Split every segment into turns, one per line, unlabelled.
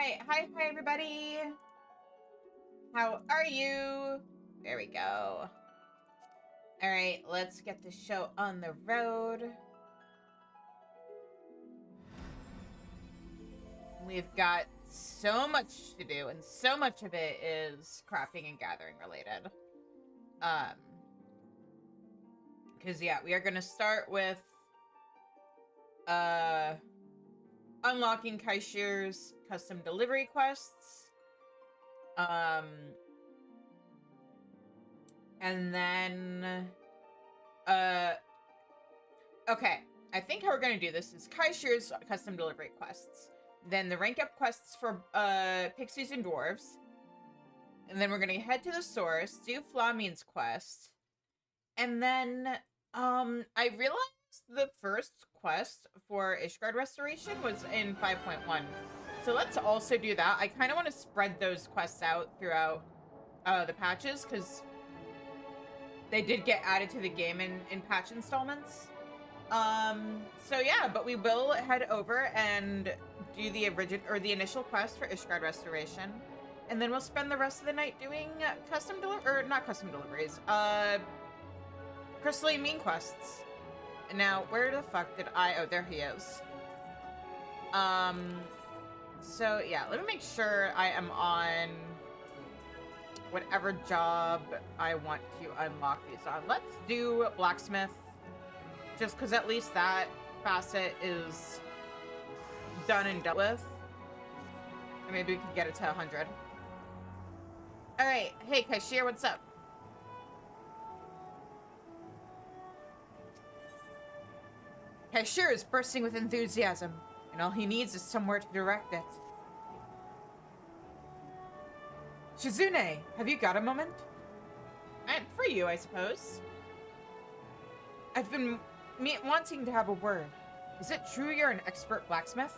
right. Hi, everybody. How are you? There we go. All right, let's get the show on the road. We've got so much to do, and so much of it is crafting and gathering related. Because yeah, we are gonna start with unlocking Kaishir's custom delivery quests. And then okay, I think how we're gonna do this is Kaishir's custom delivery quests, then the rank up quests for pixies and dwarves, and then we're gonna head to the source, do Flamine's quest, and then I realized the first quest for Ishgard restoration was in 5.1, so let's also do that. I kind of want to spread those quests out throughout the patches because they did get added to the game in patch installments. So yeah, but we will head over and do the initial quest for Ishgard restoration, and then we'll spend the rest of the night doing not custom deliveries, crystalline mean quests. Now, where the fuck did oh, there he is. So yeah, let me make sure I am on whatever job I want to unlock these on. Let's do blacksmith. Just because at least that facet is done and dealt with. And maybe we can get it to 100. Alright, hey Kaishir, what's up? Kaishir is bursting with enthusiasm, and all he needs is somewhere to direct it. Shizune, have you got a moment? For you, I suppose. I've been wanting to have a word. Is it true you're an expert blacksmith?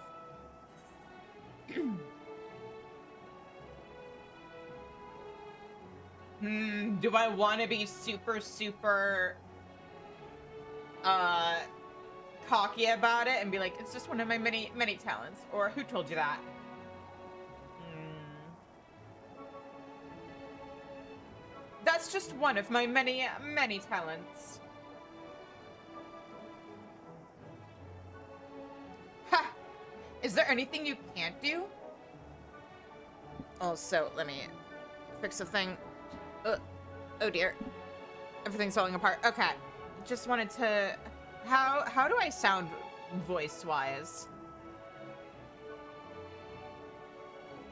Do I want to be super cocky about it and be like, it's just one of my many talents? Or who told you that? That's just one of my many talents. Ha! Is there anything you can't do? Also, let me fix a thing. Oh dear. Everything's falling apart. Okay. Just wanted to... How do I sound voice-wise?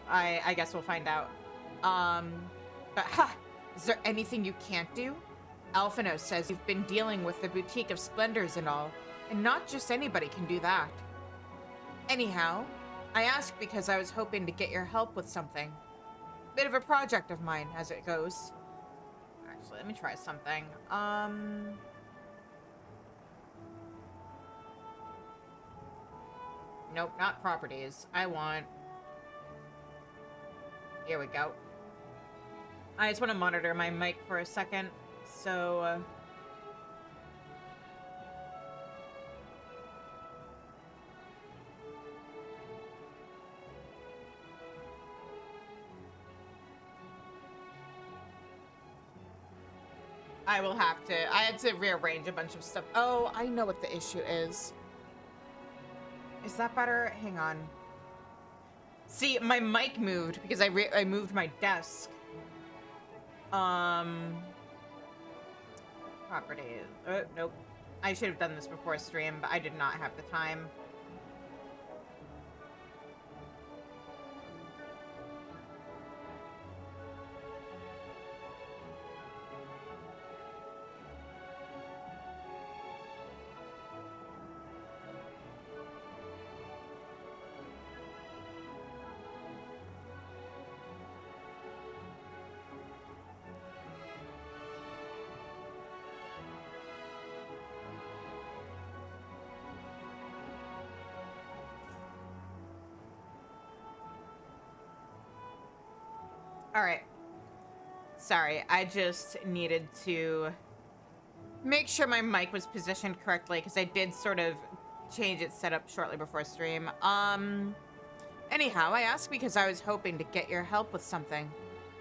I guess we'll find out. But ha! Is there anything you can't do? Alphino says you've been dealing with the Boutique of Splendors and all, and not just anybody can do that. Anyhow, I asked because I was hoping to get your help with something. Bit of a project of mine, as it goes. Actually, let me try something. Nope, not properties. I want... Here we go. I just want to monitor my mic for a second, so... I will have to. I had to rearrange a bunch of stuff. Oh, I know what the issue is. Is that better? Hang on. See, my mic moved because I moved my desk. Properties. Nope. I should have done this before stream, but I did not have the time. All right. Sorry, I just needed to make sure my mic was positioned correctly because I did sort of change its setup shortly before stream. Anyhow, I asked because I was hoping to get your help with something.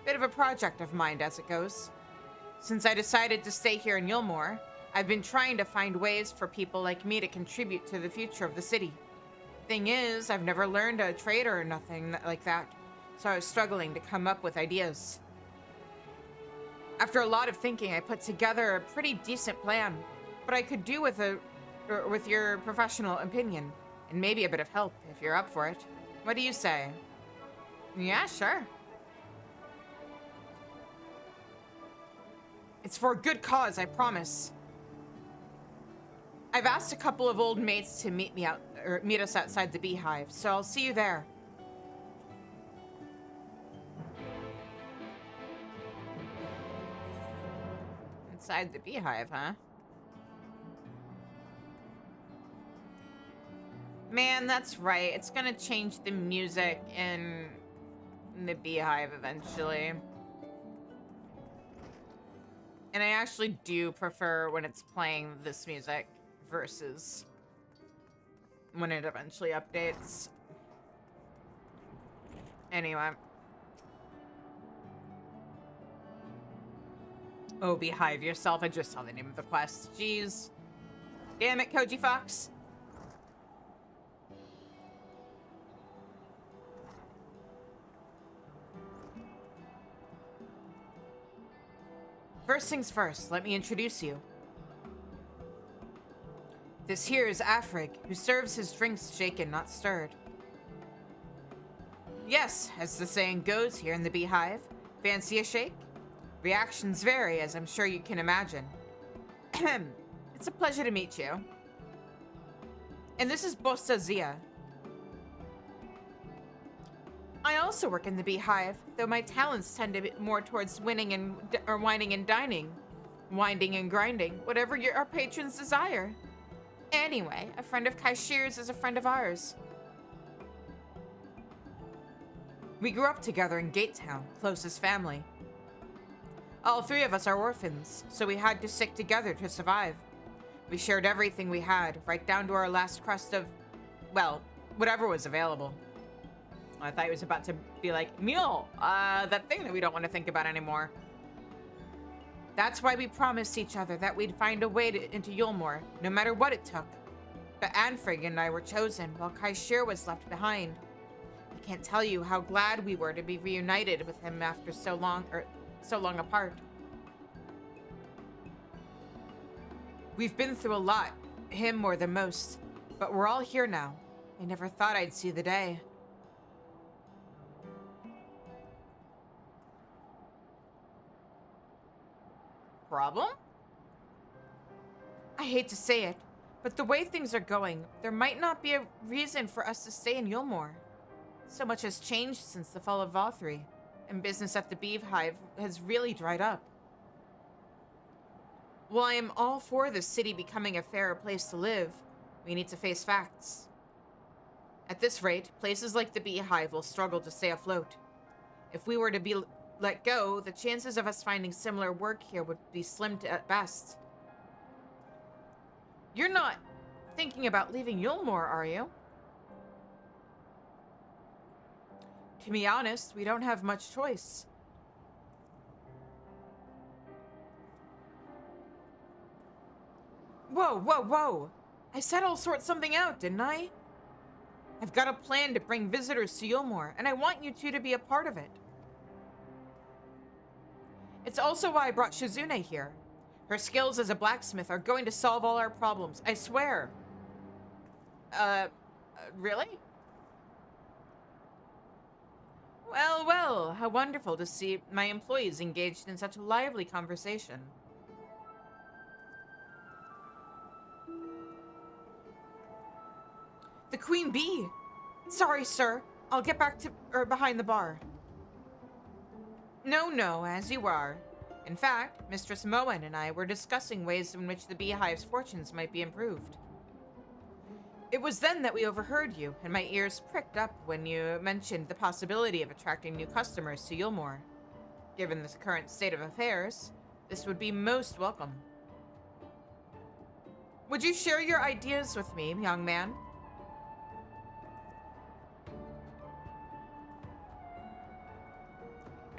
Bit of a project of mine as it goes. Since I decided to stay here in Yulmore, I've been trying to find ways for people like me to contribute to the future of the city. Thing is, I've never learned a trade or nothing like that, so I was struggling to come up with ideas. After a lot of thinking, I put together a pretty decent plan, but I could do with your professional opinion, and maybe a bit of help if you're up for it. What do you say? Yeah, sure. It's for a good cause, I promise. I've asked a couple of old mates to meet us outside the beehive, so I'll see you there. Inside the beehive, huh? Man, that's right. It's gonna change the music in the beehive eventually. And I actually do prefer when it's playing this music versus when it eventually updates. Anyway. Oh, beehive yourself. I just saw the name of the quest. Jeez. Damn it, Koji Fox. First things first, let me introduce you. This here is Afrig, who serves his drinks shaken, not stirred. Yes, as the saying goes here in the beehive, fancy a shake? Reactions vary, as I'm sure you can imagine. It's a pleasure to meet you. And this is Bosta Zia. I also work in the beehive, though my talents tend to be more towards wining and dining. Winding and grinding, whatever our patrons desire. Anyway, a friend of Kaishir's is a friend of ours. We grew up together in Gatetown, close as family. All three of us are orphans, so we had to stick together to survive. We shared everything we had, right down to our last crust of, well, whatever was available. I thought he was about to be like, meal, that thing that we don't want to think about anymore. That's why we promised each other that we'd find a way into Yulmore, no matter what it took. But Anfrig and I were chosen, while Kaishir was left behind. I can't tell you how glad we were to be reunited with him after so long apart. We've been through a lot, him more than most, but we're all here now. I never thought I'd see the day. Problem? I hate to say it, but the way things are going, there might not be a reason for us to stay in Yulmore. So much has changed since the fall of Vothri, and business at the beehive has really dried up. While I am all for the city becoming a fairer place to live, we need to face facts. At this rate, places like the beehive will struggle to stay afloat. If we were to be let go, the chances of us finding similar work here would be slim at best. You're not thinking about leaving Yulmore, are you? To be honest, we don't have much choice. Whoa, whoa, whoa! I said I'll sort something out, didn't I? I've got a plan to bring visitors to Yulmore, and I want you two to be a part of it. It's also why I brought Shizune here. Her skills as a blacksmith are going to solve all our problems, I swear. Really? Well, well, how wonderful to see my employees engaged in such a lively conversation. The Queen Bee! Sorry, sir. I'll get back to behind the bar. No, as you are. In fact, Mistress Moen and I were discussing ways in which the beehive's fortunes might be improved. It was then that we overheard you, and my ears pricked up when you mentioned the possibility of attracting new customers to Yulmore. Given the current state of affairs, this would be most welcome. Would you share your ideas with me, young man?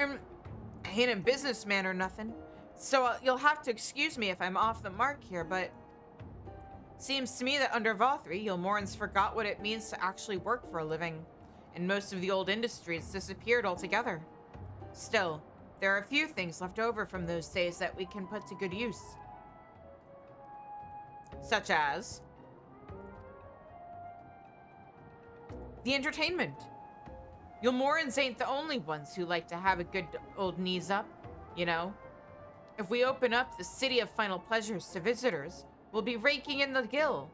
I ain't a businessman or nothing, so you'll have to excuse me if I'm off the mark here, but seems to me that under Vothri, Yulmorans forgot what it means to actually work for a living, and most of the old industries disappeared altogether. Still, there are a few things left over from those days that we can put to good use. Such as the entertainment. Yulmorans ain't the only ones who like to have a good old knees up, you know? If we open up the City of Final Pleasures to visitors, we'll be raking in the gill.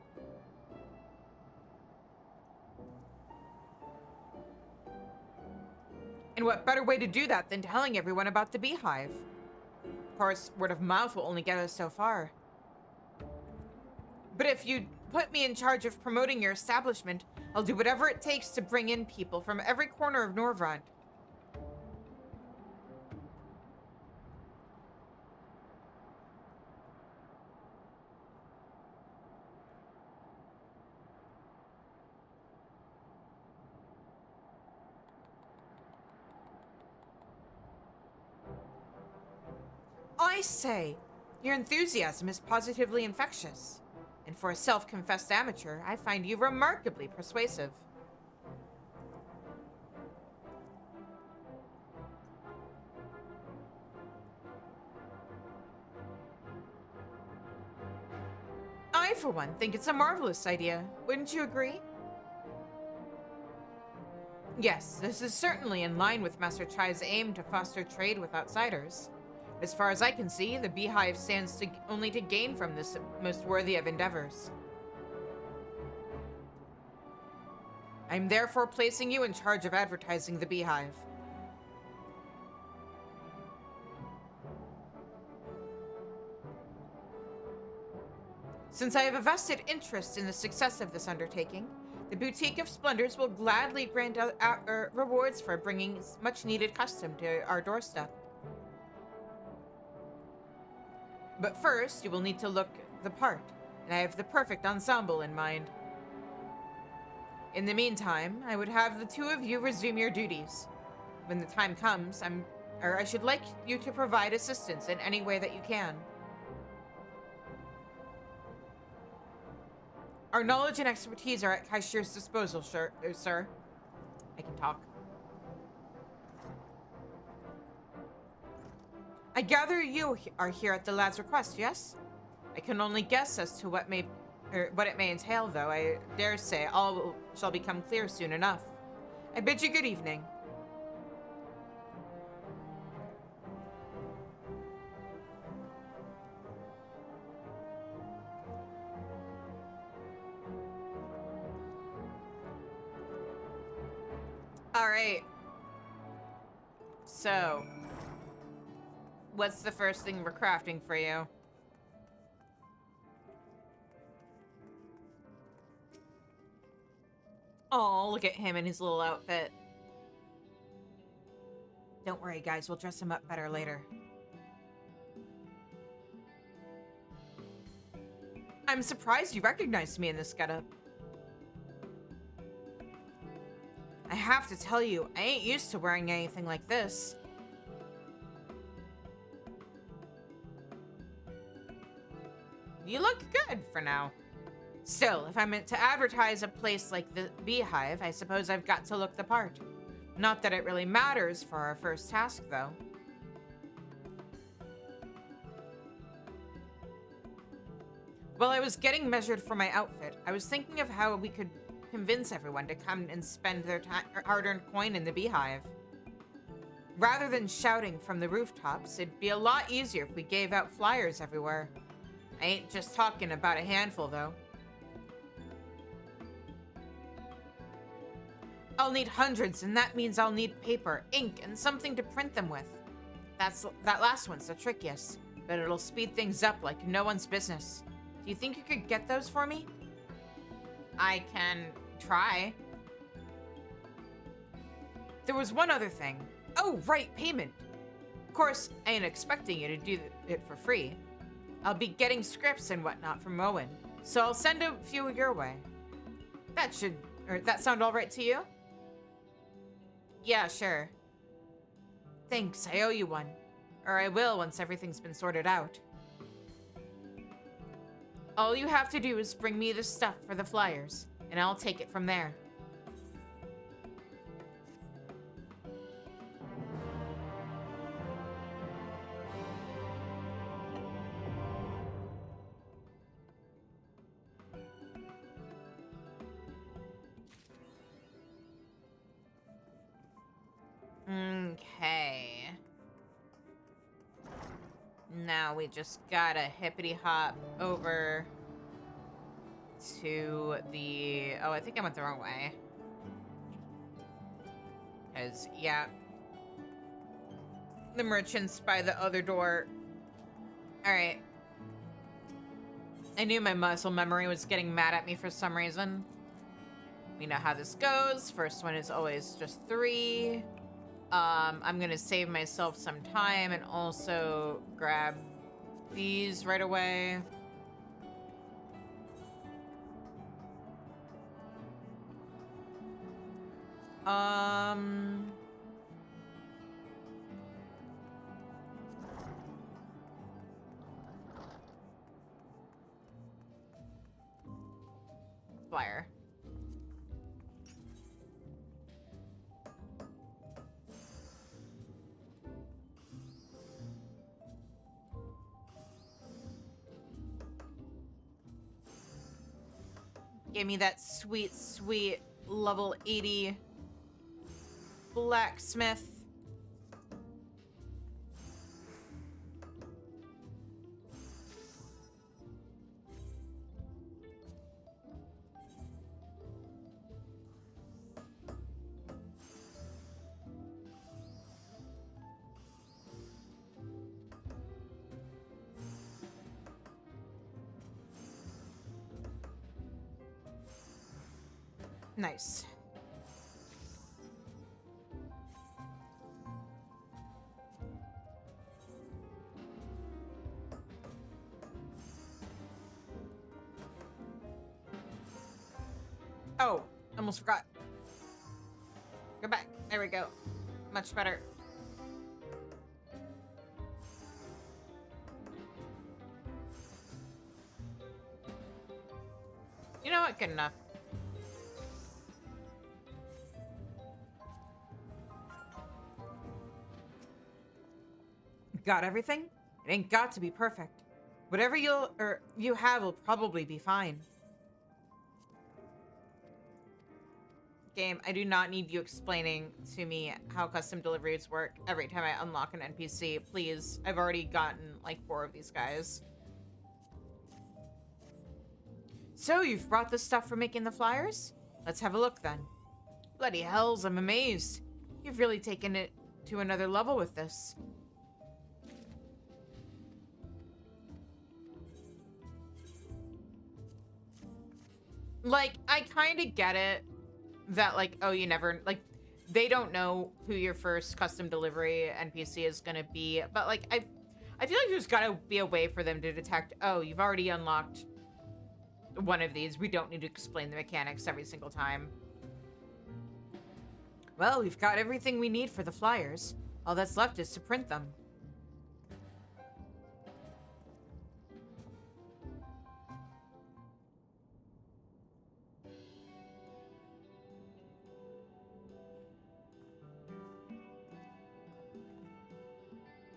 And what better way to do that than telling everyone about the beehive? Of course, word of mouth will only get us so far. But if you put me in charge of promoting your establishment, I'll do whatever it takes to bring in people from every corner of Norvrand. I say, your enthusiasm is positively infectious. And for a self-confessed amateur, I find you remarkably persuasive. I, for one, think it's a marvelous idea. Wouldn't you agree? Yes, this is certainly in line with Master Chai's aim to foster trade with outsiders. As far as I can see, the beehive stands only to gain from this most worthy of endeavors. I'm therefore placing you in charge of advertising the beehive. Since I have a vested interest in the success of this undertaking, the Boutique of Splendors will gladly grant rewards for bringing much-needed custom to our doorstep. But first, you will need to look the part, and I have the perfect ensemble in mind. In the meantime, I would have the two of you resume your duties. When the time comes, I should like you to provide assistance in any way that you can. Our knowledge and expertise are at Kaishir's disposal, sir. I can talk. I gather you are here at the lad's request, yes? I can only guess as to what it may entail, though. I dare say all shall become clear soon enough. I bid you good evening. All right. So, what's the first thing we're crafting for you? Oh, look at him in his little outfit. Don't worry, guys. We'll dress him up better later. I'm surprised you recognized me in this getup. I have to tell you, I ain't used to wearing anything like this. You look good for now. Still, if I'm meant to advertise a place like the Beehive, I suppose I've got to look the part. Not that it really matters for our first task, though. While I was getting measured for my outfit, I was thinking of how we could convince everyone to come and spend their hard-earned coin in the Beehive. Rather than shouting from the rooftops, it'd be a lot easier if we gave out flyers everywhere. I ain't just talking about a handful, though. I'll need hundreds, and that means I'll need paper, ink, and something to print them with. That last one's the trickiest, but it'll speed things up like no one's business. Do you think you could get those for me? I can try. There was one other thing. Oh, right, payment. Of course, I ain't expecting you to do it for free. I'll be getting scripts and whatnot from Owen, so I'll send a few your way. That sound all right to you? Yeah, sure. Thanks, I owe you one. Or I will once everything's been sorted out. All you have to do is bring me the stuff for the flyers, and I'll take it from there. Okay. Now we just gotta hippity hop over to the... Oh, I think I went the wrong way. Because, yeah. The merchant's by the other door. Alright. I knew my muscle memory was getting mad at me for some reason. We know how this goes. First one is always just 3. I'm gonna save myself some time and also grab these right away. Flyer. Give me that sweet, sweet level 80 blacksmith. Nice. Oh, almost forgot. Go back. There we go. Much better. You know what? Good enough. Got everything? It ain't got to be perfect. Whatever you have will probably be fine. Game, I do not need you explaining to me how custom deliveries work every time I unlock an NPC. Please, I've already gotten like 4 of these guys. So, you've brought the stuff for making the flyers? Let's have a look then. Bloody hells, I'm amazed. You've really taken it to another level with this. Like, I kind of get it that, like, oh, you never, like, they don't know who your first custom delivery NPC is gonna be, but, like, I feel like there's gotta be a way for them to detect, oh, you've already unlocked one of these. We don't need to explain the mechanics every single time. Well, we've got everything we need for the flyers. All that's left is to print them.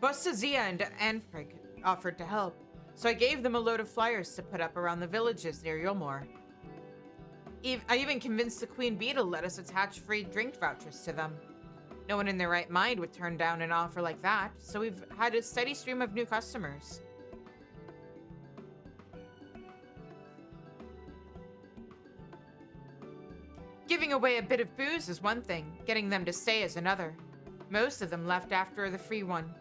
Bustazia and Anfrig offered to help, so I gave them a load of flyers to put up around the villages near Yulmore. I even convinced the Queen Bee to let us attach free drink vouchers to them. No one in their right mind would turn down an offer like that, so we've had a steady stream of new customers. Giving away a bit of booze is one thing, getting them to stay is another. Most of them left after the free one.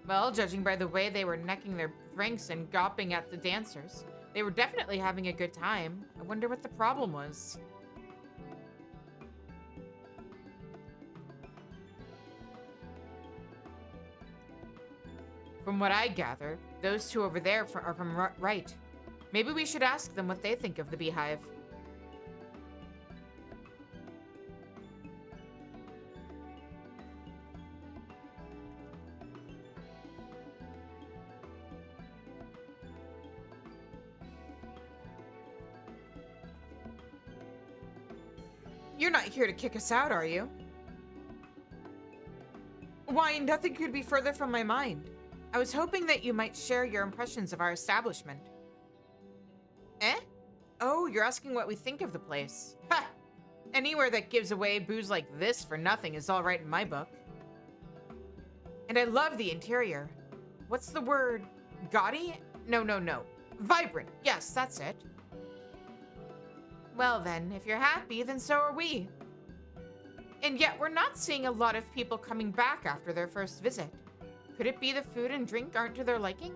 Well, judging by the way they were necking their drinks and gawping at the dancers, they were definitely having a good time. I wonder what the problem was. From what I gather, those two over there are from right. Maybe we should ask them what they think of the beehive. You're not here to kick us out, are you? Why, nothing could be further from my mind. I was hoping that you might share your impressions of our establishment. Eh? Oh, you're asking what we think of the place. Ha! Anywhere that gives away booze like this for nothing is all right in my book. And I love the interior. What's the word? Gaudy? No. Vibrant. Yes, that's it. Well then, if you're happy, then so are we. And yet we're not seeing a lot of people coming back after their first visit. Could it be the food and drink aren't to their liking?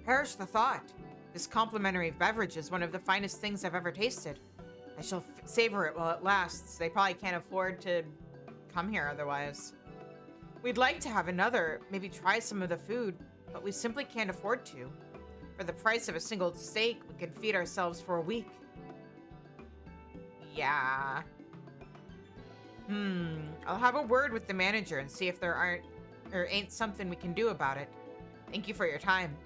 Perish the thought. This complimentary beverage is one of the finest things I've ever tasted. I shall savor it while it lasts. They probably can't afford to come here otherwise. We'd like to have another, maybe try some of the food, but we simply can't afford to. For the price of a single steak, we could feed ourselves for a week. Yeah. I'll have a word with the manager and see if there ain't something we can do about it. Thank you for your time.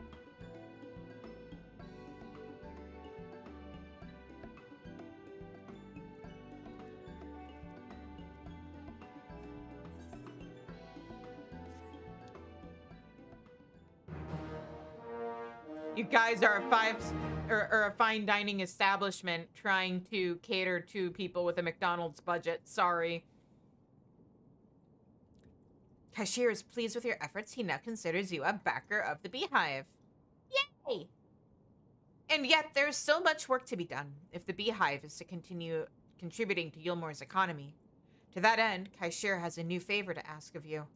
You guys are a fine dining establishment trying to cater to people with a McDonald's budget. Sorry. Cashier is pleased with your efforts. He now considers you a backer of the Beehive. Yay! And yet, there's still much work to be done if the Beehive is to continue contributing to Yulmore's economy. To that end, Cashier has a new favor to ask of you.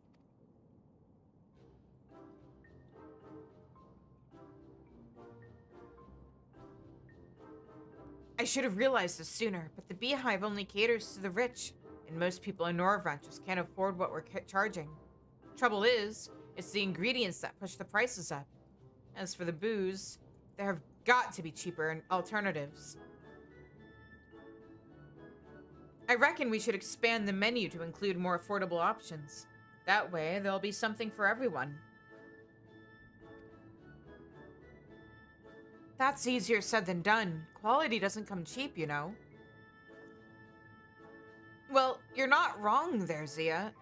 I should have realized this sooner, but the Beehive only caters to the rich, and most people in Norvrant just can't afford what we're charging. Trouble is, it's the ingredients that push the prices up. As for the booze, there have got to be cheaper alternatives. I reckon we should expand the menu to include more affordable options. That way, there'll be something for everyone. That's easier said than done. Quality doesn't come cheap, you know. Well, you're not wrong there, Zia.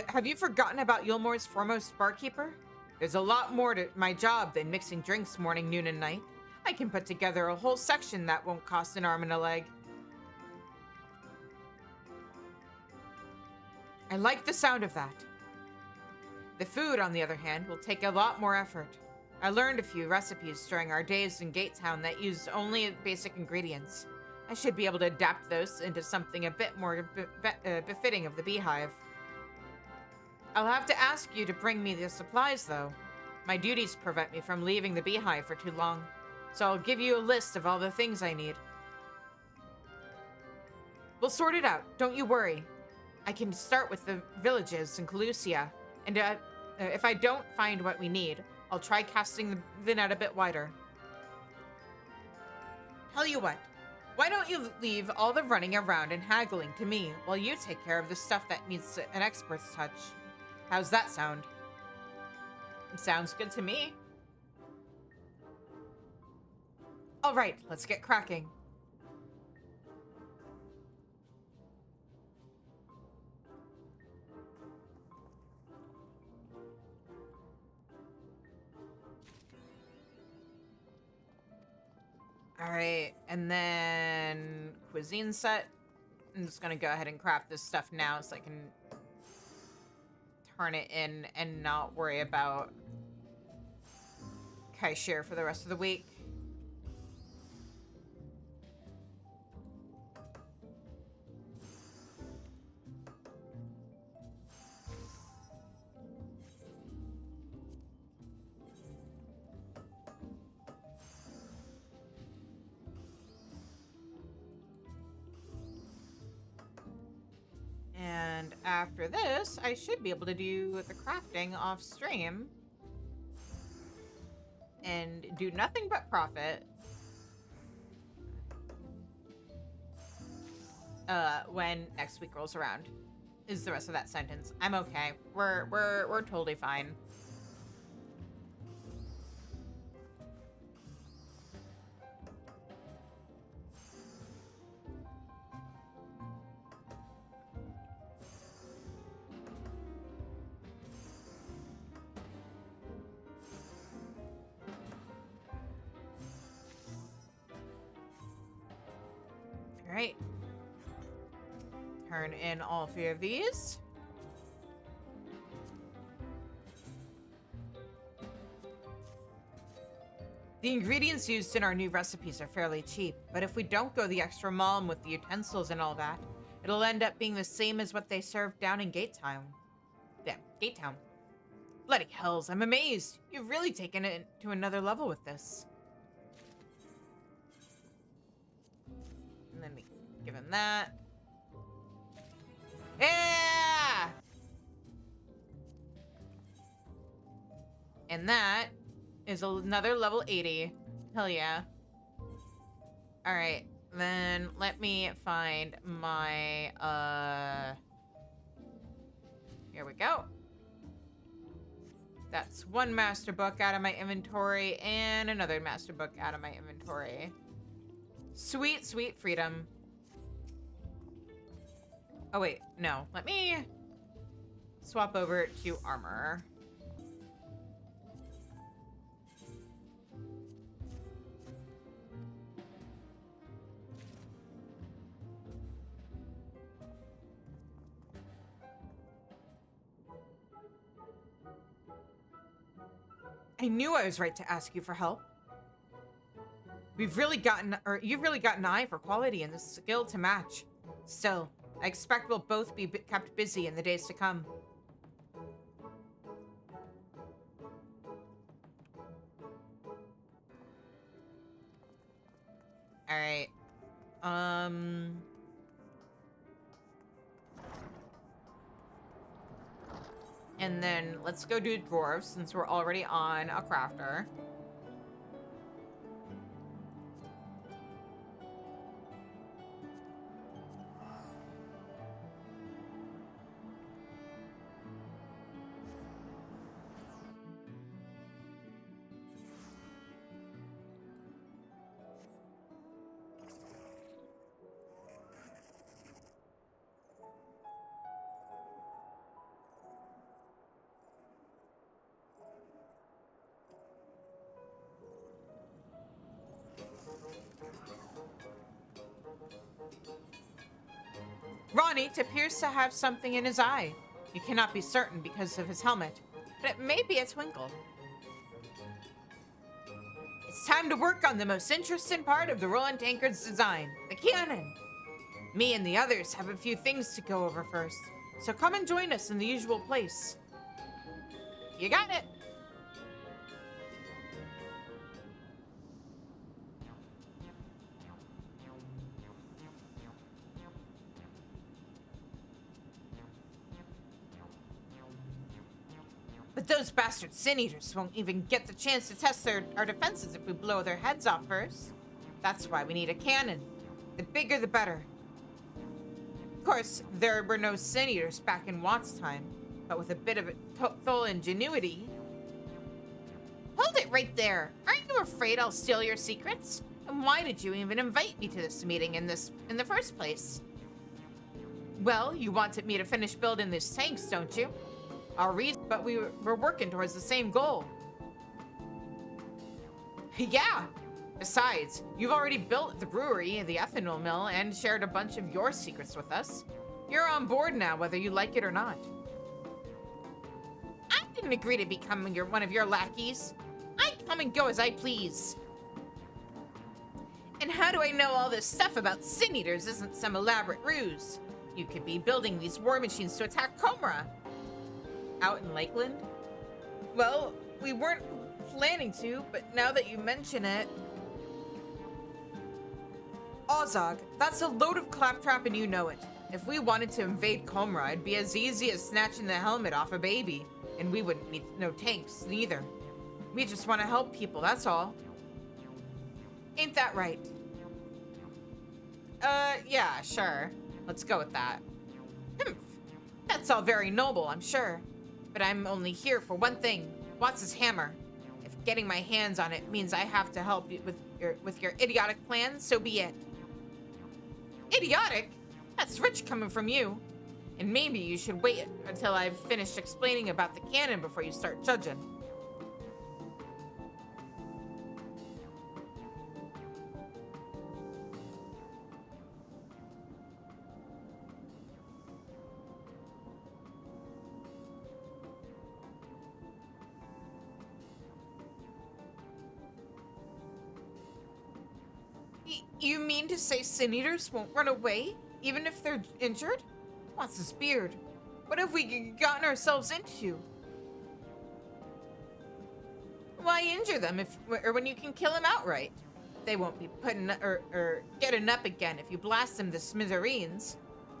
Have you forgotten about Yulmore's foremost barkeeper? There's a lot more to my job than mixing drinks morning, noon, and night. I can put together a whole section that won't cost an arm and a leg. I like the sound of that. The food, on the other hand, will take a lot more effort. I learned a few recipes during our days in Gatetown that used only basic ingredients. I should be able to adapt those into something a bit more befitting of the Beehive. I'll have to ask you to bring me the supplies, though. My duties prevent me from leaving the Beehive for too long, so I'll give you a list of all the things I need. We'll sort it out, don't you worry. I can start with the villages in Calusia, and if I don't find what we need, I'll try casting the net a bit wider. Tell you what, why don't you leave all the running around and haggling to me while you take care of the stuff that needs an expert's touch? How's that sound? Sounds good to me. All right, let's get cracking. All right, and then cuisine set. I'm just gonna go ahead and craft this stuff now so I can turn it in and not worry about Kaishir for the rest of the week. And after this, I should be able to do the crafting off stream and do nothing but profit when next week rolls around. Is the rest of that sentence. I'm okay. We're totally fine. Alright. Turn in all 3 of these. The ingredients used in our new recipes are fairly cheap, but if we don't go the extra mile with the utensils and all that, it'll end up being the same as what they served down in Gate Town. Yeah, Gate Town. Bloody hells, I'm amazed. You've really taken it to another level with this. And then we give him that. Yeah! And that is another level 80. Hell yeah. Alright, then let me find my, here we go. That's one master book out of my inventory and another master book out of my inventory. Sweet, sweet freedom. Oh, wait, no. Let me swap over to armor. I knew I was right to ask you for help. You've really got an eye for quality and the skill to match. Still, I expect we'll both be kept busy in the days to come. All right. And then let's go do dwarves since we're already on a crafter. Ronnie appears to have something in his eye. You cannot be certain because of his helmet, but it may be a twinkle. It's time to work on the most interesting part of the Roland Tankard's design, the cannon. Me and the others have a few things to go over first, so come and join us in the usual place. You got it. But those bastard sin eaters won't even get the chance to test our defenses if we blow their heads off first. That's why we need a cannon. The bigger the better. Of course, there were no sin eaters back in Watt's time, but with a bit of full ingenuity. Hold it right there. Aren't you afraid I'll steal your secrets? And why did you even invite me to this meeting in the first place? Well, you wanted me to finish building these tanks, don't you? Our reason, but we're working towards the same goal. Yeah. Besides, you've already built the brewery, the ethanol mill, and shared a bunch of your secrets with us. You're on board now, whether you like it or not. I didn't agree to become one of your lackeys. I come and go as I please. And how do I know all this stuff about sin eaters isn't some elaborate ruse? You could be building these war machines to attack Comra. Out in Lakeland? Well, we weren't planning to, but now that you mention it... Ozog, that's a load of claptrap and you know it. If we wanted to invade Comra, it'd be as easy as snatching the helmet off a baby. And we wouldn't need no tanks, neither. We just want to help people, that's all. Ain't that right? Yeah, sure. Let's go with that. Humph. That's all very noble, I'm sure. But I'm only here for one thing, Watts' hammer. If getting my hands on it means I have to help you with your idiotic plan, so be it. Idiotic? That's rich coming from you. And maybe you should wait until I've finished explaining about the cannon before you start judging. You mean to say Sin Eaters won't run away, even if they're injured? What's this beard? What have we gotten ourselves into? Why injure them when you can kill them outright? They won't be putting or getting up again if you blast them to smithereens.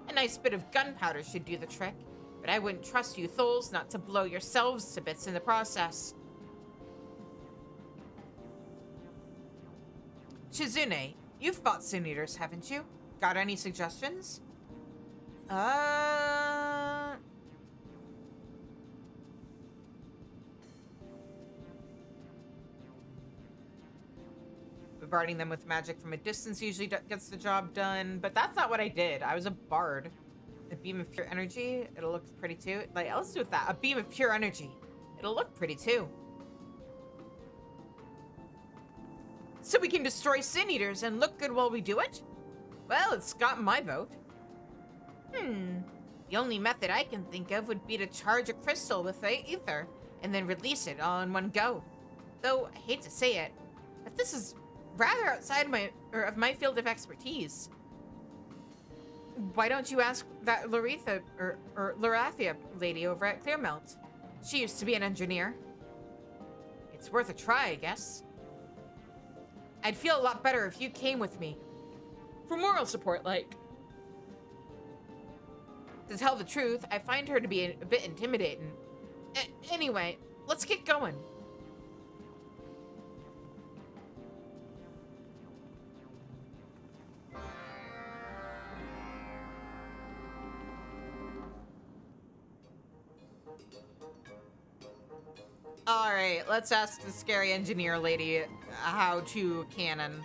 A nice bit of gunpowder should do the trick, but I wouldn't trust you Tholes not to blow yourselves to bits in the process. Chizune, you've fought Sin Eaters, haven't you? Got any suggestions? Bombarding them with magic from a distance usually gets the job done, but that's not what I did. I was a bard. A beam of pure energy, it'll look pretty too. Like, let's do with that. A beam of pure energy. It'll look pretty too. So we can destroy Sin Eaters and look good while we do it? Well, it's got my vote. The only method I can think of would be to charge a crystal with the ether and then release it all in one go. Though, I hate to say it, but this is rather outside of my field of expertise. Why don't you ask that Larathia lady over at Clearmelt? She used to be an engineer. It's worth a try, I guess. I'd feel a lot better if you came with me. For moral support, like. To tell the truth, I find her to be a bit intimidating. Anyway, let's get going. Alright, let's ask the scary engineer lady how to cannon.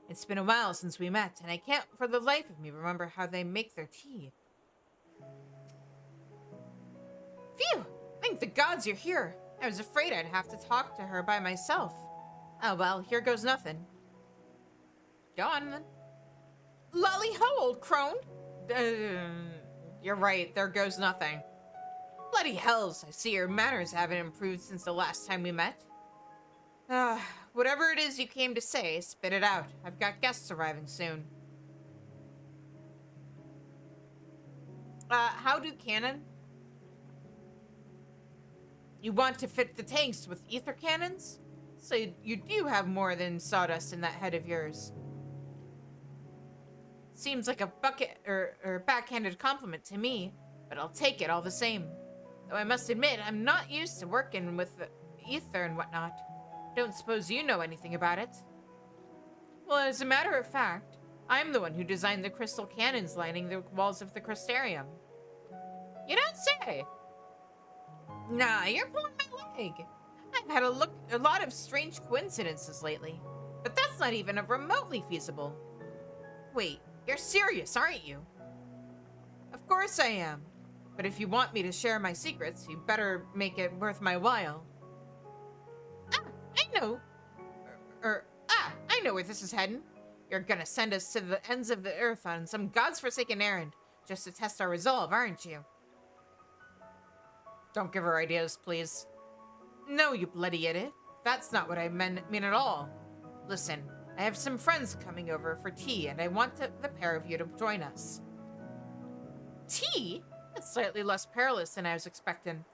It's been a while since we met, and I can't for the life of me remember how they make their tea. Phew! Thank the gods you're here. I was afraid I'd have to talk to her by myself. Oh well, here goes nothing. Go on then. Lolly ho, old crone! You're right, there goes nothing. Bloody hells, I see your manners haven't improved since the last time we met. Whatever it is you came to say, spit it out. I've got guests arriving soon. How do cannon? You want to fit the tanks with ether cannons? So you do have more than sawdust in that head of yours. Seems like a bucket or backhanded compliment to me, but I'll take it all the same. Though I must admit, I'm not used to working with the ether and whatnot. Don't suppose you know anything about it? Well, as a matter of fact, I'm the one who designed the crystal cannons lining the walls of the crystarium. You don't say. Nah, you're pulling my leg. I've had a lot of strange coincidences lately, but that's not even remotely feasible. Wait, you're serious, aren't you? Of course I am. But if you want me to share my secrets, you better make it worth my while. I know. I know where this is heading. You're gonna send us to the ends of the earth on some god's-forsaken errand, just to test our resolve, aren't you? Don't give her ideas, please. No, you bloody idiot. That's not what I mean at all. Listen, I have some friends coming over for tea, and I want the pair of you to join us. Tea? That's slightly less perilous than I was expecting.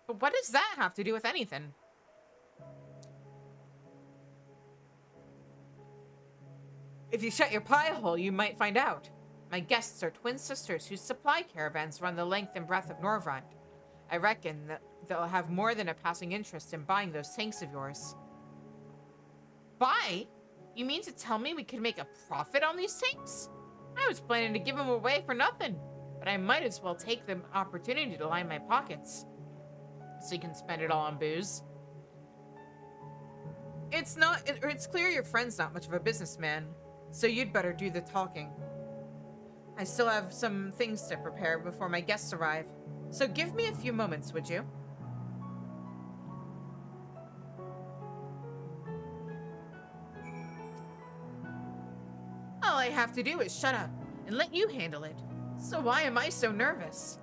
But what does that have to do with anything? If you shut your pie hole, you might find out. My guests are twin sisters whose supply caravans run the length and breadth of Norvrand. I reckon that they'll have more than a passing interest in buying those tanks of yours. Buy? You mean to tell me we could make a profit on these tanks? I was planning to give them away for nothing, but I might as well take the opportunity to line my pockets. So you can spend it all on booze. It's clear your friend's not much of a businessman, so you'd better do the talking. I still have some things to prepare before my guests arrive, so give me a few moments, would you? I have to do is shut up and let you handle it. So why am I so nervous?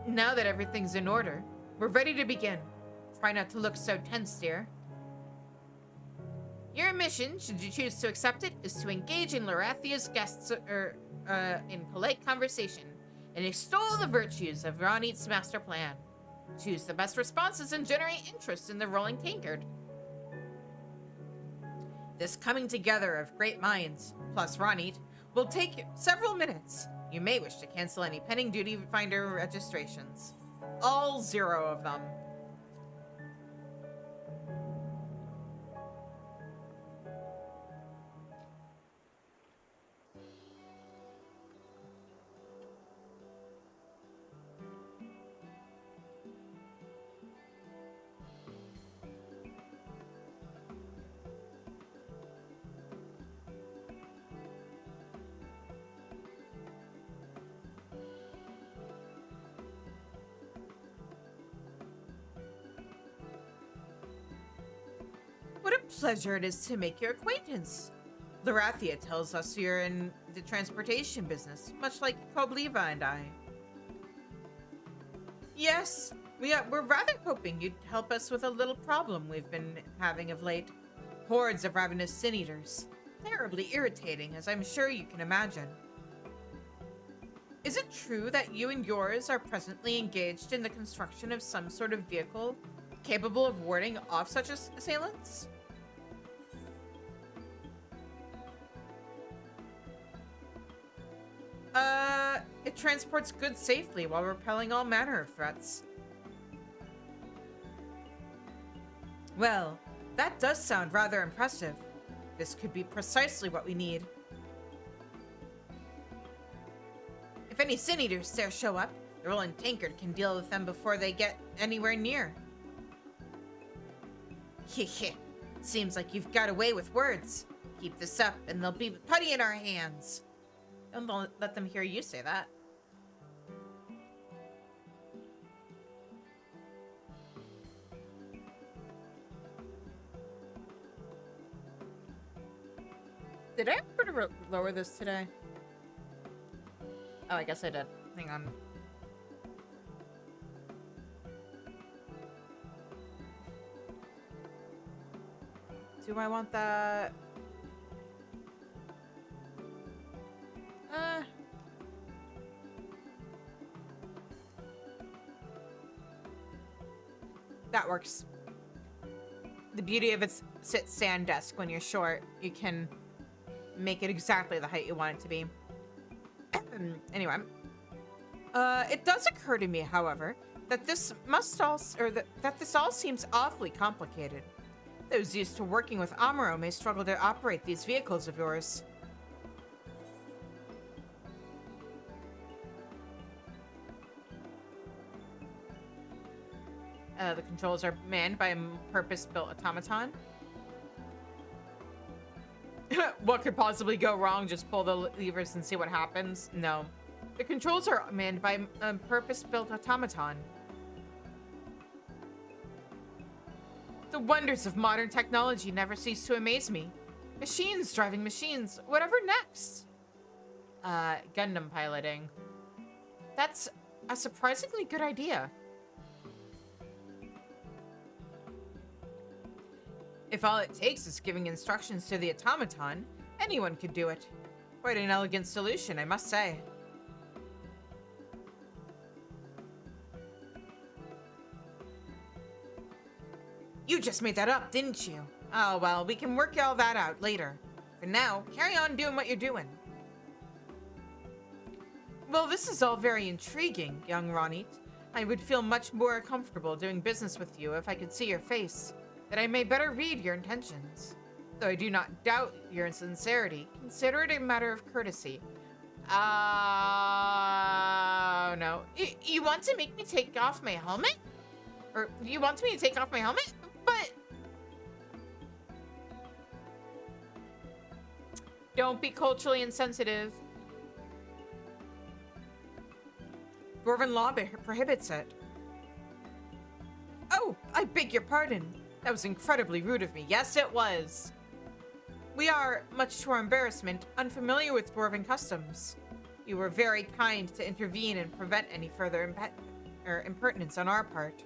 Now that everything's in order, we're ready to begin. Try not to look so tense, dear. Your mission, should you choose to accept it, is to engage in Lorathia's guests in polite conversation and extol the virtues of Ronit's master plan. Choose the best responses and generate interest in the rolling tankard. This coming together of great minds, plus Ronit, will take several minutes. You may wish to cancel any pending duty finder registrations. All 0 of them. What a pleasure it is to make your acquaintance. Lorathia tells us you're in the transportation business, much like Kobliva and I. Yes, we're rather hoping you'd help us with a little problem we've been having of late. Hordes of ravenous sin eaters. Terribly irritating, as I'm sure you can imagine. Is it true that you and yours are presently engaged in the construction of some sort of vehicle capable of warding off such assailants? It transports goods safely while repelling all manner of threats. Well, that does sound rather impressive. This could be precisely what we need. If any sin eaters dare show up, the rolling tankard can deal with them before they get anywhere near. Heh. Seems like you've got away with words. Keep this up and they'll be putty in our hands. Don't let them hear you say that. Did I ever lower this today? Oh, I guess I did. Hang on. Do I want that? That works. The beauty of its sit-stand desk, when you're short, you can make it exactly the height you want it to be. Anyway. It does occur to me, however, that this all seems awfully complicated. Those used to working with Amuro may struggle to operate these vehicles of yours. The controls are manned by a purpose-built automaton. What could possibly go wrong? Just pull the levers and see what happens? No. The controls are manned by a purpose-built automaton. The wonders of modern technology never cease to amaze me. Machines driving machines. Whatever next? Gundam piloting. That's a surprisingly good idea. If all it takes is giving instructions to the automaton, anyone could do it. Quite an elegant solution, I must say. You just made that up, didn't you? Oh, well, we can work all that out later. For now, carry on doing what you're doing. Well, this is all very intriguing, young Ronit. I would feel much more comfortable doing business with you if I could see your face, that I may better read your intentions. Though I do not doubt your sincerity, consider it a matter of courtesy. Oh, no. You want to make me take off my helmet? Or you want me to take off my helmet? But... Don't be culturally insensitive. Dwarven law prohibits it. Oh, I beg your pardon. That was incredibly rude of me. Yes, it was. We are, much to our embarrassment, unfamiliar with dwarven customs. You were very kind to intervene and prevent any further impertinence on our part.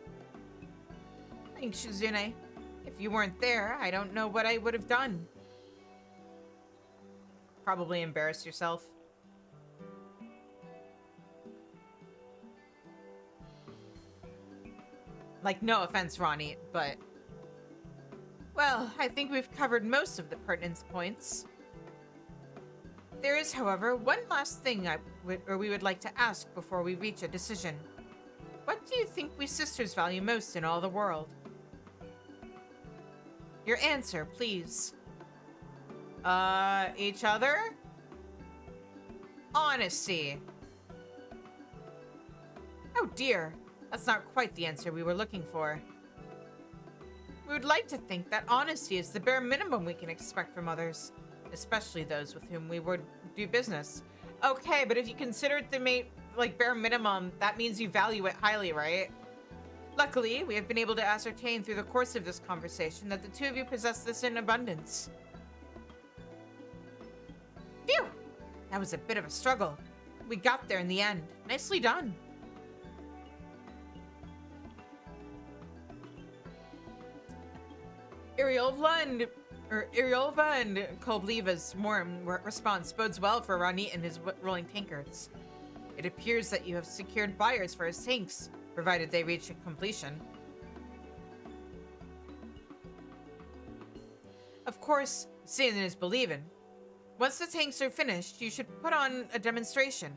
Thanks, Shizune. If you weren't there, I don't know what I would have done. Probably embarrass yourself. Like, no offense, Ronnie, but... Well, I think we've covered most of the pertinent points. There is, however, one last thing we would like to ask before we reach a decision. What do you think we sisters value most in all the world? Your answer, please. Each other? Honesty. Oh dear, that's not quite the answer we were looking for. We would like to think that honesty is the bare minimum we can expect from others, especially those with whom we would do business. Okay, but if you consider it the bare minimum, that means you value it highly, right? Luckily, we have been able to ascertain through the course of this conversation that the two of you possess this in abundance. Phew! That was a bit of a struggle. We got there in the end. Nicely done. Iriolva and Kolbliva's warm response bodes well for Ronit and his rolling tankards. It appears that you have secured buyers for his tanks, provided they reach completion. Of course, seeing is believing. Once the tanks are finished, you should put on a demonstration.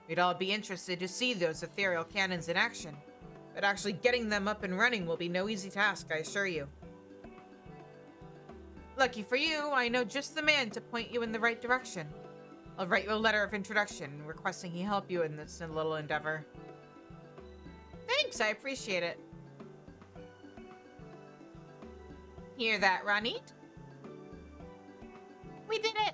We'd all be interested to see those ethereal cannons in action, but actually getting them up and running will be no easy task, I assure you. Lucky for you, I know just the man to point you in the right direction. I'll write you a letter of introduction, requesting he help you in this little endeavor. Thanks, I appreciate it. Hear that, Ronit? We did it!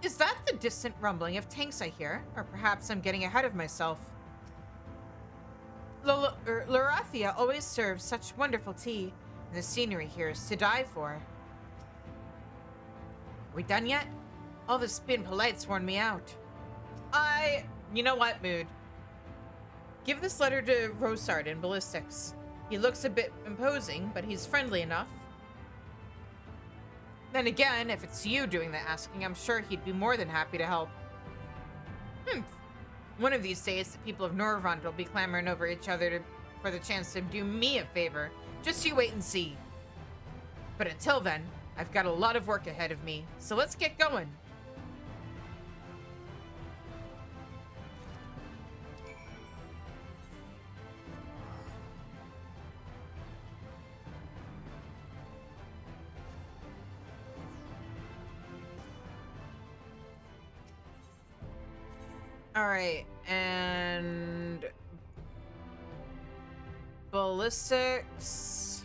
Is that the distant rumbling of tanks I hear? Or perhaps I'm getting ahead of myself. Larathia always serves such wonderful tea, and the scenery here is to die for. Are we done yet? All this being polite's worn me out. You know what, Mood? Give this letter to Rosard in Ballistics. He looks a bit imposing, but he's friendly enough. Then again, if it's you doing the asking, I'm sure he'd be more than happy to help. One of these days, the people of Norvund will be clamoring over each other for the chance to do me a favor. Just you wait and see. But until then, I've got a lot of work ahead of me, so let's get going. Alright, and ballistics.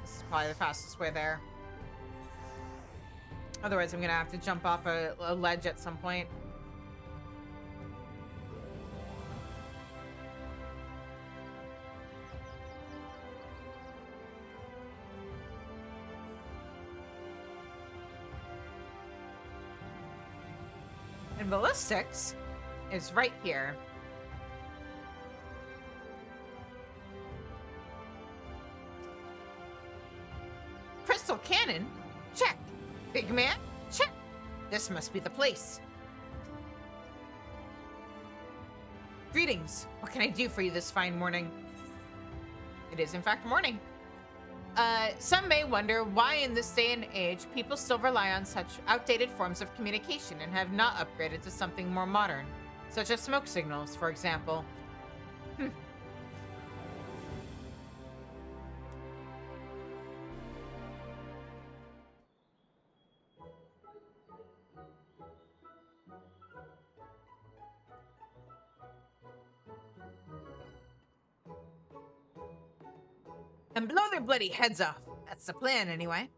This is probably the fastest way there. Otherwise, I'm gonna have to jump off a ledge at some point. And ballistics is right here. Crystal cannon? Check. Big man? Check. This must be the place. Greetings. What can I do for you this fine morning? It is in fact morning. Some may wonder why in this day and age people still rely on such outdated forms of communication and have not upgraded to something more modern, such as smoke signals, for example. And blow their bloody heads off. That's the plan, anyway.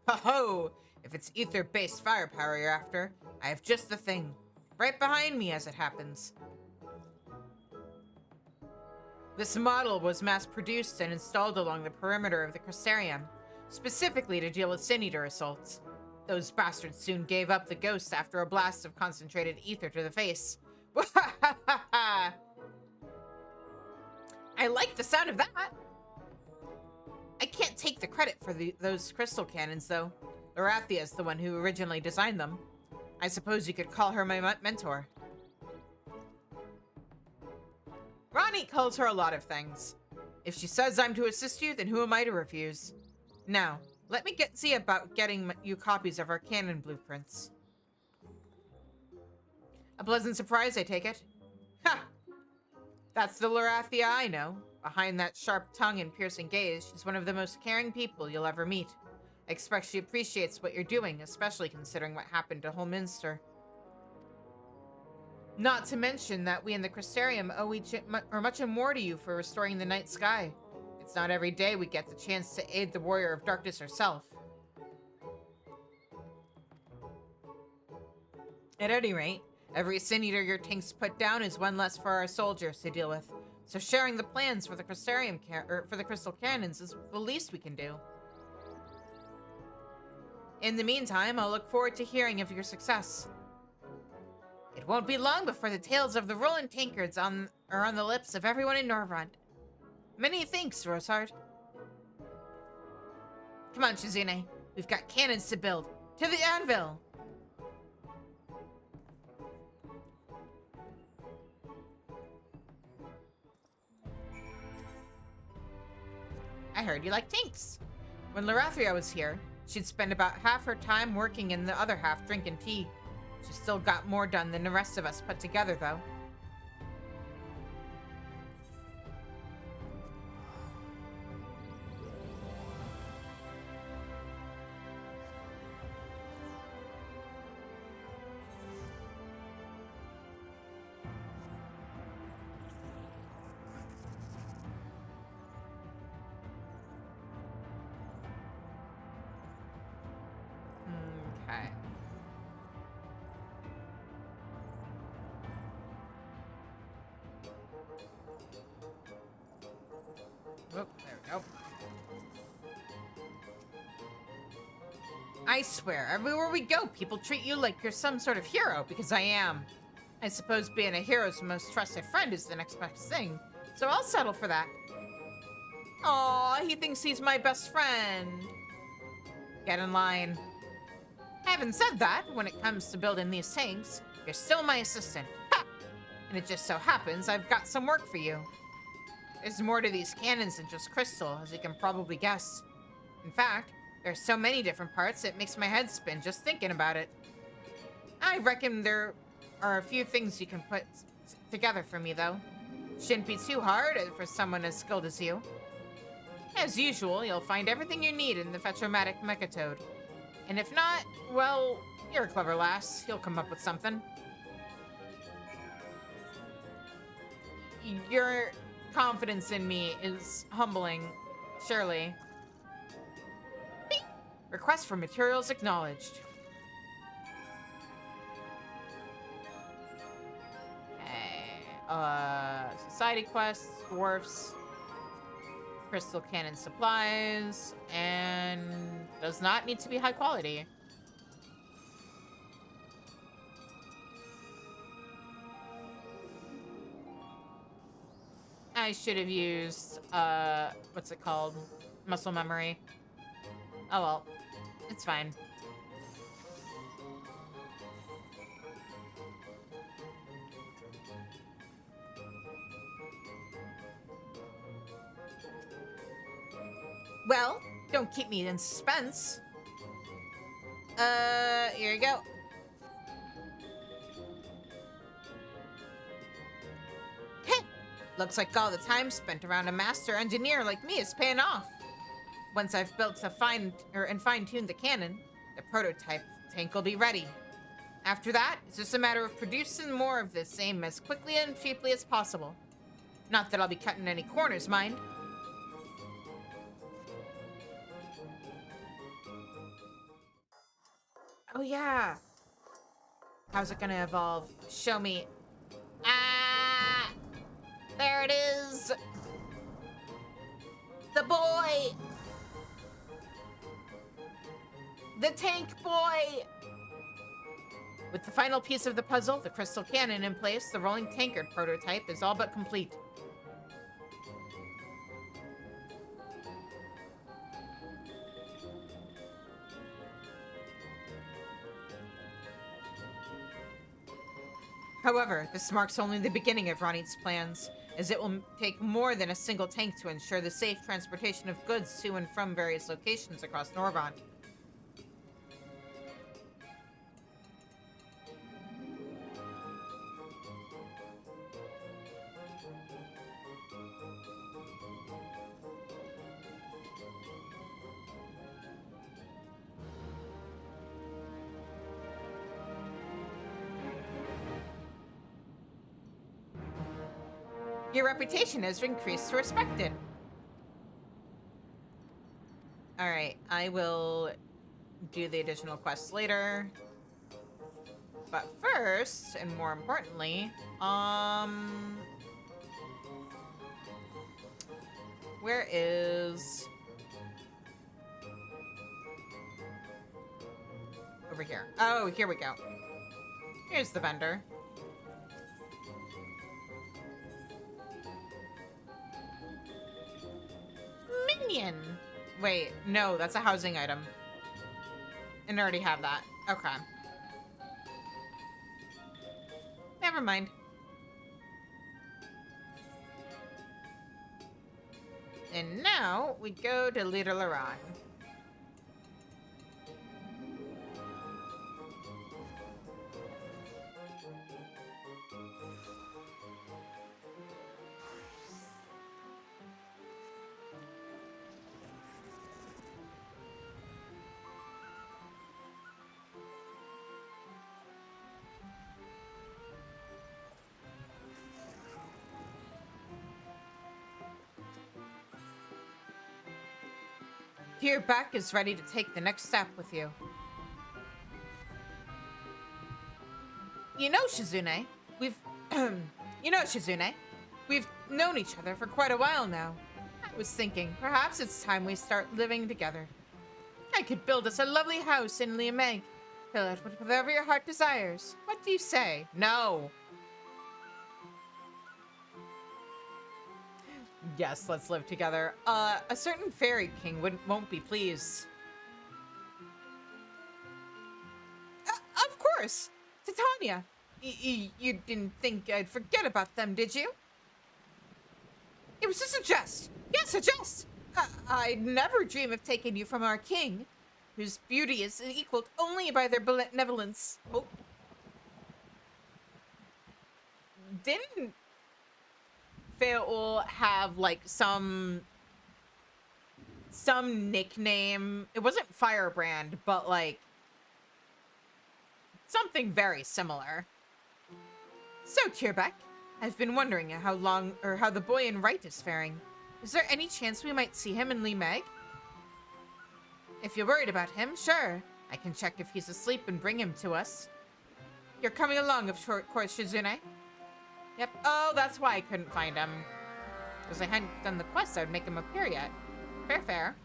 Ho-ho! If it's ether-based firepower you're after, I have just the thing. Right behind me, as it happens. This model was mass-produced and installed along the perimeter of the Crystarium, specifically to deal with Sin Eater assaults. Those bastards soon gave up the ghost after a blast of concentrated ether to the face. I like the sound of that. I can't take the credit for those crystal cannons, though. Lorathia is the one who originally designed them. I suppose you could call her my mentor. Ronnie calls her a lot of things. If she says I'm to assist you, then who am I to refuse? Now, let me see about getting you copies of our cannon blueprints. A pleasant surprise, I take it? Ha! That's the Lorathia I know. Behind that sharp tongue and piercing gaze, she's one of the most caring people you'll ever meet. I expect she appreciates what you're doing, especially considering what happened to Holminster. Not to mention that we in the Crystarium owe much more to you for restoring the night sky. It's not every day we get the chance to aid the Warrior of Darkness herself. At any rate, every Sin Eater your tanks put down is one less for our soldiers to deal with. So sharing the plans for the Crystarium for the Crystal Cannons is the least we can do. In the meantime, I'll look forward to hearing of your success. It won't be long before the tales of the Roland Tankards are on the lips of everyone in Norvrond. Many thanks, Rosard. Come on, Shizune. We've got cannons to build. To the anvil! I heard you like tanks. When Lorathia was here, she'd spend about half her time working and the other half drinking tea. She still got more done than the rest of us put together, though. Okay. Oh, there we go. I swear, everywhere we go, people treat you like you're some sort of hero, because I am. I suppose being a hero's most trusted friend is the next best thing, so I'll settle for that. Aw, he thinks he's my best friend. Get in line. Having said that, when it comes to building these tanks, you're still my assistant. Ha! And it just so happens I've got some work for you. There's more to these cannons than just crystal, as you can probably guess. In fact, there's so many different parts, it makes my head spin just thinking about it. I reckon there are a few things you can put together for me, though. Shouldn't be too hard for someone as skilled as you. As usual, you'll find everything you need in the Fetromatic Mechatoad. And if not, well, you're a clever lass. You'll come up with something. Your confidence in me is humbling, surely. Beep. Request for materials acknowledged. Okay. Society quests, dwarfs, crystal cannon supplies, and does not need to be high quality. I should have used, what's it called? Muscle memory. Oh well, it's fine. Well, don't keep me in suspense. Here you go. Heh! Looks like all the time spent around a master engineer like me is paying off. Once I've built and fine-tuned the cannon, the prototype tank will be ready. After that, it's just a matter of producing more of the same as quickly and cheaply as possible. Not that I'll be cutting any corners, mind. Oh yeah. How's it gonna evolve? Show me. Ah! There it is! boy! The tank boy! With the final piece of the puzzle, the crystal cannon in place, the rolling tankard prototype is all but complete. However, this marks only the beginning of Ronit's plans, as it will take more than a single tank to ensure the safe transportation of goods to and from various locations across Norvant. Your reputation has increased to respected. Alright, I will do the additional quests later. But first, and more importantly, where is... Over here. Oh, here we go. Here's the vendor. Minion! Wait, no, that's a housing item. And I already have that. Okay. Never mind. And now we go to Leader Laron. Here, Beck is ready to take the next step with you. You know, Shizune, we've known each other for quite a while now. I was thinking, perhaps it's time we start living together. I could build us a lovely house in Liameg. Fill it with whatever your heart desires. What do you say? No. Yes, let's live together. A certain fairy king won't be pleased. Of course! Titania! You didn't think I'd forget about them, did you? It was just a jest! Yes, a jest! I'd never dream of taking you from our king, whose beauty is equaled only by their benevolence. Oh. Didn't Faol have like some nickname? It wasn't Firebrand, but like something very similar. So, Tierbeck, I've been wondering how the boy in Right is faring. Is there any chance we might see him in Liameg? If you're worried about him, sure. I can check if he's asleep and bring him to us. You're coming along, of course, Shizune. Yep. Oh, that's why I couldn't find him. Because I hadn't done the quest, I would make him appear yet. Fair, fair.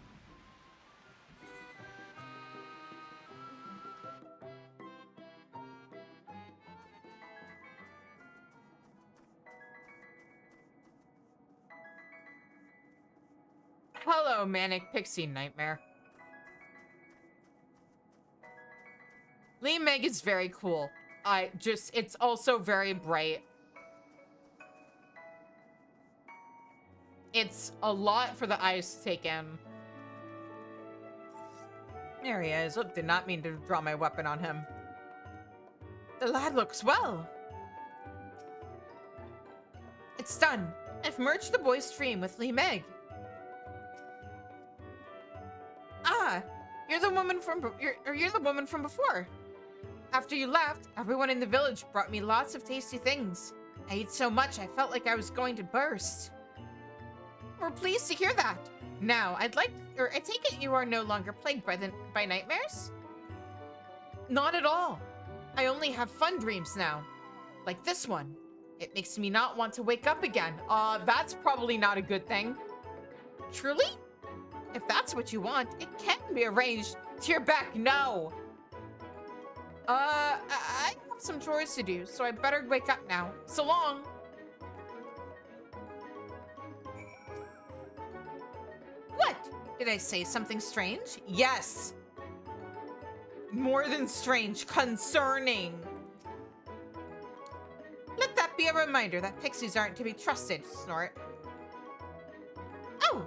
Hello, Manic Pixie Nightmare. Liameg is very cool. It's also very bright. It's a lot for the eyes to take in. There he is. Look, did not mean to draw my weapon on him. The lad looks well. It's done. I've merged the boy's stream with Liameg. Ah, you're the woman from before. After you left, everyone in the village brought me lots of tasty things. I ate so much I felt like I was going to burst. We're pleased to hear that. Now, I take it you are no longer plagued by nightmares? Not at all. I only have fun dreams now. Like this one. It makes me not want to wake up again. That's probably not a good thing. Truly? If that's what you want, it can be arranged. Tear back, no. I have some chores to do, so I better wake up now. So long. What? Did I say something strange? Yes. More than strange, concerning. Let that be a reminder that pixies aren't to be trusted, Snort. Oh,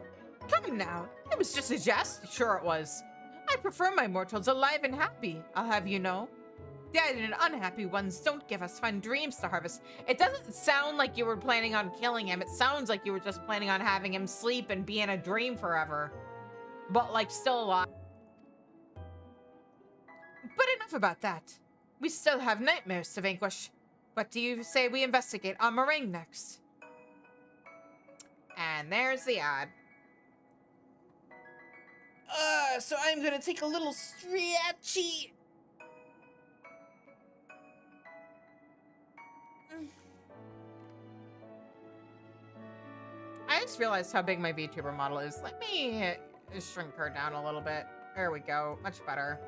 come now. It was just a jest. Sure it was. I prefer my mortals alive and happy, I'll have you know. Dead and unhappy ones don't give us fun dreams to harvest. It doesn't sound like you were planning on killing him. It sounds like you were just planning on having him sleep and be in a dream forever. But, like, still alive. But enough about that. We still have nightmares to vanquish. What do you say we investigate on Meringue next? And there's the ad. So I'm gonna take a little stretchy. I just realized how big my VTuber model is. Let me shrink her down a little bit. There we go. Much better.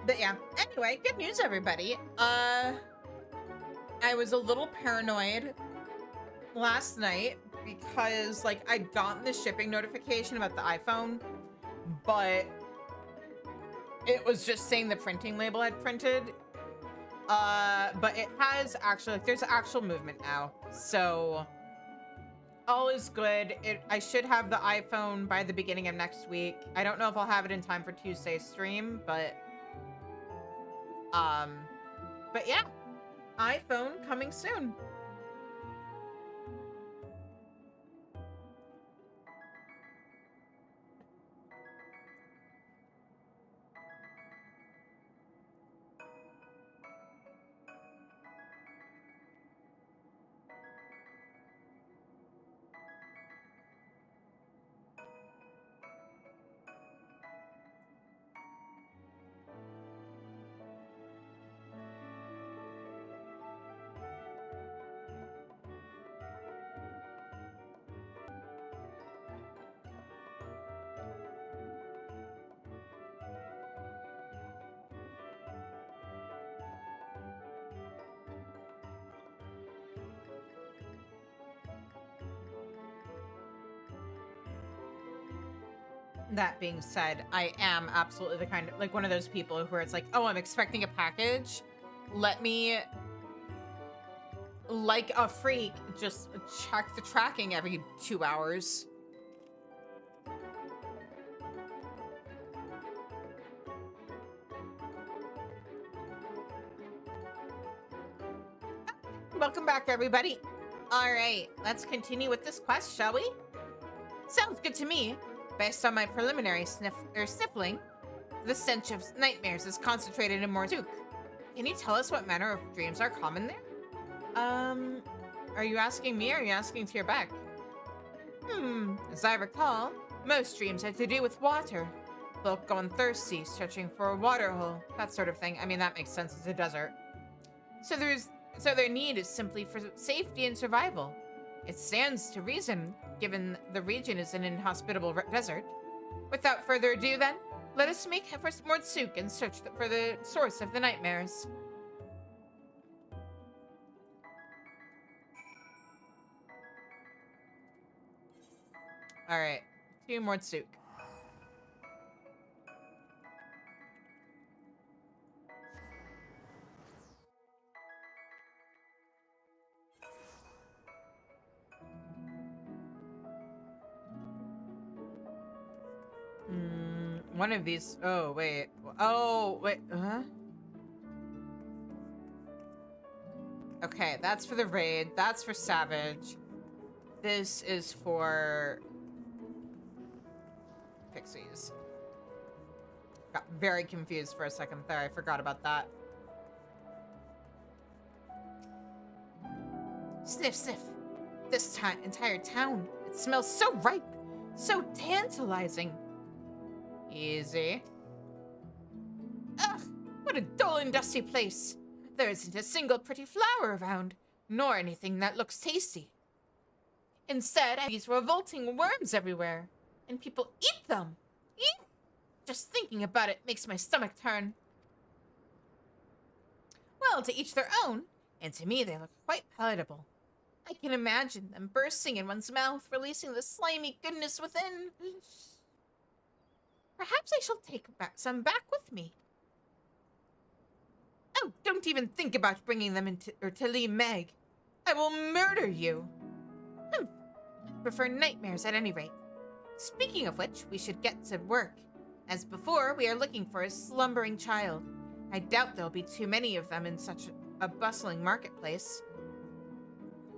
But yeah, anyway, good news, everybody. I was a little paranoid last night because, like, I'd gotten the shipping notification about the iPhone, but it was just saying the printing label had printed. But it has actually, like, there's actual movement now, so all is good. I should have the iPhone by the beginning of next week. I don't know if I'll have it in time for Tuesday's stream, but yeah, iPhone coming soon. That being said, I am absolutely the kind of, like, one of those people where it's like, oh, I'm expecting a package. Let me, like a freak, just check the tracking every 2 hours. Welcome back, everybody. All right, let's continue with this quest, shall we? Sounds good to me. Based on my preliminary sniffling, the stench of nightmares is concentrated in Morzuk. Can you tell us what manner of dreams are common there? Are you asking me or are you asking Tierbeck? As I recall, most dreams have to do with water. Folk gone thirsty, searching for a water hole, that sort of thing. I mean, that makes sense, it's a desert. So their need is simply for safety and survival. It stands to reason, given the region is an inhospitable desert. Without further ado, then, let us make for Morzuk and search for the source of the nightmares. All right, to Morzuk. One of these... Oh, wait. Oh, wait. Huh? Okay, that's for the raid. That's for Savage. This is for... Pixies. Got very confused for a second there. I forgot about that. Sniff, sniff. This entire town. It smells so ripe. So tantalizing. Easy. Ugh, what a dull and dusty place. There isn't a single pretty flower around, nor anything that looks tasty. Instead, I have these revolting worms everywhere, and people eat them. Eek! Just thinking about it makes my stomach turn. Well, to each their own, and to me they look quite palatable. I can imagine them bursting in one's mouth, releasing the slimy goodness within. Perhaps I shall take some back with me. Oh, don't even think about bringing them into to Meg. I will murder you. I prefer nightmares at any rate. Speaking of which, we should get to work. As before, we are looking for a slumbering child. I doubt there'll be too many of them in such a bustling marketplace.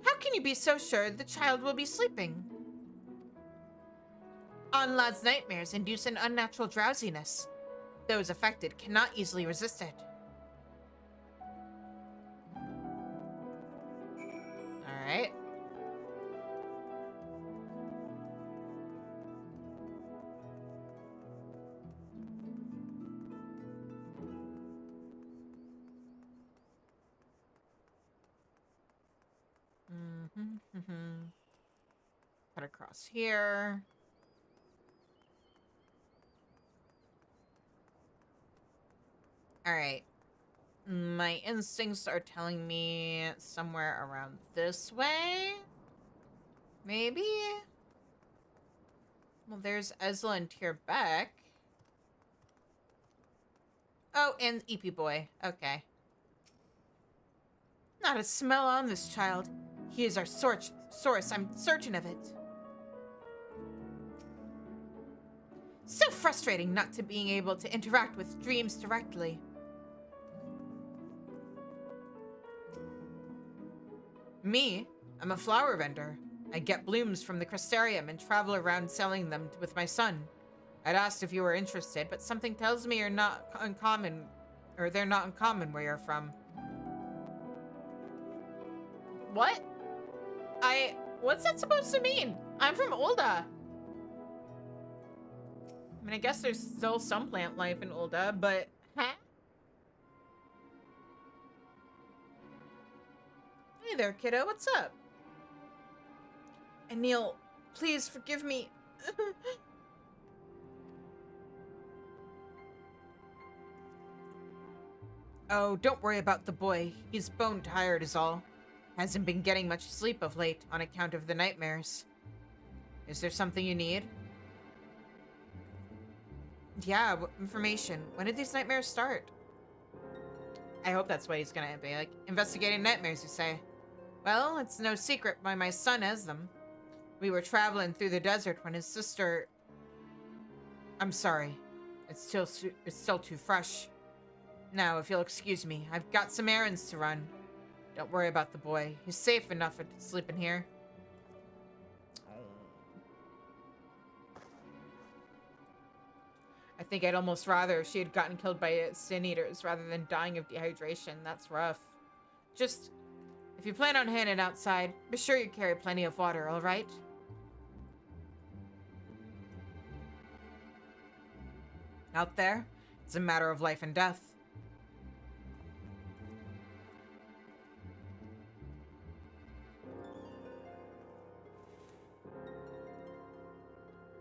How can you be so sure the child will be sleeping? Onlad's nightmares induce an unnatural drowsiness. Those affected cannot easily resist it. Alright. Cut across here. Alright. My instincts are telling me somewhere around this way. Maybe? Well, there's Ezla and Tierbeck. Oh, and EP Boy. Okay. Not a smell on this child. He is our source. I'm certain of it. So frustrating not to being able to interact with dreams directly. Me? I'm a flower vendor. I get blooms from the crystarium and travel around selling them with my son. I'd asked if you were interested, but something tells me you're not uncommon, or they're not uncommon where you're from. What? What's that supposed to mean? I'm from Ul'dah. I mean, I guess there's still some plant life in Ul'dah, but... Huh? Hey there, kiddo. What's up? Anil, please forgive me. Oh, don't worry about the boy. He's bone tired is all. Hasn't been getting much sleep of late on account of the nightmares. Is there something you need? Yeah, what information? When did these nightmares start? I hope that's what he's gonna be like. Investigating nightmares, you say? Well, it's no secret why my son has them. We were traveling through the desert when his sister... I'm sorry. It's still too fresh. Now, if you'll excuse me, I've got some errands to run. Don't worry about the boy. He's safe enough to sleep in here. I think I'd almost rather if she had gotten killed by sin eaters rather than dying of dehydration. That's rough. Just, if you plan on heading outside, be sure you carry plenty of water, alright? Out there, it's a matter of life and death.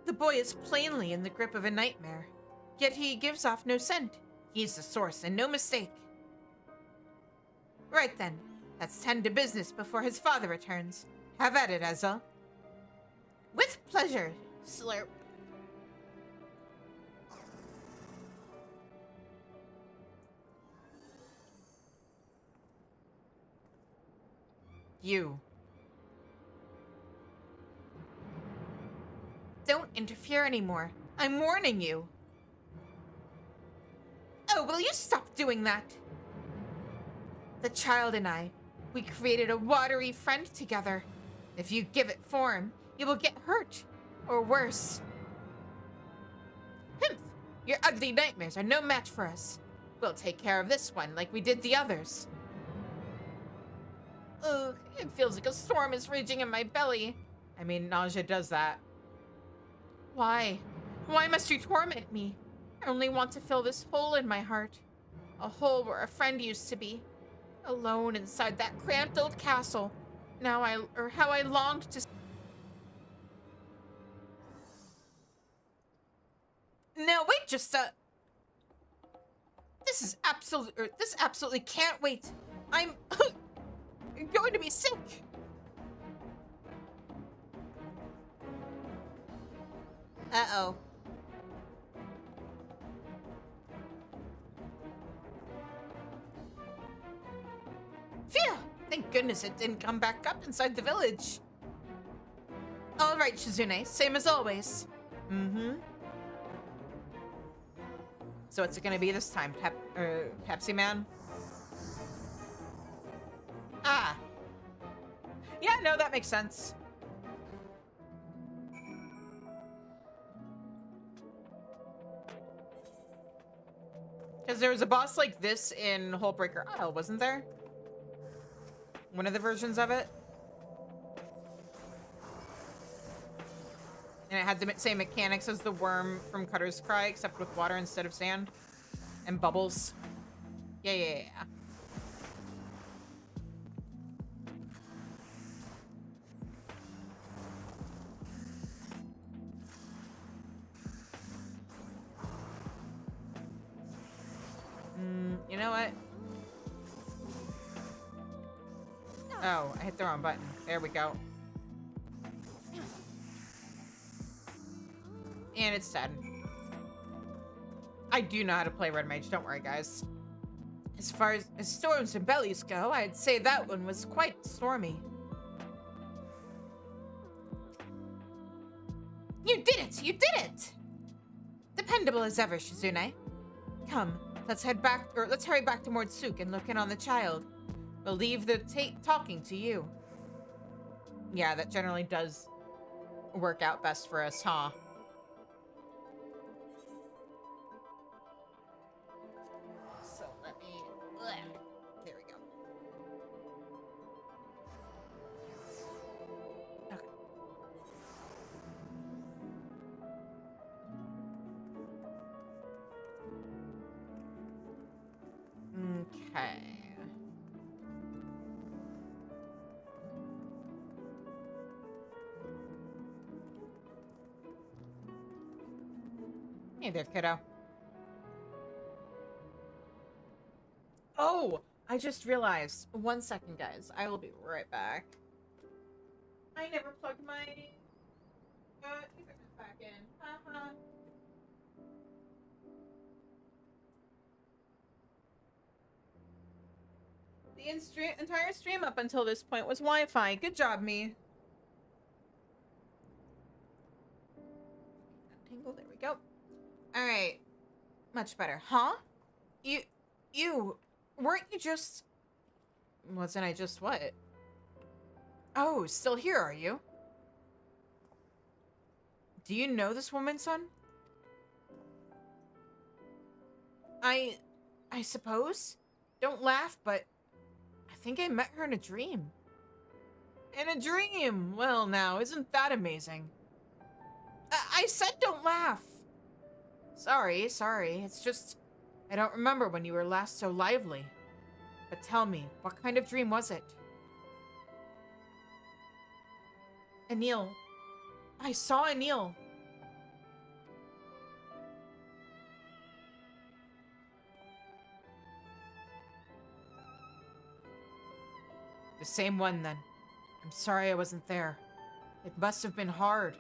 The boy is plainly in the grip of a nightmare, yet he gives off no scent. He's the source and no mistake. Right then, let's tend to business before his father returns. Have at it, Ezra. With pleasure, Slurp. You. Don't interfere anymore. I'm warning you. Oh, will you stop doing that? The child and I, we created a watery friend together. If you give it form, you will get hurt. Or worse. Humph! Your ugly nightmares are no match for us. We'll take care of this one like we did the others. Ugh, it feels like a storm is raging in my belly. I mean, nausea does that. Why? Why must you torment me? I only want to fill this hole in my heart. A hole where a friend used to be. Alone inside that cramped old castle. How I longed to... Now wait just a... This absolutely can't wait. I'm going to be sick. Uh-oh. Phew! Thank goodness it didn't come back up inside the village. All right, Shizune, same as always. Mm-hmm. So what's it gonna be this time? Pepsi Man? Ah. Yeah, no, that makes sense. Because there was a boss like this in Hullbreaker Isle, wasn't there? One of the versions of it. And it had the same mechanics as the worm from Cutter's Cry, except with water instead of sand. And bubbles. Yeah. You know what? Oh, I hit the wrong button. There we go. And it's dead. I do know how to play Red Mage, don't worry, guys. As far as storms and bellies go, I'd say that one was quite stormy. You did it! You did it! Dependable as ever, Shizune. Come, let's hurry back to Mordsuke and look in on the child. We'll leave the talking to you. Yeah, that generally does work out best for us, huh? So let me... There we go. Okay. Hey there, kiddo. Oh, I just realized. 1 second, guys. I will be right back. I never plugged my Ethernet back in. Haha. The entire stream up until this point was Wi-Fi. Good job, me. Tingle, there we go. Alright. Much better. Huh? You... Weren't you just... Wasn't I just what? Oh, still here, are you? Do you know this woman, son? I suppose? Don't laugh, but... I think I met her in a dream. In a dream? Well, now, isn't that amazing? I said don't laugh! Sorry. It's just... I don't remember when you were last so lively. But tell me, what kind of dream was it? Anil. I saw Anil. The same one, then. I'm sorry I wasn't there. It must have been hard.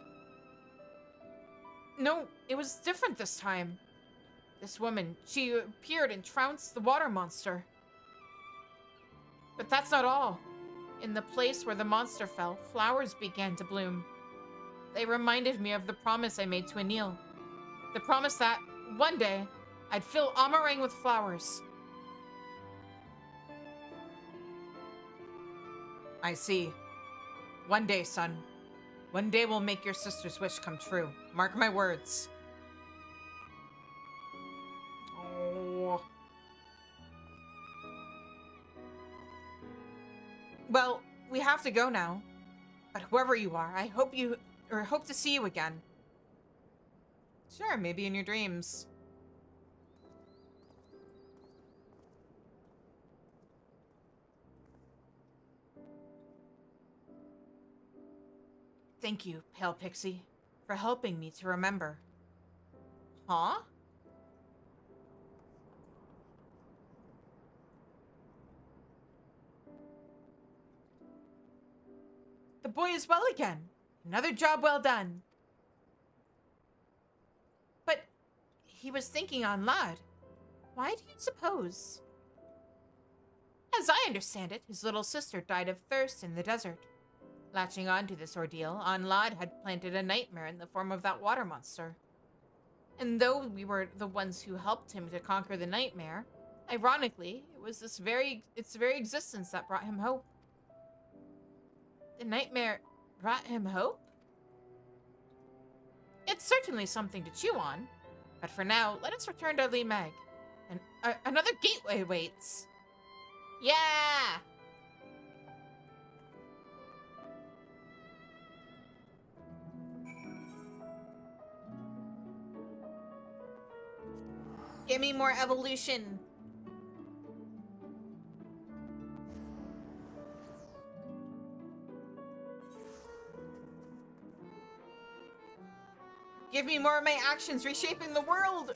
No, it was different this time. This woman, she appeared and trounced the water monster. But that's not all. In the place where the monster fell, flowers began to bloom. They reminded me of the promise I made to Anil. The promise that, one day, I'd fill Amarang with flowers. I see. One day, son. One day we'll make your sister's wish come true. Mark my words. Oh. Well, we have to go now. But whoever you are, I hope to see you again. Sure, maybe in your dreams. Thank you, Pale Pixie, for helping me to remember. Huh? The boy is well again. Another job well done. But he was thinking on Lad. Why do you suppose? As I understand it, his little sister died of thirst in the desert. Latching on to this ordeal, Anlad had planted a nightmare in the form of that water monster. And though we were the ones who helped him to conquer the nightmare, ironically, it was its very existence that brought him hope. The nightmare brought him hope? It's certainly something to chew on. But for now, let us return to Lee Meg. And another gateway waits. Yeah! Give me more evolution. Give me more of my actions reshaping the world.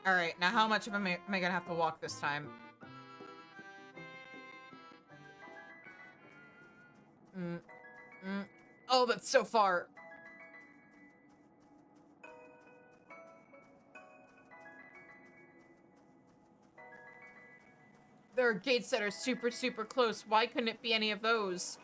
All right, now how much am I gonna have to walk this time? Oh, that's so far. There are gates that are super, super close. Why couldn't it be any of those?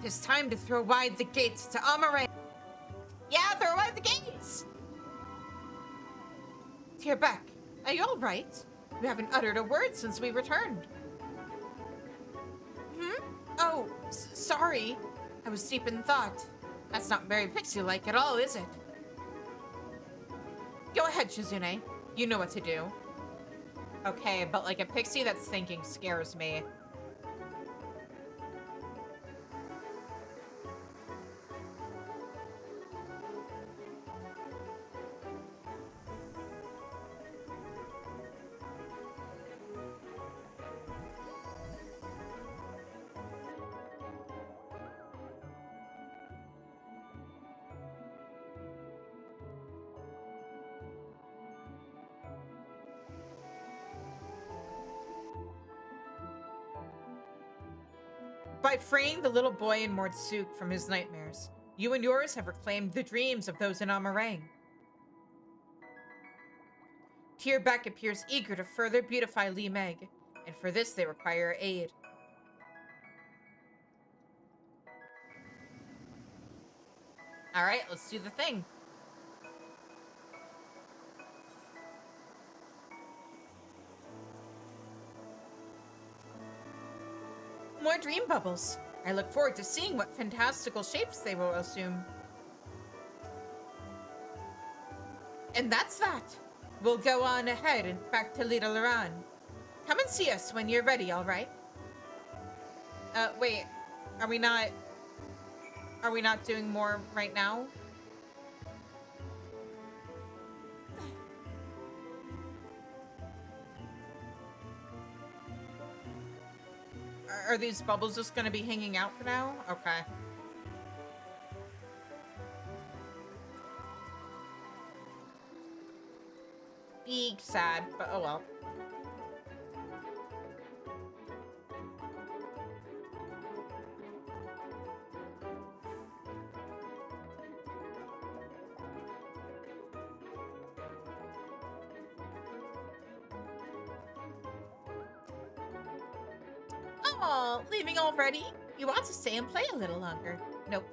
It's time to throw wide the gates to Amaray. Yeah, throw wide the gates! Dear Beck, are you all right? You haven't uttered a word since we returned. Oh, sorry. I was deep in thought. That's not very pixie-like at all, is it? Go ahead, Shizune. You know what to do. Okay, but like a pixie that's thinking scares me. By freeing the little boy in Mordsuk from his nightmares, you and yours have reclaimed the dreams of those in Amarang. Tierbeck appears eager to further beautify Lee Meg, and for this they require aid. Alright, let's do the thing. More dream bubbles. I look forward to seeing what fantastical shapes they will assume. And that's that. We'll go on ahead and back to Lita Laran. Come and see us when you're ready, alright? Wait. Are we not doing more right now? are these bubbles just gonna be hanging out for now? Okay. Big sad, but oh well. Oh, leaving already? You want to stay and play a little longer? Nope.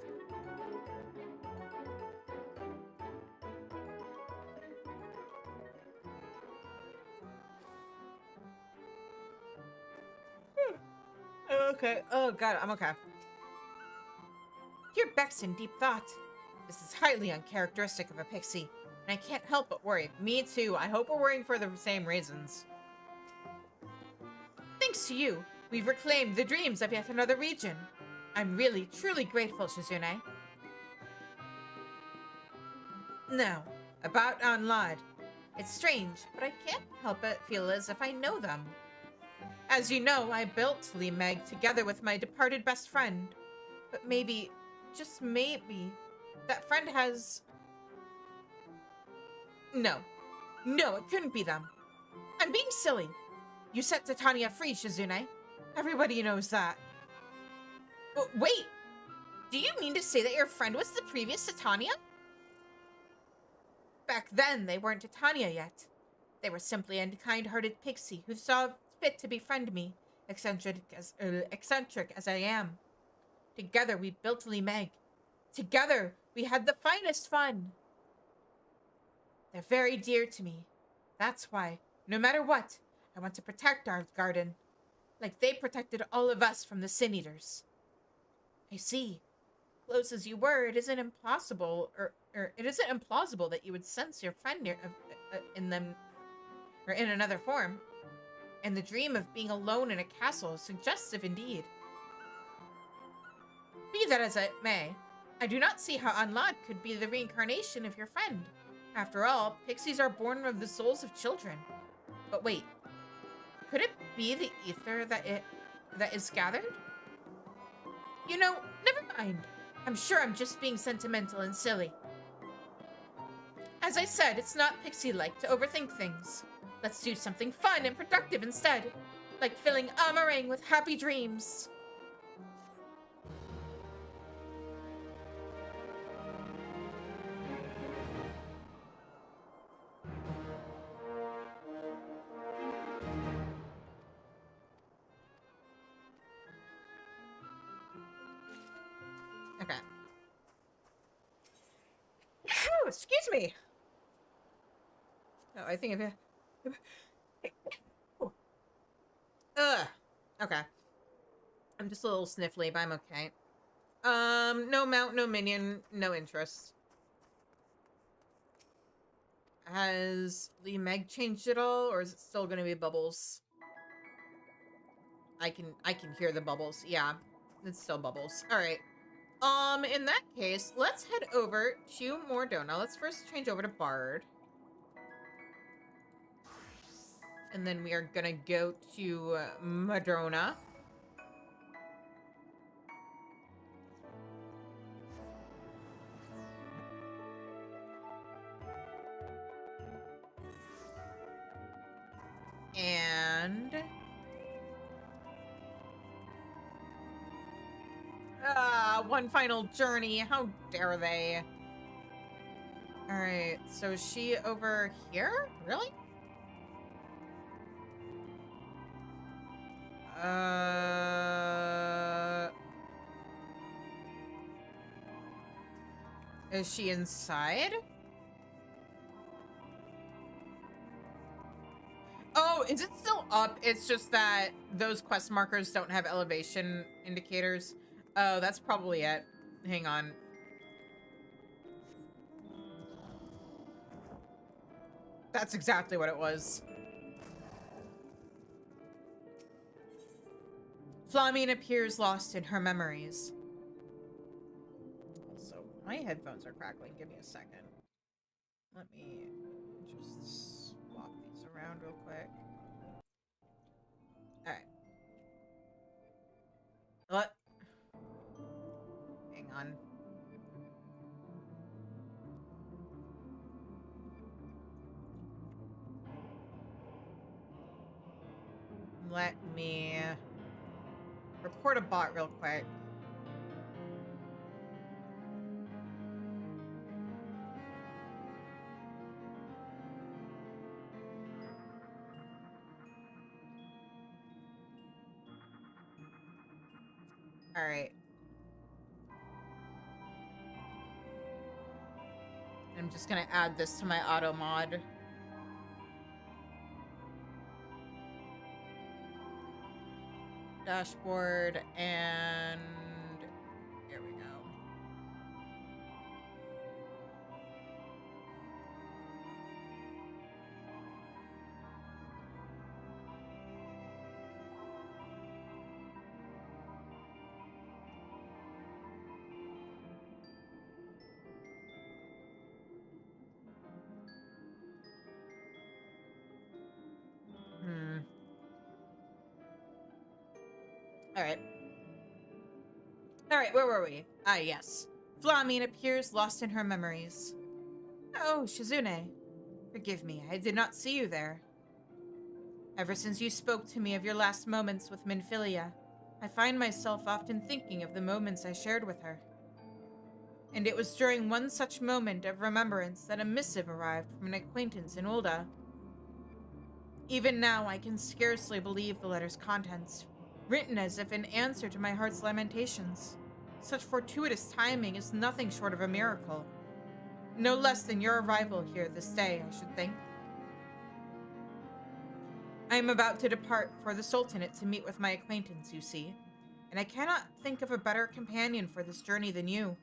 Okay. Oh god, I'm okay. You're Beck's in deep thought. This is highly uncharacteristic of a pixie, and I can't help but worry. Me too. I hope we're worrying for the same reasons. Thanks to you, we've reclaimed the dreams of yet another region. I'm really, truly grateful, Shizune. Now, about Anlad. It's strange, but I can't help but feel as if I know them. As you know, I built Lee Meg together with my departed best friend. But maybe, just maybe, that friend has... No. No, it couldn't be them. I'm being silly. You set Titania free, Shizune. Everybody knows that. Wait! Do you mean to say that your friend was the previous Titania? Back then, they weren't Titania yet. They were simply a kind-hearted pixie who saw fit to befriend me, eccentric as I am. Together, we built Lee Meg. Together, we had the finest fun. They're very dear to me. That's why, no matter what, I want to protect our garden, like they protected all of us from the Sin Eaters. I see. Close as you were, it isn't impossible, or it isn't implausible that you would sense your friend near, in them, or in another form. And the dream of being alone in a castle is suggestive indeed. Be that as it may, I do not see how Anlad could be the reincarnation of your friend. After all, pixies are born of the souls of children. But wait, could it be the ether that is gathered? You know, never mind. I'm sure I'm just being sentimental and silly. As I said, it's not pixie-like to overthink things. Let's do something fun and productive instead, like filling a meringue with happy dreams. Okay. Oh, excuse me. Oh, I think if ugh. Okay. I'm just a little sniffly, but I'm okay. No mount, no minion, no interest. Has Lee Meg changed at all, or is it still gonna be Bubbles? I can hear the bubbles. Yeah, it's still Bubbles. All right. In that case, let's head over to Mordona. Let's first change over to Bard. And then we are gonna go to Madrona. And... one final journey. How dare they? Alright, so is she over here? Really? Is she inside? Oh, is it still up? It's just that those quest markers don't have elevation indicators. Oh, that's probably it. Hang on. That's exactly what it was. Flamine appears lost in her memories. Also, my headphones are crackling. Give me a second. Let me just swap these around real quick. Alright. What? Hang on. Let me report a bot real quick. All right. I'm just gonna add this to my auto mod. Dashboard, and here we go. Alright. Alright, where were we? Ah, yes. Flamine appears lost in her memories. Oh, Shizune. Forgive me, I did not see you there. Ever since you spoke to me of your last moments with Minfilia, I find myself often thinking of the moments I shared with her. And it was during one such moment of remembrance that a missive arrived from an acquaintance in Ulda. Even now, I can scarcely believe the letter's contents, written as if in answer to my heart's lamentations. Such fortuitous timing is nothing short of a miracle. No less than your arrival here this day, I should think. I am about to depart for the Sultanate to meet with my acquaintance, you see, and I cannot think of a better companion for this journey than you.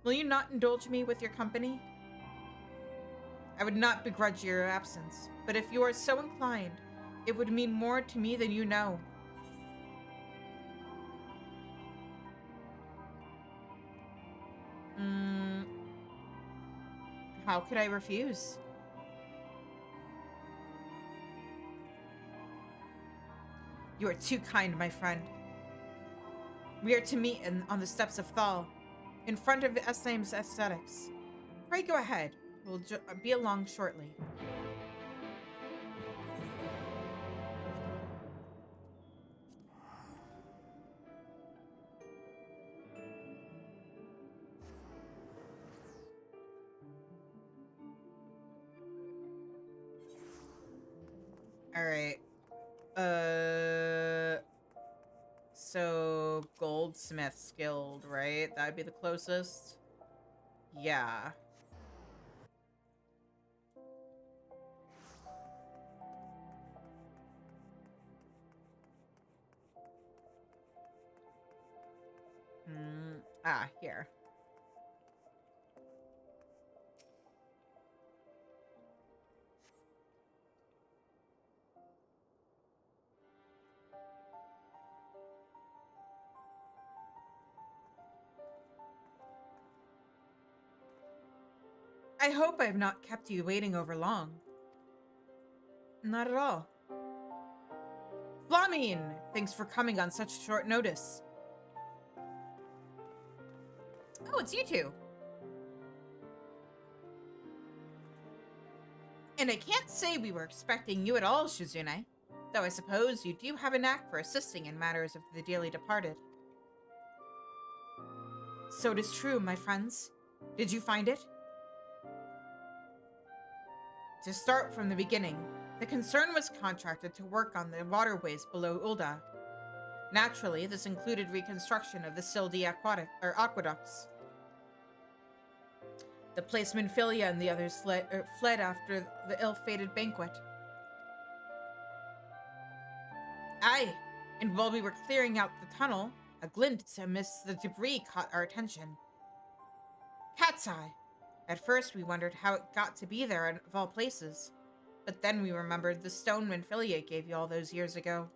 Will you not indulge me with your company? I would not begrudge your absence, but if you are so inclined, it would mean more to me than you know. How could I refuse? You are too kind, my friend. We are to meet on the steps of Thal, in front of Esname's Aesthetics. Pray go ahead. We'll be along shortly. Alright. So Goldsmith Guild, right? That'd be the closest. Yeah. Here. I hope I've not kept you waiting over long. Not at all. Flamine! Thanks for coming on such short notice. Oh, it's you two. And I can't say we were expecting you at all, Shizune. Though I suppose you do have a knack for assisting in matters of the dearly departed. So it is true, my friends. Did you find it? To start from the beginning, the concern was contracted to work on the waterways below Ulda. Naturally, this included reconstruction of the Sildi aqueducts. The placeman Philia and the others fled after the ill-fated banquet. Aye, and while we were clearing out the tunnel, a glint amidst the debris caught our attention. Cat's eye! At first we wondered how it got to be there of all places, but then we remembered the stone Minfilia gave you all those years ago.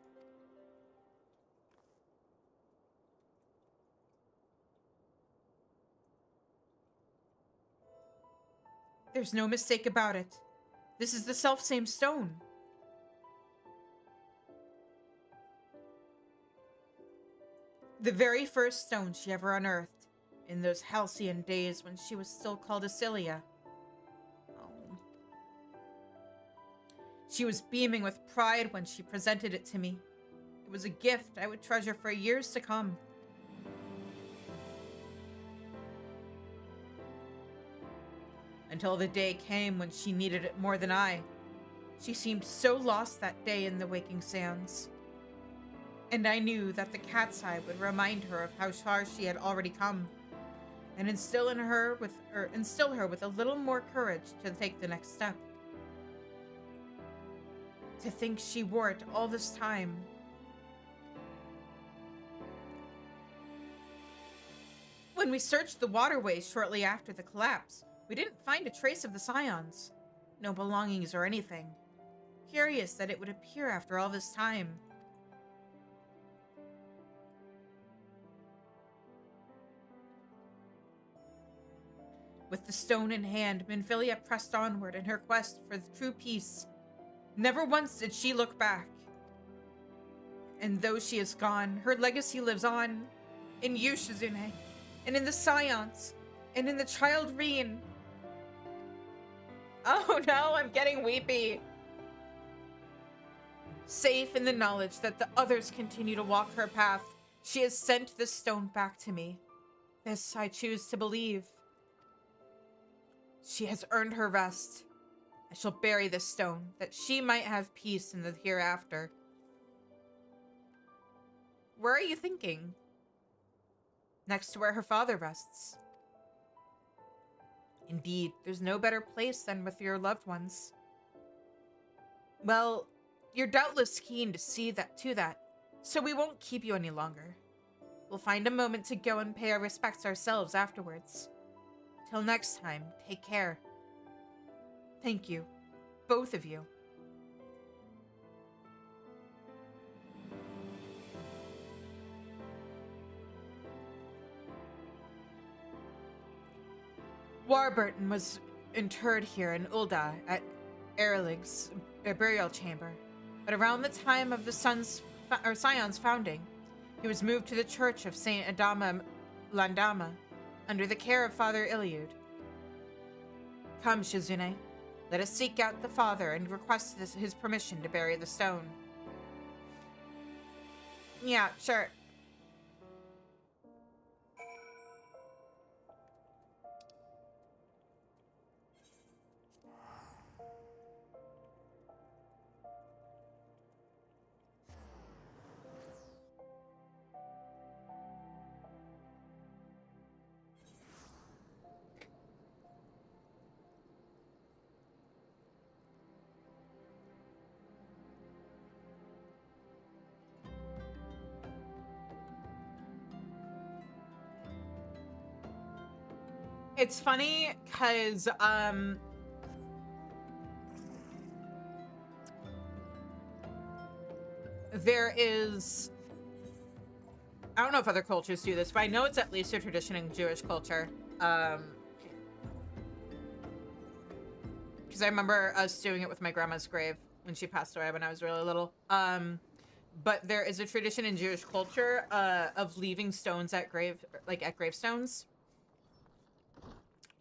There's no mistake about it. This is the selfsame stone. The very first stone she ever unearthed, in those halcyon days when she was still called Acilia. Oh. She was beaming with pride when she presented it to me. It was a gift I would treasure for years to come. Until the day came when she needed it more than I. She seemed so lost that day in the waking sands. And I knew that the cat's eye would remind her of how far she had already come, and instill her with a little more courage to take the next step. To think she wore it all this time. When we searched the waterways shortly after the collapse, we didn't find a trace of the scions. No belongings or anything. Curious that it would appear after all this time. With the stone in hand, Minfilia pressed onward in her quest for the true peace. Never once did she look back. And though she is gone, her legacy lives on. In you, Shizune. And in the scions. And in the child Reen. Oh no, I'm getting weepy. Safe in the knowledge that the others continue to walk her path, she has sent this stone back to me. This I choose to believe. She has earned her rest. I shall bury this stone, that she might have peace in the hereafter. Where are you thinking? Next to where her father rests. Indeed, there's no better place than with your loved ones. Well, you're doubtless keen to see that, so we won't keep you any longer. We'll find a moment to go and pay our respects ourselves afterwards. Till next time, take care. Thank you, both of you. Warburton was interred here in Ulda at Erlig's burial chamber, but around the time of the Scion's founding, he was moved to the Church of Saint Adama Landama, under the care of Father Iliud. Come, Shizune, let us seek out the father and request his permission to bury the stone. Yeah, sure. It's funny because there is, I don't know if other cultures do this, but I know it's at least a tradition in Jewish culture. Because I remember us doing it with my grandma's grave when she passed away when I was really little. But there is a tradition in Jewish culture of leaving stones at gravestones.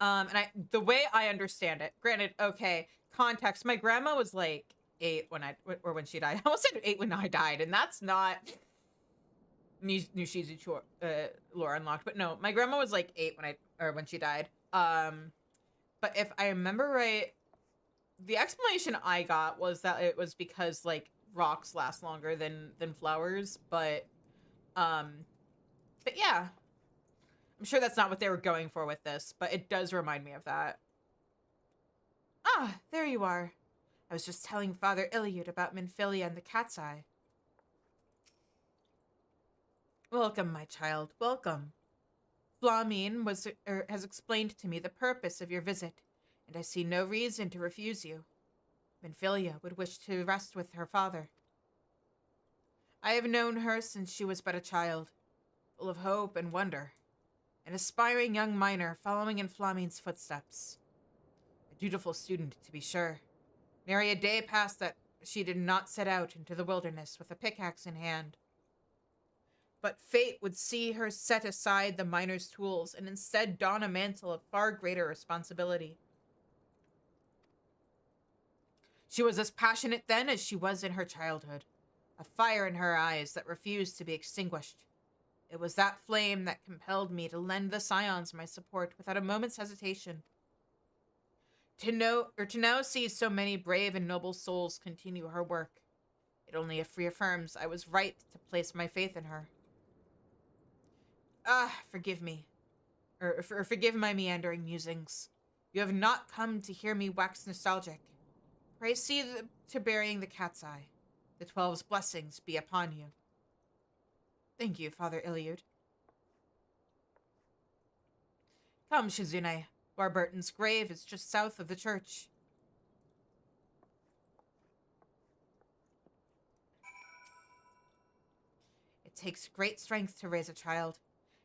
And the way I understand it, granted, okay, context, my grandma was like 8 when she died. I almost said 8 when I died, and that's not Nushizu lore unlocked, but no, my grandma was like 8 when she died. But if I remember right, the explanation I got was that it was because like rocks last longer than flowers, but yeah. I'm sure that's not what they were going for with this, but it does remind me of that. Ah, there you are. I was just telling Father Iliud about Minfilia and the cat's eye. Welcome, my child, welcome. Flamine has explained to me the purpose of your visit, and I see no reason to refuse you. Minfilia would wish to rest with her father. I have known her since she was but a child, full of hope and wonder. An aspiring young miner following in Flamine's footsteps. A dutiful student, to be sure. Nary a day passed that she did not set out into the wilderness with a pickaxe in hand. But fate would see her set aside the miner's tools and instead don a mantle of far greater responsibility. She was as passionate then as she was in her childhood, a fire in her eyes that refused to be extinguished. It was that flame that compelled me to lend the Scions my support without a moment's hesitation. To now see so many brave and noble souls continue her work, it only reaffirms I was right to place my faith in her. Forgive me, or forgive my meandering musings. You have not come to hear me wax nostalgic. Pray see to burying the cat's eye. The 12's blessings be upon you. Thank you, Father Iliud. Come, Shizune. Warburton's grave is just south of the church. It takes great strength to raise a child.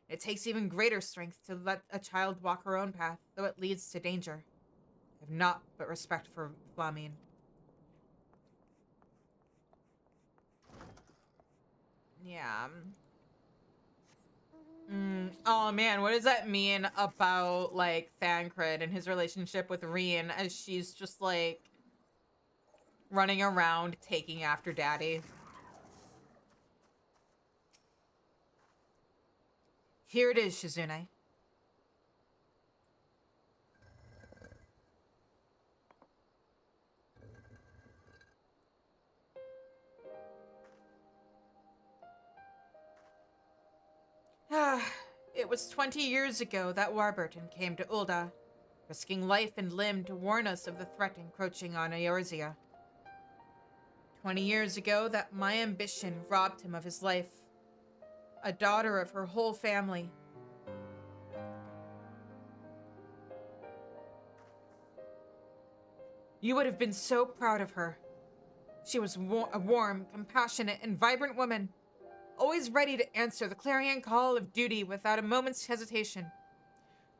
It takes even greater strength to let a child walk her own path, though it leads to danger. I have naught but respect for Flamine. Yeah. Oh man, what does that mean about, like, Thancred and his relationship with Rien as she's just, like, running around taking after Daddy? Here it is, Shizune. It was 20 years ago that Warburton came to Ul'dah, risking life and limb to warn us of the threat encroaching on Eorzea. 20 years ago that my ambition robbed him of his life, a daughter of her whole family. You would have been so proud of her. She was a warm, compassionate, and vibrant woman, always ready to answer the clarion call of duty without a moment's hesitation,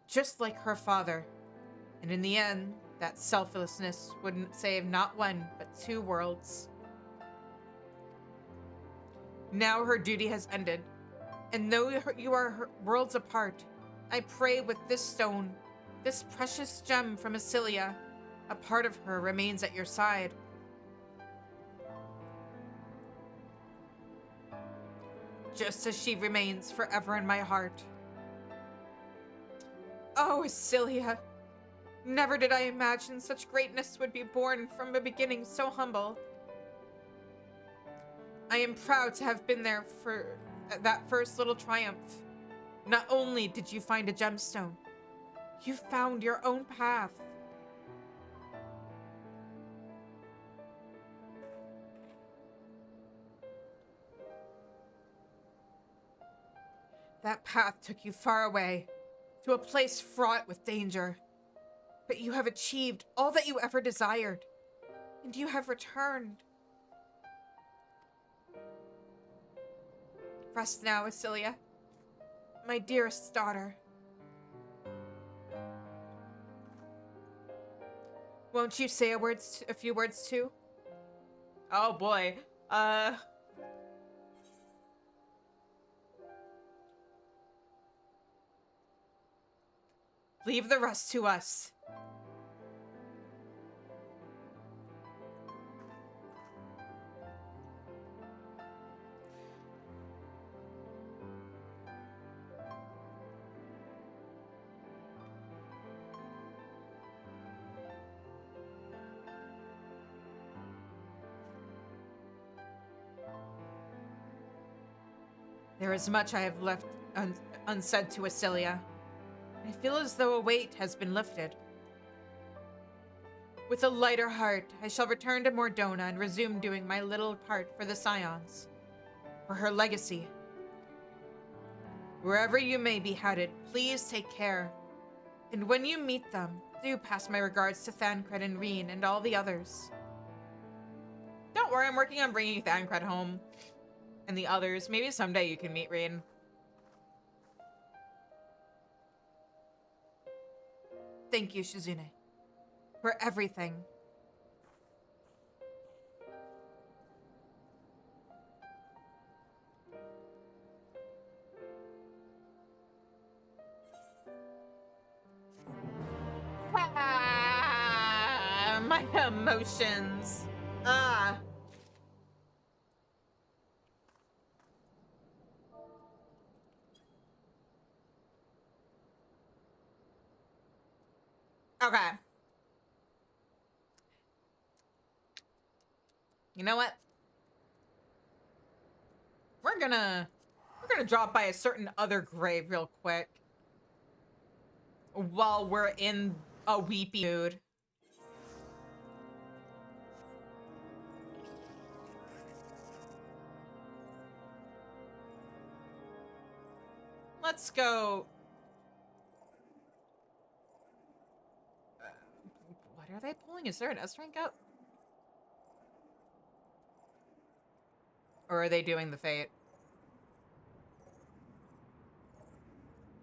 just like her father. And in the end, that selflessness wouldn't save not one, but 2 worlds. Now her duty has ended, and though you are worlds apart, I pray with this stone, this precious gem from Acilia, a part of her remains at your side. Just as she remains forever in my heart. Oh, Acilia! Never did I imagine such greatness would be born from a beginning so humble. I am proud to have been there for that first little triumph. Not only did you find a gemstone, you found your own path. That path took you far away, to a place fraught with danger. But you have achieved all that you ever desired, and you have returned. Rest now, Acilia, my dearest daughter. Won't you say a few words too? Oh boy, leave the rest to us. There is much I have left unsaid to Acilia. I feel as though a weight has been lifted. With a lighter heart, I shall return to Mordona and resume doing my little part for the Scions, for her legacy. Wherever you may be headed, please take care. And when you meet them, do pass my regards to Thancred and Rien and all the others. Don't worry, I'm working on bringing Thancred home. And the others. Maybe someday you can meet Rien. Thank you, Shizune, for everything. my emotions. Ah. Okay. You know what? We're gonna drop by a certain other grave real quick while we're in a weepy mood. Let's go. What are they pulling? Is there an S rank up? Or are they doing the fate?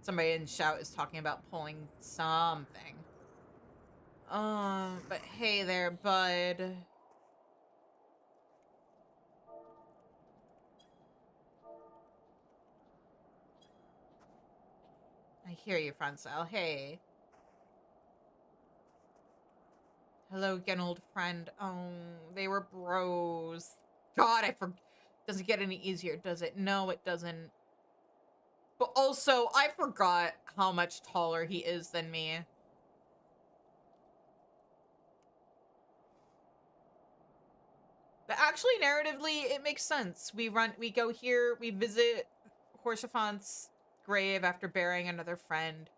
Somebody in Shout is talking about pulling something. But hey there, bud. I hear you, Francel. Hey. Hello again, old friend. Oh, they were bros. God, doesn't get any easier, does it? No, it doesn't. But also, I forgot how much taller he is than me. But actually, narratively, it makes sense. We go here, we visit Horshaphant's grave after burying another friend,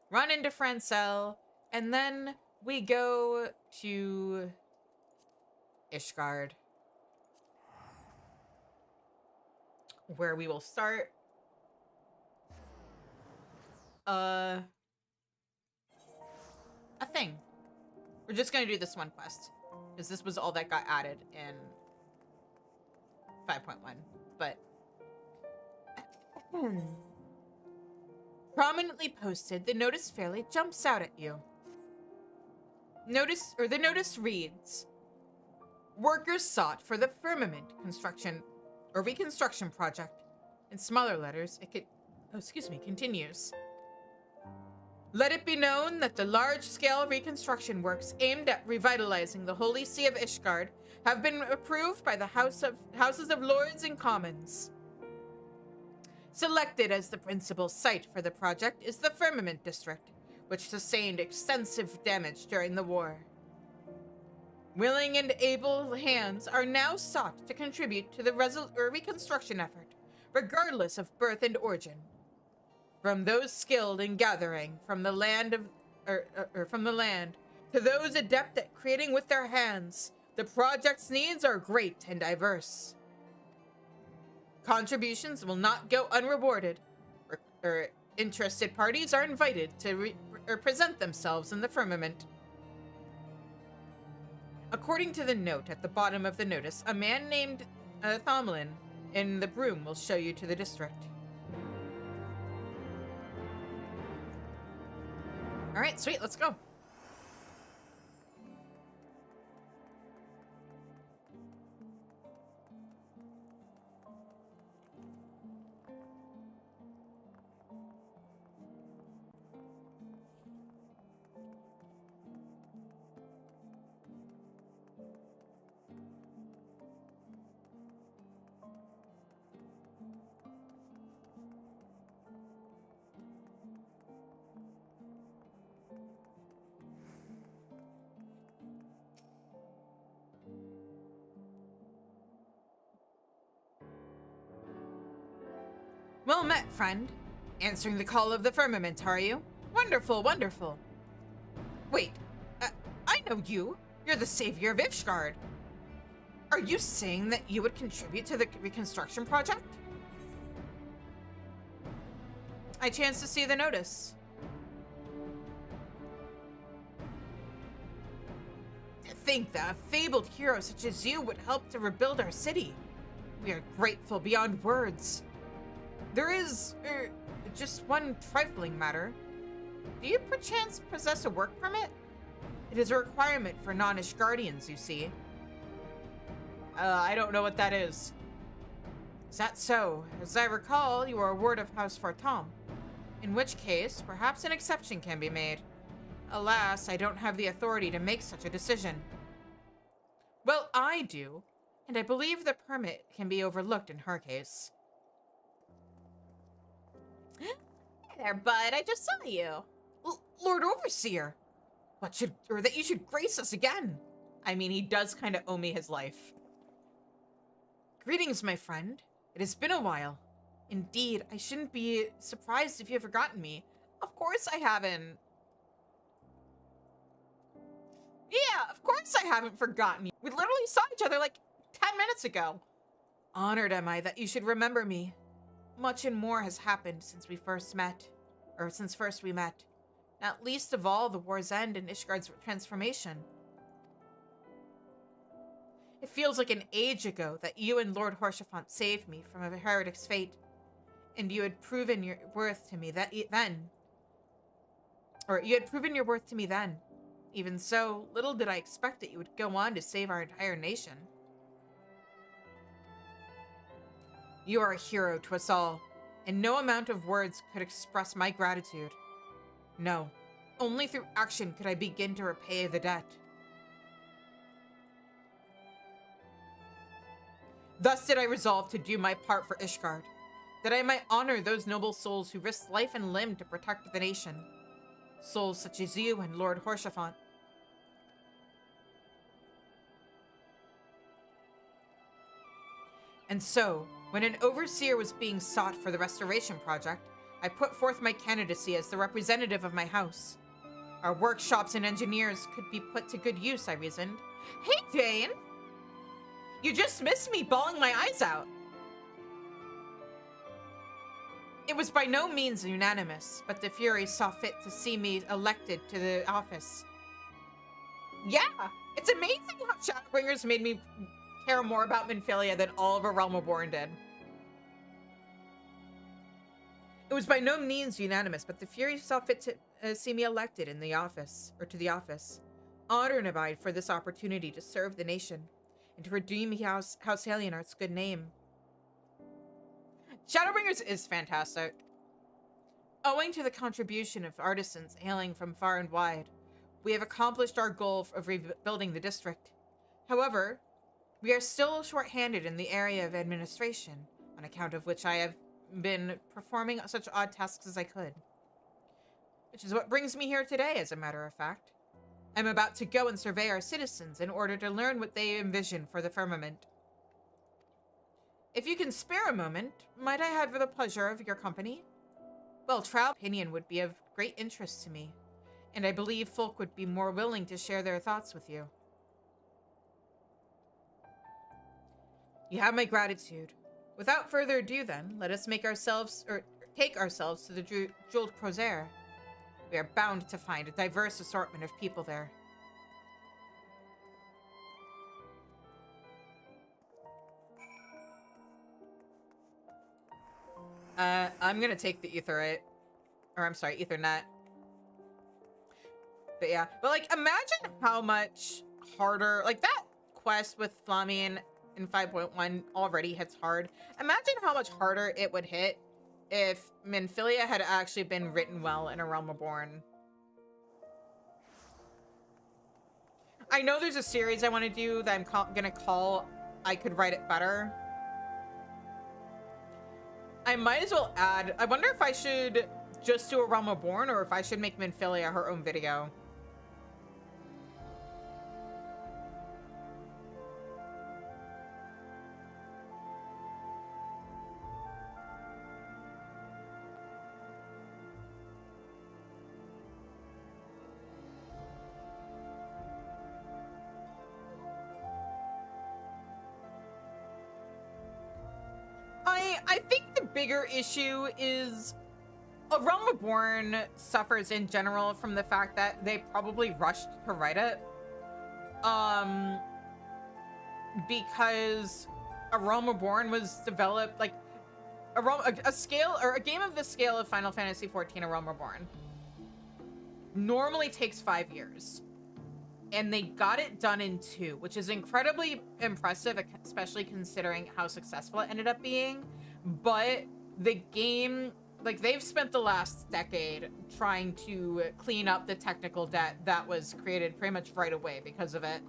run into Francel, and then we go to Ishgard, where we will start a thing. We're just gonna do this one quest, because this was all that got added in 5.1, but prominently posted, the notice fairly jumps out at you. The notice reads, workers sought for the firmament construction or reconstruction project. In smaller letters, it continues. Let it be known that the large-scale reconstruction works aimed at revitalizing the Holy See of Ishgard have been approved by the Houses of Lords and Commons. Selected as the principal site for the project is the Firmament District, which sustained extensive damage during the war. Willing and able hands are now sought to contribute to the reconstruction effort, regardless of birth and origin. From those skilled in gathering from the land to those adept at creating with their hands, the project's needs are great and diverse. Contributions will not go unrewarded. Interested parties are invited to present themselves in the firmament. According to the note at the bottom of the notice, a man named Thomlin in the broom will show you to the district. All right, sweet, let's go. Well met, friend. Answering the call of the firmament, are you? Wonderful, wonderful. Wait, I know you. You're the savior of Ishgard. Are you saying that you would contribute to the reconstruction project? I chanced to see the notice. To think that a fabled hero such as you would help to rebuild our city. We are grateful beyond words. There is, just one trifling matter. Do you perchance possess a work permit? It is a requirement for non-Ishgardians, you see. I don't know what that is. Is that so? As I recall, you are a ward of House Fartom. In which case, perhaps an exception can be made. Alas, I don't have the authority to make such a decision. Well, I do, and I believe the permit can be overlooked in her case. Hey there, bud. I just saw you. Lord Overseer. That you should grace us again. I mean, he does kind of owe me his life. Greetings, my friend. It has been a while. Indeed, I shouldn't be surprised if you have forgotten me. Of course I haven't. Yeah, of course I haven't forgotten you. We literally saw each other like 10 minutes ago. Honored am I that you should remember me. Much and more has happened since we first met. Or since first we met. Not least of all, the war's end and Ishgard's transformation. It feels like an age ago that you and Lord Horshaphant saved me from a heretic's fate. And you had proven your worth to me then. Or you had proven your worth to me then. Even so, little did I expect that you would go on to save our entire nation. You are a hero to us all, and no amount of words could express my gratitude. No, only through action could I begin to repay the debt. Thus did I resolve to do my part for Ishgard, that I might honor those noble souls who risked life and limb to protect the nation. Souls such as you and Lord Horshaphant. And so, when an overseer was being sought for the restoration project, I put forth my candidacy as the representative of my house. Our workshops and engineers could be put to good use, I reasoned. Hey, Jane! You just missed me bawling my eyes out. It was by no means unanimous, but the Fury saw fit to see me elected to the office. Yeah, it's amazing how Shadowbringers made me care more about Minfilia than all of A Realm Reborn did. It was by no means unanimous, but the Fury saw fit to see me elected in the office, or to the office. Honored am I for this opportunity to serve the nation, and to redeem House Alienart's good name. Shadowbringers is fantastic. Owing to the contribution of artisans hailing from far and wide, we have accomplished our goal of rebuilding the district. However, we are still short-handed in the area of administration, on account of which I have been performing such odd tasks as I could. Which is what brings me here today, as a matter of fact. I'm about to go and survey our citizens in order to learn what they envision for the firmament. If you can spare a moment, might I have the pleasure of your company? Well, trial opinion would be of great interest to me, and I believe folk would be more willing to share their thoughts with you. You have my gratitude. Without further ado then, let us take ourselves to the Jeweled Crozier. We are bound to find a diverse assortment of people there. I'm gonna take the Etherite. Or I'm sorry, Ethernet. But yeah. But like, imagine how much harder, like that quest with Flamine in 5.1 already hits hard. Imagine how much harder it would hit if Minfilia had actually been written well in A Realm Reborn. I know there's a series I want to do that I'm gonna call I Could Write It Better. I might as well add, I wonder if I should just do A Realm Reborn or if I should make Minfilia her own video. I think the bigger issue is A Realm Reborn suffers in general from the fact that they probably rushed to write it. Because A Realm Reborn was developed like a game of the scale of Final Fantasy XIV, A Realm Reborn normally takes 5 years. And they got it done in 2, which is incredibly impressive, especially considering how successful it ended up being. But the game, like, they've spent the last decade trying to clean up the technical debt that was created pretty much right away because of it.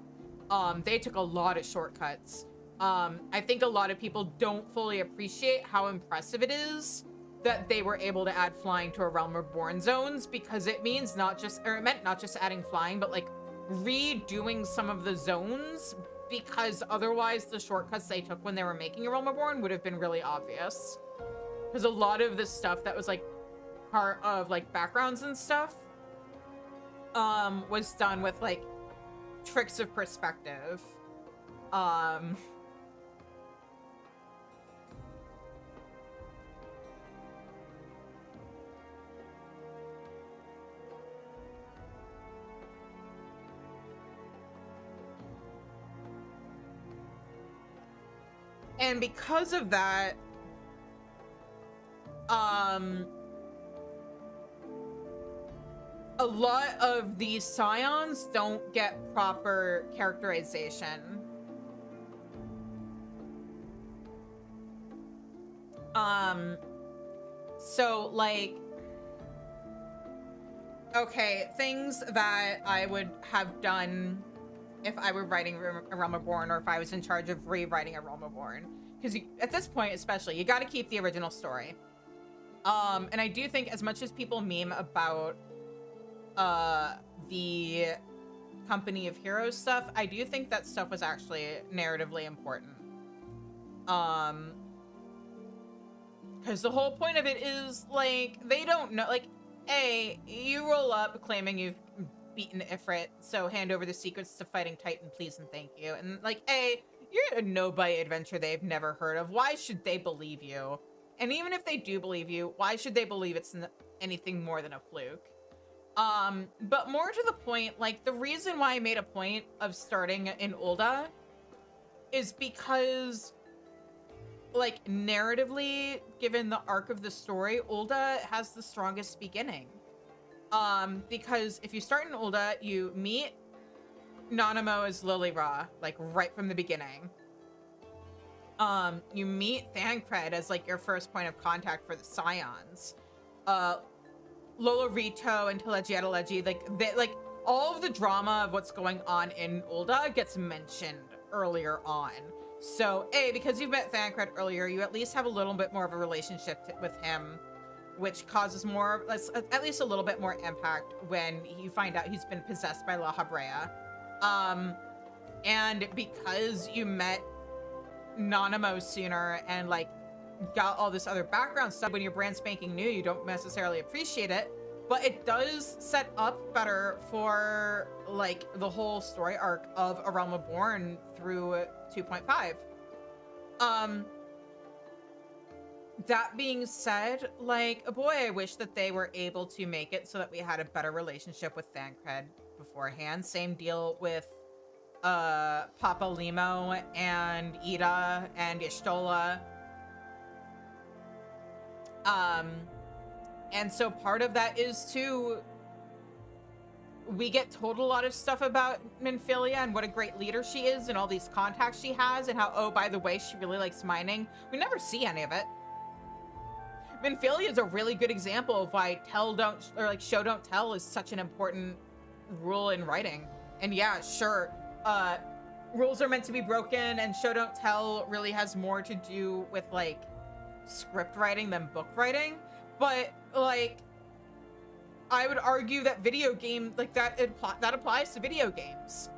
They took a lot of shortcuts. I think a lot of people don't fully appreciate how impressive it is that they were able to add flying to a Realm Reborn zones, because it means it meant not just adding flying, but like redoing some of the zones, because otherwise the shortcuts they took when they were making a Realm Reborn would have been really obvious. Because a lot of the stuff that was like part of like backgrounds and stuff was done with like tricks of perspective. And because of that, a lot of these scions don't get proper characterization. So like, okay, things that I would have done if I were writing a Realm Reborn, or if I was in charge of rewriting a Realm Reborn. Because at this point especially, you got to keep the original story. And I do think, as much as people meme about the Company of Heroes stuff, I do think that stuff was actually narratively important. Because the whole point of it is, like, they don't know, like, A, you roll up claiming you've beaten Ifrit, so hand over the secrets to fighting Titan, please and thank you. And, like, A, you're a nobody adventure they've never heard of. Why should they believe you? And even if they do believe you, why should they believe it's anything more than a fluke? But more to the point, like, the reason why I made a point of starting in Ul'dah is because, like, narratively, given the arc of the story, Ul'dah has the strongest beginning. Because if you start in Ul'dah, you meet Nanamo as Lily-Ra, like, right from the beginning. You meet Thancred as, like, your first point of contact for the Scions. Lolorito and Telegietaleji, like, all of the drama of what's going on in Ul'dah gets mentioned earlier on. So, A, because you've met Thancred earlier, you at least have a little bit more of a relationship with him, which causes more, at least a little bit more impact when you find out he's been possessed by La Habrea. And because you met Nanamo sooner and, like, got all this other background stuff, when you're brand spanking new, you don't necessarily appreciate it, but it does set up better for, like, the whole story arc of A Realm Reborn through 2.5. That being said, like, boy, I wish that they were able to make it so that we had a better relationship with Thancred beforehand. Same deal with Papa Limo and Ida and Y'shtola. And so part of that is too, we get told a lot of stuff about Minfilia and what a great leader she is and all these contacts she has and how, oh, by the way, she really likes mining. We never see any of it. Minfilia is a really good example of why show don't tell is such an important rule in writing. And yeah, sure, rules are meant to be broken, and show don't tell really has more to do with, like, script writing than book writing. But, like, I would argue that video game, like, that applies to video games.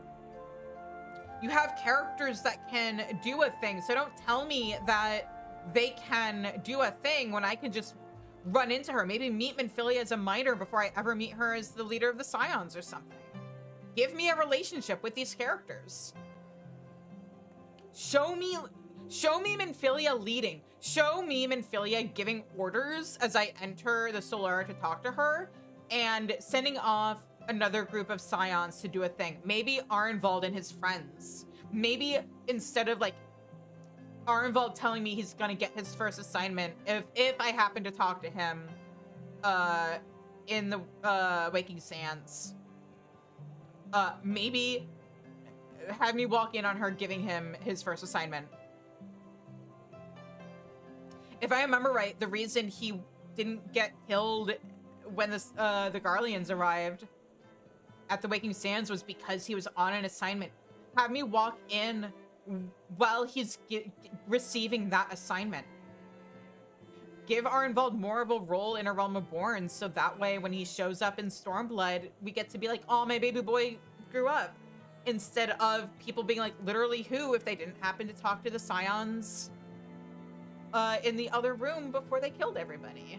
You have characters that can do a thing, so don't tell me that they can do a thing when I can just run into her. Maybe meet Minfilia as a miner before I ever meet her as the leader of the Scions or something. Give me a relationship with these characters. Show me Minfilia leading. Show me Minfilia giving orders as I enter the Solara to talk to her, and sending off another group of Scions to do a thing. Maybe Arnvald and his friends. Maybe instead of, like, Arnvald telling me he's gonna get his first assignment, if I happen to talk to him in the Waking Sands, maybe have me walk in on her giving him his first assignment. If I remember right, the reason he didn't get killed when the Garleans arrived at the Waking Sands was because he was on an assignment have me walk in while he's receiving that assignment. Give Arnvald more of a role in A Realm Reborn, so that way when he shows up in Stormblood, we get to be like, oh, my baby boy grew up. Instead of people being like, literally who, if they didn't happen to talk to the Scions in the other room before they killed everybody.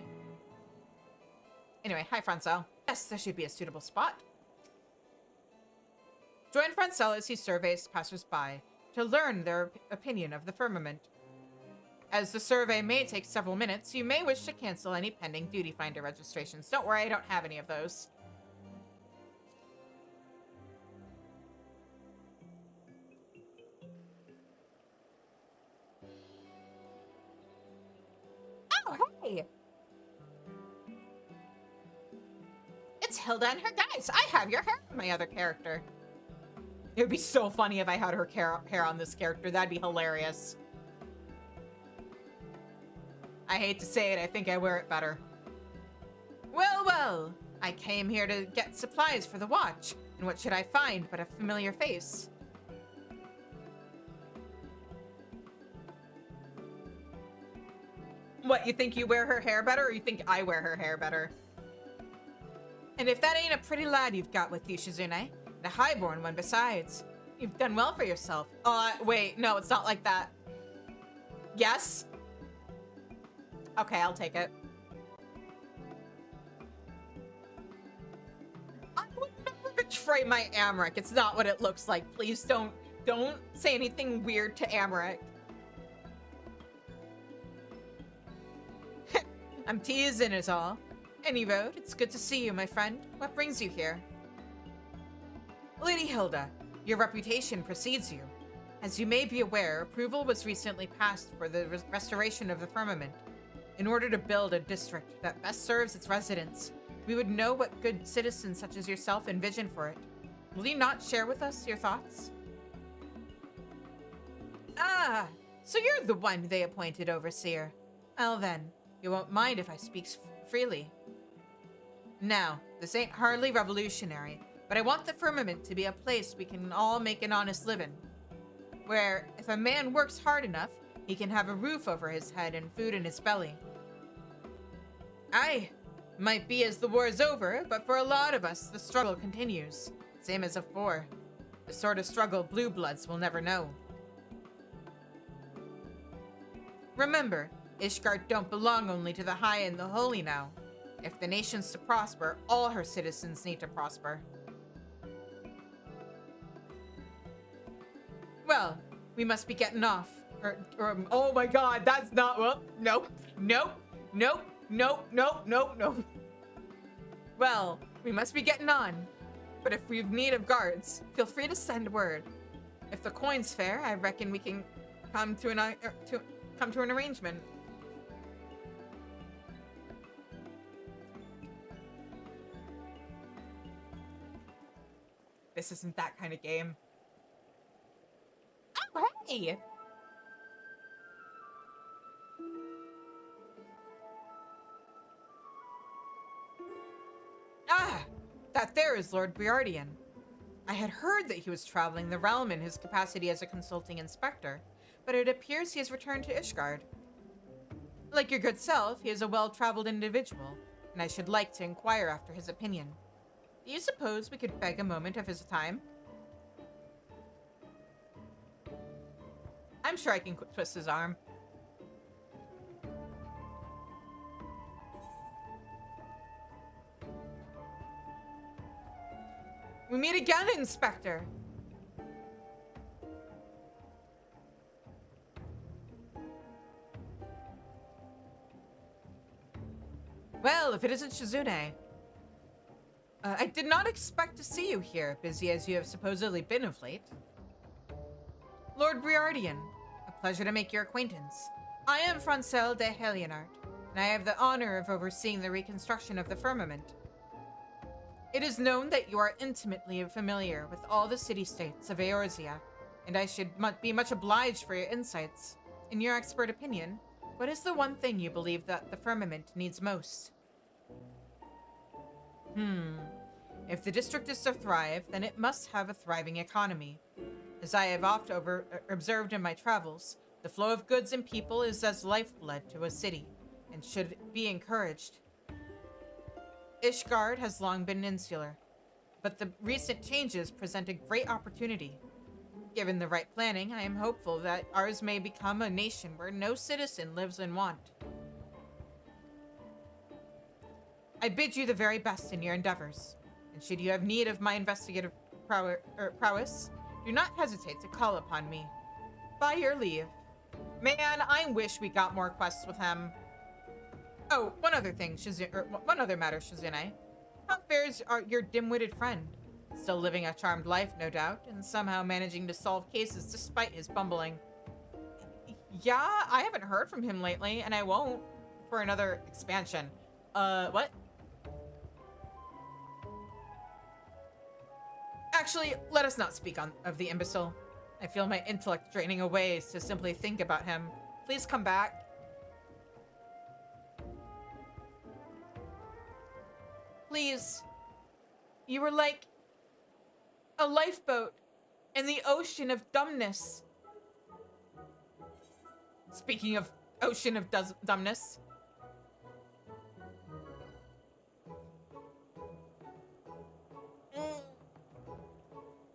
Anyway, hi, Francel. Yes, there should be a suitable spot. Join Francel as he surveys passers-by to learn their opinion of the firmament. As the survey may take several minutes, you may wish to cancel any pending duty finder registrations. Don't worry, I don't have any of those. Oh, hey! It's Hilda and her guys. I have your hair on my other character. It would be so funny if I had her hair on this character. That'd be hilarious. I hate to say it, I think I wear it better. Well, well, I came here to get supplies for the watch. And what should I find but a familiar face? What, you think you wear her hair better, or you think I wear her hair better? And if that ain't a pretty lad you've got with you, Shizune, and a highborn one besides, you've done well for yourself. Wait, no, it's not like that. Yes? Okay, I'll take it. I would never betray my Amric. It's not what it looks like. Please don't say anything weird to Amric. I'm teasing is all. Any road, it's good to see you, my friend. What brings you here? Lady Hilda, your reputation precedes you. As you may be aware, approval was recently passed for the restoration of the firmament. In order to build a district that best serves its residents, we would know what good citizens such as yourself envision for it. Will you not share with us your thoughts? Ah, so you're the one they appointed overseer. Well then, you won't mind if I speak freely. Now, this ain't hardly revolutionary, but I want the firmament to be a place we can all make an honest living. Where, if a man works hard enough, he can have a roof over his head and food in his belly. Aye, might be as the war is over, but for a lot of us, the struggle continues. Same as afore. The sort of struggle blue bloods will never know. Remember, Ishgard don't belong only to the high and the holy now. If the nation's to prosper, all her citizens need to prosper. Well, we must be getting off. Oh my god, that's not, well, nope, nope, nope, nope, nope, nope, nope. Well, we must be getting on. But if we've need of guards, feel free to send word. If the coin's fair, I reckon we can come to an arrangement. This isn't that kind of game. Oh, hey! Ah! That there is Lord Briardian. I had heard that he was traveling the realm in his capacity as a consulting inspector, but it appears he has returned to Ishgard. Like your good self, he is a well-traveled individual, and I should like to inquire after his opinion. Do you suppose we could beg a moment of his time? I'm sure I can twist his arm. We meet again, Inspector! Well, if it isn't Shizune. I did not expect to see you here, busy as you have supposedly been of late. Lord Briardian, a pleasure to make your acquaintance. I am Francel de Helionart, and I have the honor of overseeing the reconstruction of the firmament. It is known that you are intimately familiar with all the city-states of Eorzea, and I should be much obliged for your insights. In your expert opinion, what is the one thing you believe that the firmament needs most? If the district is to thrive, then it must have a thriving economy. As I have oft observed in my travels, the flow of goods and people is as lifeblood to a city, and should be encouraged. Ishgard has long been insular, but the recent changes present a great opportunity. Given the right planning, I am hopeful that ours may become a nation where no citizen lives in want. I bid you the very best in your endeavors, and should you have need of my investigative prowess, do not hesitate to call upon me. By your leave. Man, I wish we got more quests with him. Oh, one other matter, Shizune. How fares your dim-witted friend? Still living a charmed life, no doubt, and somehow managing to solve cases despite his bumbling. Yeah, I haven't heard from him lately, and I won't for another expansion. What? Actually, let us not speak of the imbecile. I feel my intellect draining away to simply think about him. Please come back. Please. You were like a lifeboat in the ocean of dumbness. Speaking of ocean of dumbness.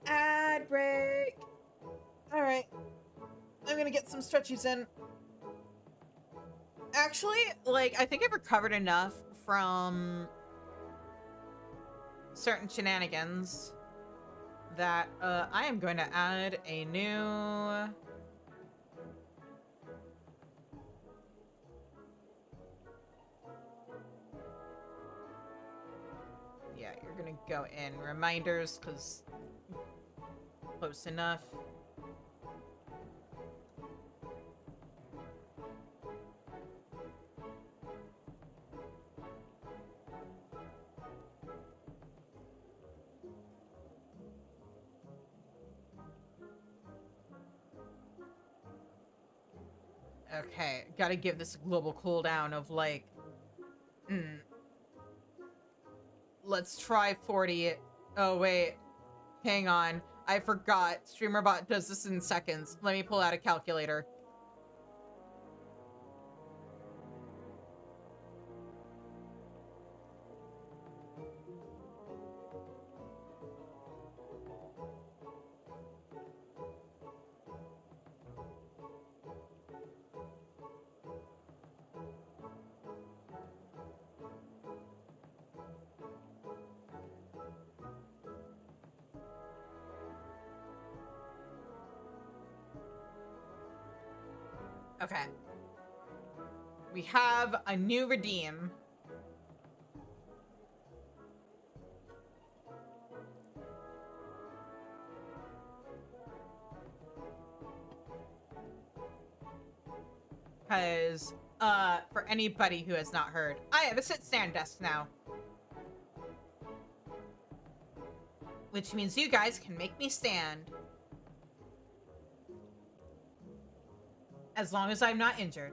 Ad break. All right. I'm gonna get some stretchies in. Actually, like, I think I've recovered enough from certain shenanigans that I am going to add a new... Yeah, you're gonna go in reminders, because close enough. Okay, gotta give this a global cooldown of like, let's try 40. Oh wait, hang on, I forgot. StreamerBot does this in seconds. Let me pull out a calculator. Okay. We have a new redeem. Because, for anybody who has not heard, I have a sit-stand desk now. Which means you guys can make me stand. As long as I'm not injured.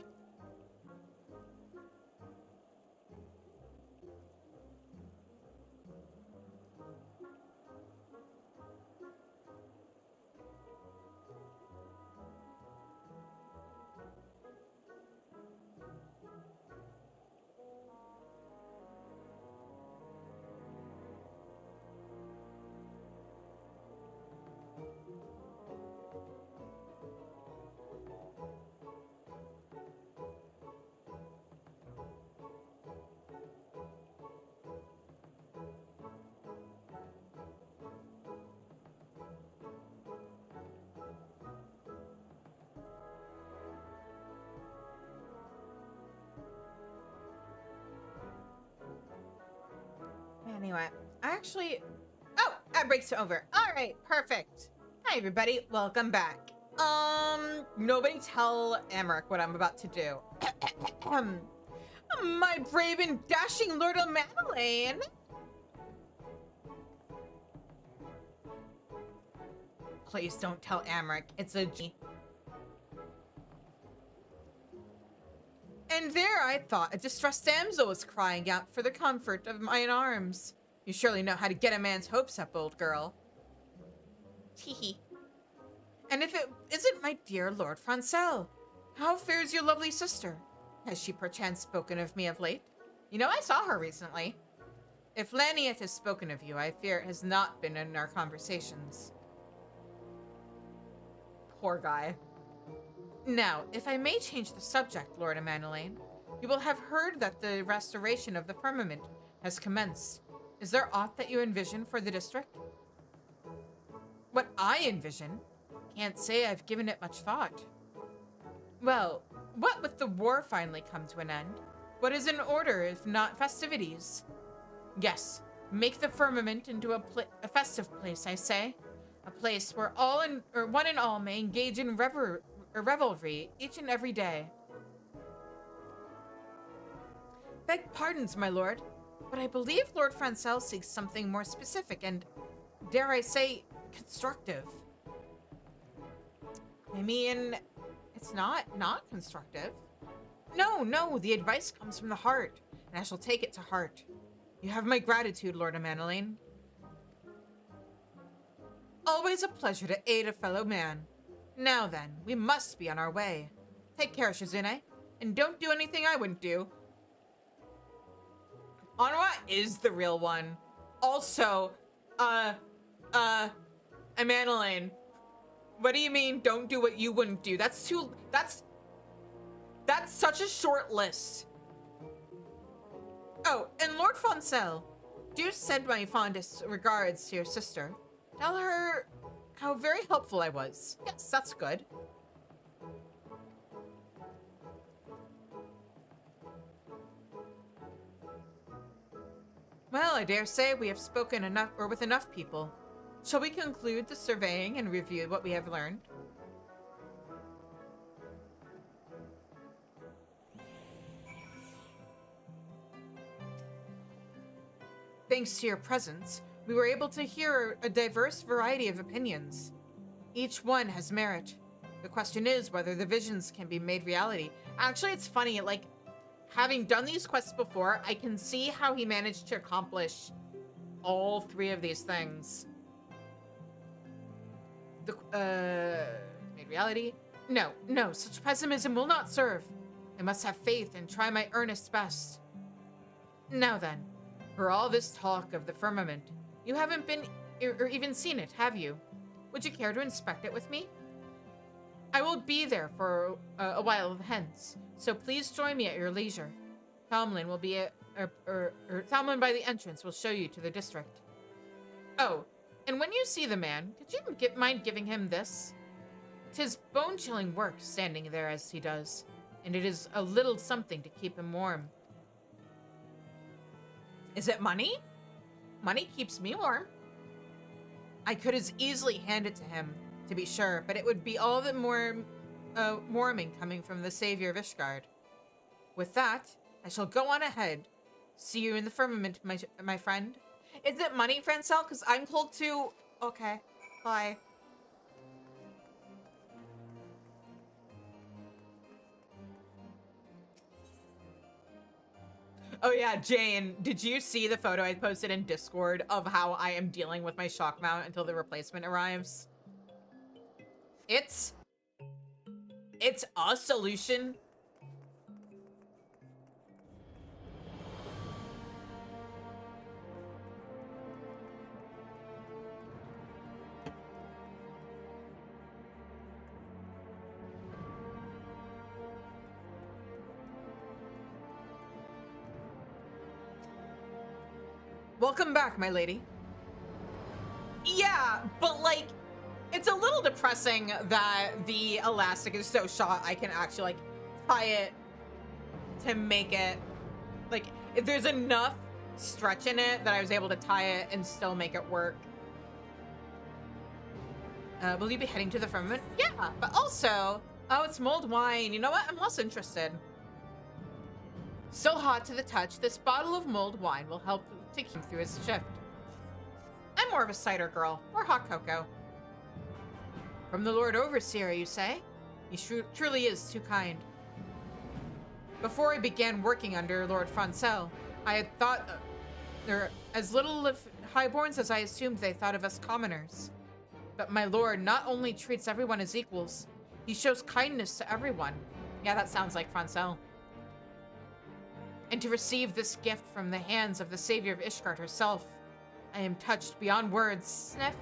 Anyway, I actually... Oh, ad break's over. All right, perfect. Hi, everybody. Welcome back. Nobody tell Amric what I'm about to do. My brave and dashing Lord of Madeleine. Please don't tell Amric. It's a G. And there I thought a distressed damsel was crying out for the comfort of mine arms. You surely know how to get a man's hopes up, old girl. Teehee. And if it isn't my dear Lord Francel, how fares your lovely sister? Has she perchance spoken of me of late? You know, I saw her recently. If Laniet has spoken of you, I fear it has not been in our conversations. Poor guy. Now, if I may change the subject, Lord Emanuelaine, you will have heard that the restoration of the firmament has commenced. Is there aught that you envision for the district? What I envision? Can't say I've given it much thought. Well, what with the war finally come to an end? What is in order if not festivities? Yes, make the firmament into a festive place, I say. A place where one and all may engage in revelry each and every day. Beg pardons, my lord, but I believe Lord Francel seeks something more specific and, dare I say, constructive. I mean, it's not constructive. No, the advice comes from the heart, and I shall take it to heart. You have my gratitude, Lord Emanuelaine. Always a pleasure to aid a fellow man. Now then, we must be on our way. Take care, Shizune, and don't do anything I wouldn't do. Onwa is the real one. Also, Emanuelaine, what do you mean don't do what you wouldn't do? That's such a short list. Oh, and Lord Francel, do send my fondest regards to your sister. Tell her how very helpful I was. Yes, that's good. Well, I dare say we have spoken enough, or with enough people. Shall we conclude the surveying and review what we have learned? Thanks to your presence, we were able to hear a diverse variety of opinions. Each one has merit. The question is whether the visions can be made reality. Actually, it's funny, like, having done these quests before, I can see how he managed to accomplish all three of these things. Made reality? No, such pessimism will not serve. I must have faith and try my earnest best. Now then, for all this talk of the firmament, you haven't been or even seen it, have you? Would you care to inspect it with me? I will be there for a while hence, so please join me at your leisure. Thalmlin will be Thalmlin by the entrance will show you to the district. Oh, and when you see the man, could you mind giving him this? 'Tis bone-chilling work standing there as he does, and it is a little something to keep him warm. Is it money? Money keeps me warm. I could as easily hand it to him, to be sure, but it would be all the more warming coming from the savior of Ishgard. With that, I shall go on ahead. See you in the firmament, my friend. Is it money, Francel? Because I'm told to... Okay, bye. Oh yeah, Jane, did you see the photo I posted in Discord of how I am dealing with my shock mount until the replacement arrives? It's a solution. Welcome back, my lady. Yeah, but like, it's a little depressing that the elastic is so short I can actually like tie it to make it like, if there's enough stretch in it that I was able to tie it and still make it work. Will you be heading to the firmament? Yeah, but also, oh, it's mulled wine. You know what? I'm less interested. So hot to the touch, this bottle of mulled wine will help to keep him through his shift. I'm more of a cider girl, or hot cocoa. From the Lord Overseer, you say? He truly is too kind. Before I began working under Lord Francel, I had thought there as little of highborns as I assumed they thought of us commoners. But my lord not only treats everyone as equals, he shows kindness to everyone. Yeah, that sounds like Francel. And to receive this gift from the hands of the savior of Ishgard herself, I am touched beyond words. Sniff.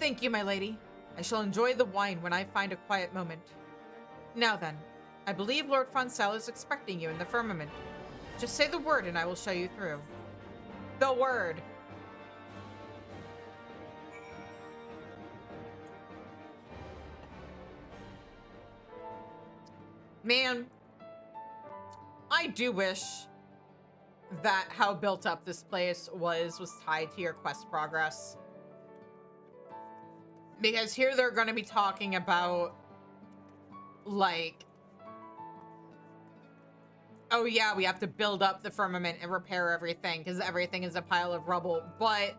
Thank you, my lady. I shall enjoy the wine when I find a quiet moment. Now then, I believe Lord Francel is expecting you in the firmament. Just say the word and I will show you through. The word. Man, I do wish that how built up this place was tied to your quest progress. Because here they're going to be talking about, like, oh yeah, we have to build up the firmament and repair everything because everything is a pile of rubble, but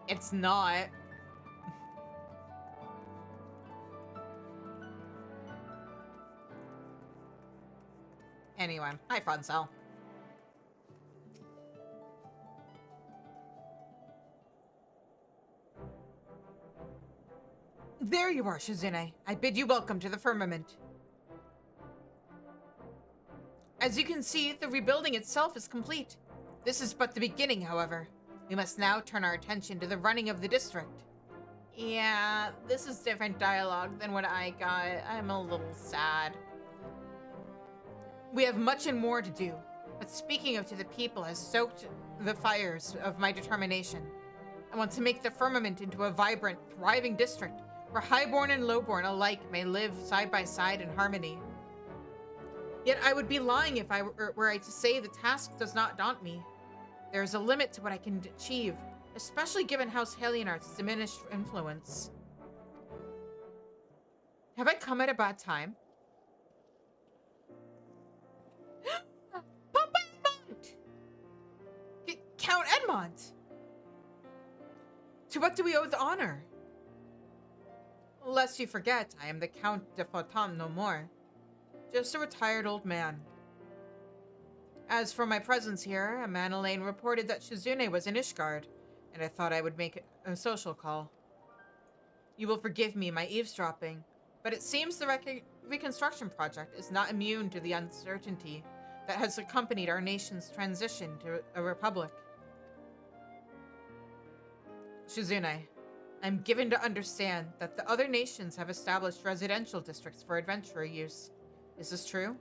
it's not. Anyway, hi, Francel. There you are, Shizune. I bid you welcome to the firmament. As you can see, the rebuilding itself is complete. This is but the beginning, however. We must now turn our attention to the running of the district. Yeah, this is different dialogue than what I got. I'm a little sad. We have much and more to do, but speaking of to the people has stoked the fires of my determination. I want to make the firmament into a vibrant, thriving district where highborn and lowborn alike may live side by side in harmony. Yet I would be lying if I were I to say the task does not daunt me. There is a limit to what I can achieve, especially given House Halienart's diminished influence. Have I come at a bad time? Papa Edmond! Count Edmond! To what do we owe the honor? Lest you forget, I am the Count de Fortin no more. Just a retired old man. As for my presence here, Manelaine reported that Shizune was in Ishgard, and I thought I would make a social call. You will forgive me my eavesdropping, but it seems the reconstruction project is not immune to the uncertainty that has accompanied our nation's transition to a republic. Shizune, I'm given to understand that the other nations have established residential districts for adventurer use. Is this true?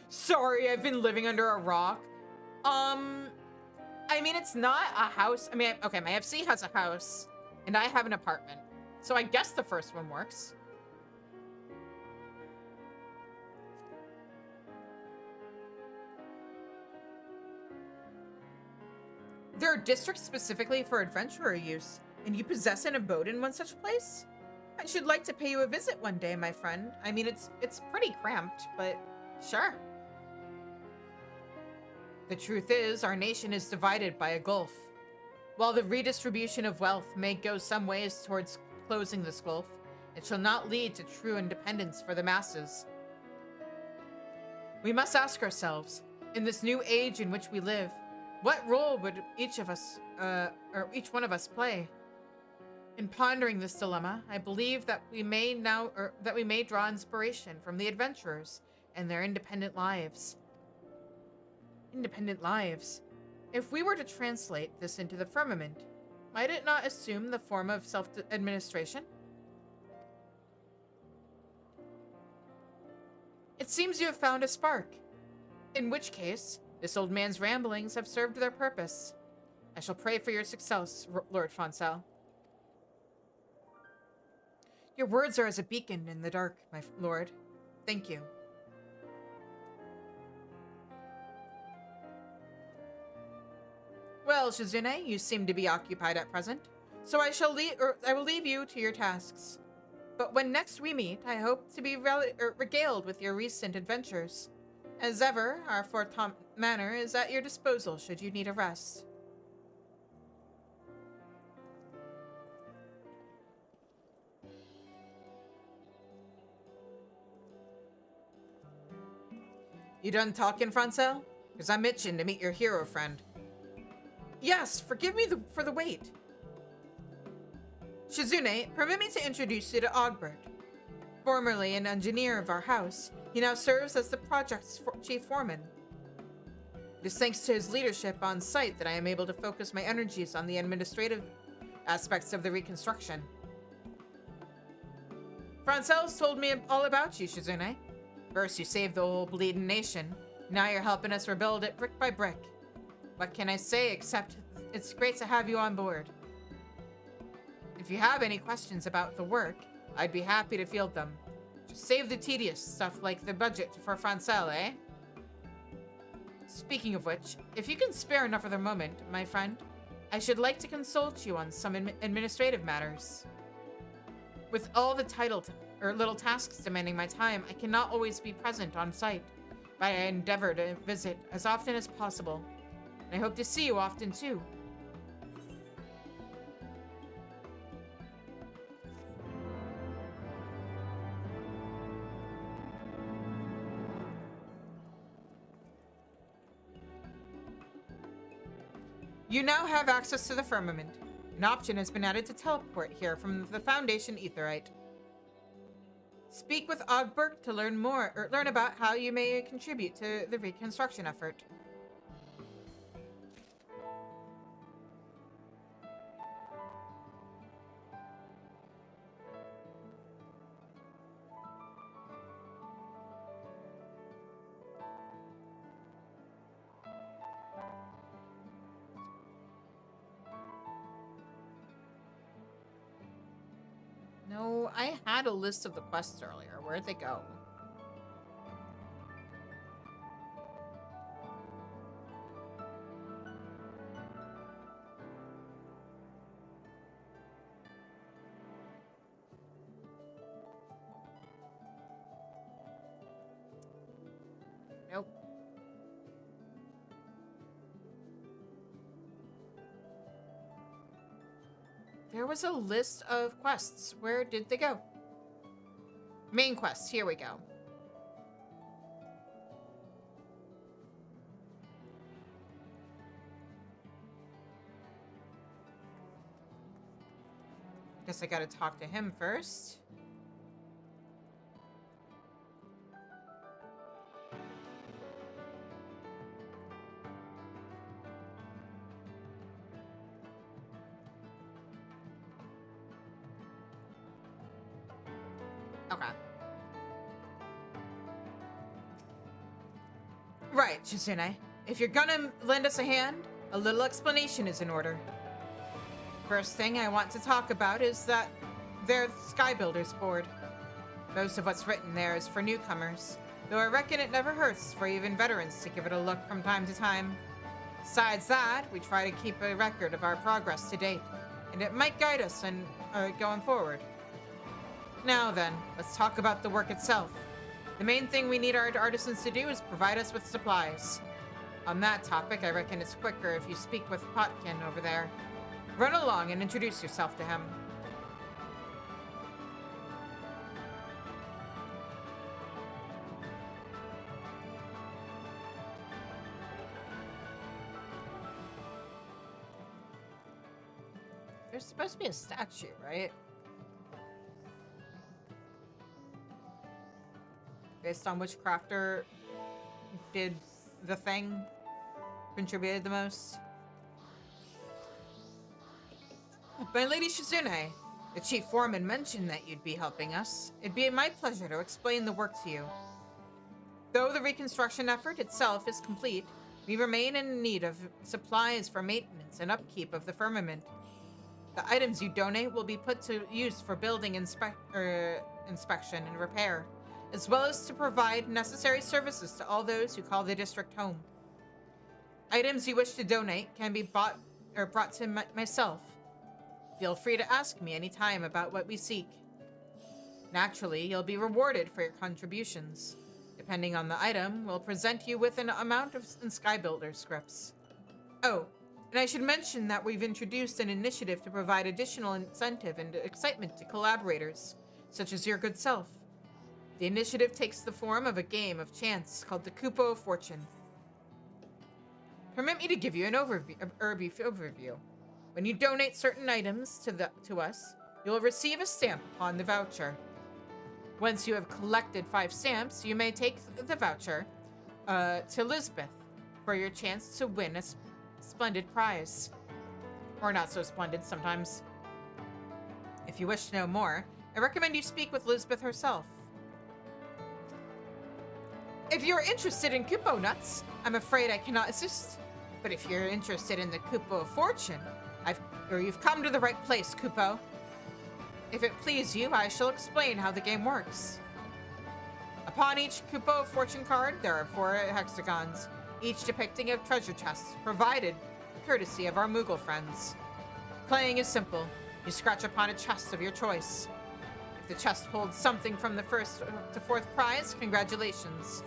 Sorry, I've been living under a rock. I mean, it's not a house. I mean, okay, my FC has a house, and I have an apartment. So I guess the first one works. There are districts specifically for adventurer use, and you possess an abode in one such place? I should like to pay you a visit one day, my friend. I mean, it's pretty cramped, but sure. The truth is, our nation is divided by a gulf. While the redistribution of wealth may go some ways towards closing this gulf, it shall not lead to true independence for the masses. We must ask ourselves, in this new age in which we live, what role would each one of us play? In pondering this dilemma, I believe that we may draw inspiration from the adventurers and their independent lives. Independent lives. If we were to translate this into the firmament, might it not assume the form of self-administration? It seems you have found a spark. In which case, this old man's ramblings have served their purpose. I shall pray for your success, Lord Francel. Your words are as a beacon in the dark, my lord. Thank you. Well, Shizune, you seem to be occupied at present, so I will leave you to your tasks. But when next we meet, I hope to be regaled with your recent adventures. As ever, our Fort Manor is at your disposal should you need a rest. You done talking, Francel? because I'm itching to meet your hero friend. Yes, forgive me for the wait. Shizune, permit me to introduce you to Ogbert. Formerly an engineer of our house, he now serves as the project's chief foreman. It is thanks to his leadership on site that I am able to focus my energies on the administrative aspects of the reconstruction. Francel's told me all about you, Shizune. First, you saved the whole bleeding nation. Now you're helping us rebuild it brick by brick. What can I say except it's great to have you on board. If you have any questions about the work, I'd be happy to field them. Just save the tedious stuff like the budget for Francel, eh? Speaking of which, if you can spare another moment, my friend, I should like to consult you on some administrative matters. With all the little tasks demanding my time, I cannot always be present on site, but I endeavor to visit as often as possible. And I hope to see you often too. You now have access to the firmament. An option has been added to teleport here from the Foundation Aetherite. Speak with Ogbert to learn about how you may contribute to the reconstruction effort. No, I had a list of the quests earlier. Where'd they go? Nope. There was a list of quests. Where did they go? Main quests. Here we go. Guess I gotta talk to him first. Okay. Right, Shizune. If you're gonna lend us a hand, a little explanation is in order. First thing I want to talk about is that their Sky Builders board. Most of what's written there is for newcomers, though I reckon it never hurts for even veterans to give it a look from time to time. Besides that, we try to keep a record of our progress to date, and it might guide us in going forward. Now then, let's talk about the work itself. The main thing we need our artisans to do is provide us with supplies. On that topic, I reckon it's quicker if you speak with Potkin over there. Run along and introduce yourself to him. There's supposed to be a statue, right? Based on which crafter did the thing, contributed the most. My Lady Shizune, the chief foreman mentioned that you'd be helping us. It'd be my pleasure to explain the work to you. Though the reconstruction effort itself is complete, we remain in need of supplies for maintenance and upkeep of the firmament. The items you donate will be put to use for building inspection and repair, as well as to provide necessary services to all those who call the district home. Items you wish to donate can be bought or brought to myself. Feel free to ask me anytime about what we seek. Naturally, you'll be rewarded for your contributions. Depending on the item, we'll present you with an amount of Sky Builder scripts. Oh, and I should mention that we've introduced an initiative to provide additional incentive and excitement to collaborators, such as your good self. The initiative takes the form of a game of chance called the Kupo of Fortune. Permit me to give you an overview. When you donate certain items to us, you'll receive a stamp upon the voucher. Once you have collected 5 stamps, you may take the voucher to Lisbeth for your chance to win a splendid prize. Or not so splendid sometimes. If you wish to know more, I recommend you speak with Lisbeth herself. If you're interested in Kupo nuts, I'm afraid I cannot assist. But if you're interested in the Kupo of Fortune, you've come to the right place, Kupo. If it please you, I shall explain how the game works. Upon each Kupo of Fortune card, there are 4 hexagons, each depicting a treasure chest, provided courtesy of our Moogle friends. Playing is simple. You scratch upon a chest of your choice. If the chest holds something from the 1st to 4th prize, congratulations.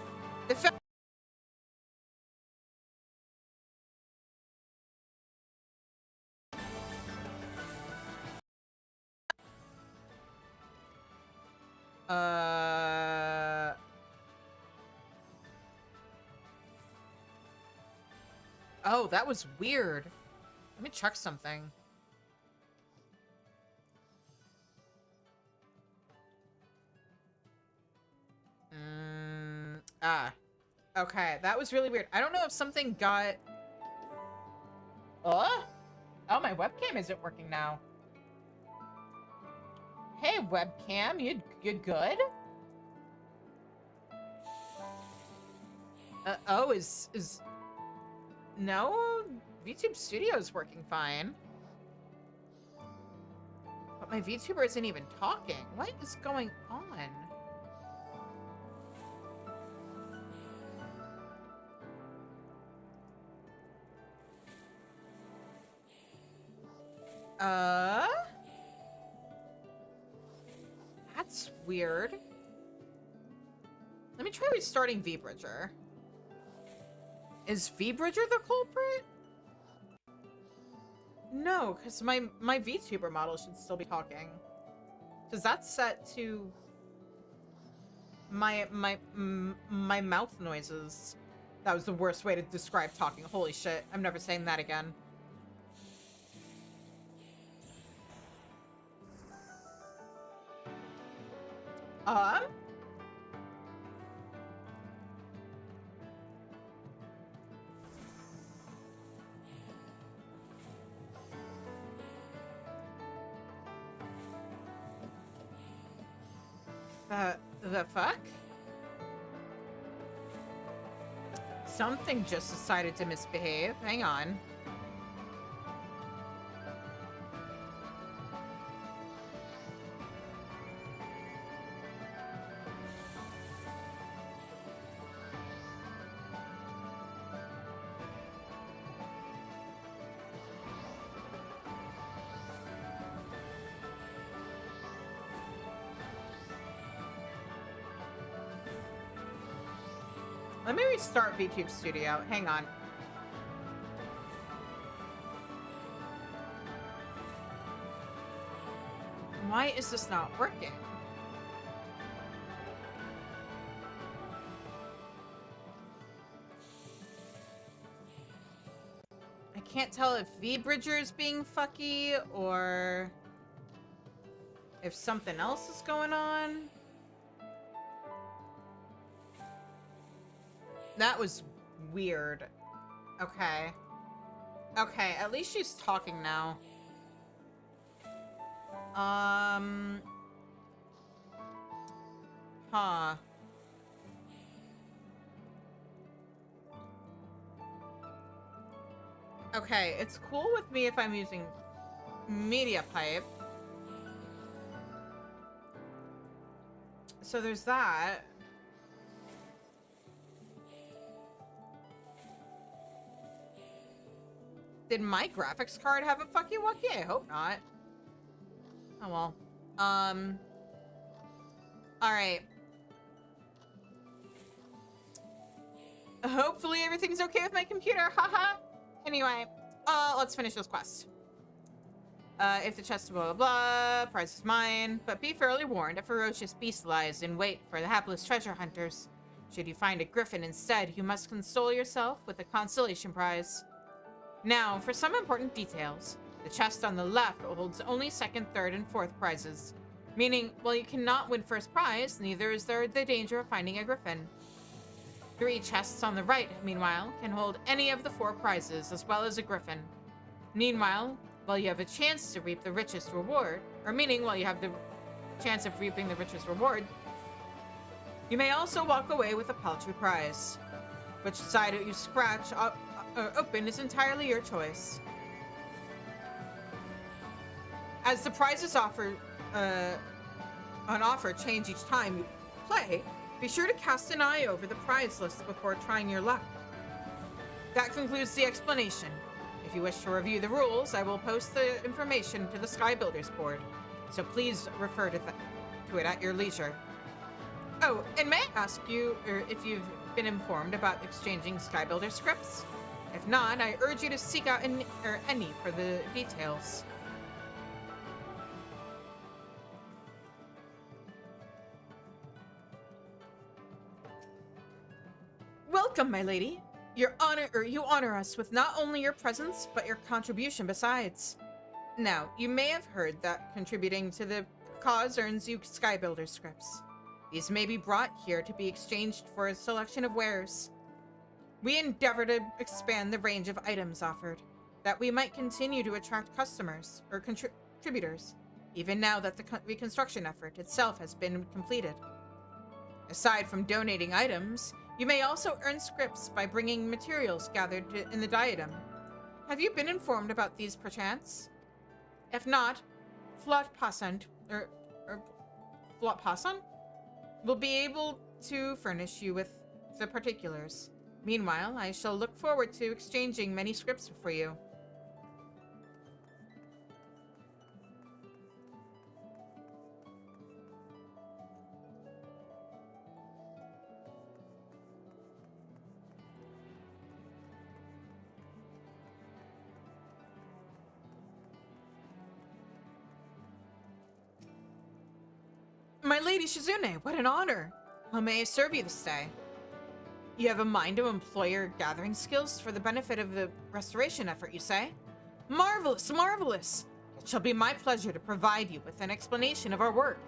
Oh, that was weird. Let me check something. Okay, that was really weird. I don't know if something got... Oh, my webcam isn't working now. Hey, webcam, you good? Oh, is... No, VTube Studio is working fine. But my VTuber isn't even talking. What is going on? That's weird. Let me try restarting VBridger. Is VBridger the culprit? No, because my VTuber model should still be talking. Because that's set to my mouth noises. That was the worst way to describe talking. Holy shit. I'm never saying that again. The fuck? Something just decided to misbehave. Hang on. Let me restart VTube Studio. Hang on. Why is this not working? I can't tell if VBridger is being fucky or if something else is going on. That was weird. Okay. Okay, at least she's talking now. Huh. Okay, it's cool with me if I'm using media pipe. So there's that. Did my graphics card have a fucky wucky? I hope not. Oh well. Alright. Hopefully everything's okay with my computer. Haha. Anyway, let's finish this quest. If the chest blah blah blah, prize is mine. But be fairly warned, a ferocious beast lies in wait for the hapless treasure hunters. Should you find a griffin instead, you must console yourself with a consolation prize. Now, for some important details. The chest on the left holds only second, third, and fourth prizes. Meaning, while you cannot win first prize, neither is there the danger of finding a griffin. 3 chests on the right, meanwhile, can hold any of the 4 prizes, as well as a griffin. Meanwhile, while you have a chance to reap the richest reward, while you have the chance of reaping the richest reward, you may also walk away with a paltry prize. Which side you scratch open is entirely your choice. As the prizes on offer change each time you play, be sure to cast an eye over the prize list before trying your luck. That concludes the explanation. If you wish to review the rules, I will post the information to the Sky Builders board, so please refer to it at your leisure. Oh, and may I ask you if you've been informed about exchanging Sky Builder scripts? If not, I urge you to seek out any for the details. Welcome, my lady. You honor us with not only your presence, but your contribution besides. Now, you may have heard that contributing to the cause earns you Sky Builder scripts. These may be brought here to be exchanged for a selection of wares. We endeavor to expand the range of items offered, that we might continue to attract customers or contributors, even now that the reconstruction effort itself has been completed. Aside from donating items, you may also earn scripts by bringing materials gathered in the diadem. Have you been informed about these perchance? If not, Flot Passant will be able to furnish you with the particulars. Meanwhile, I shall look forward to exchanging many scripts for you. My Lady Shizune, what an honor! How may I serve you this day? You have a mind to employ your gathering skills for the benefit of the restoration effort, you say? Marvelous, marvelous! It shall be my pleasure to provide you with an explanation of our work.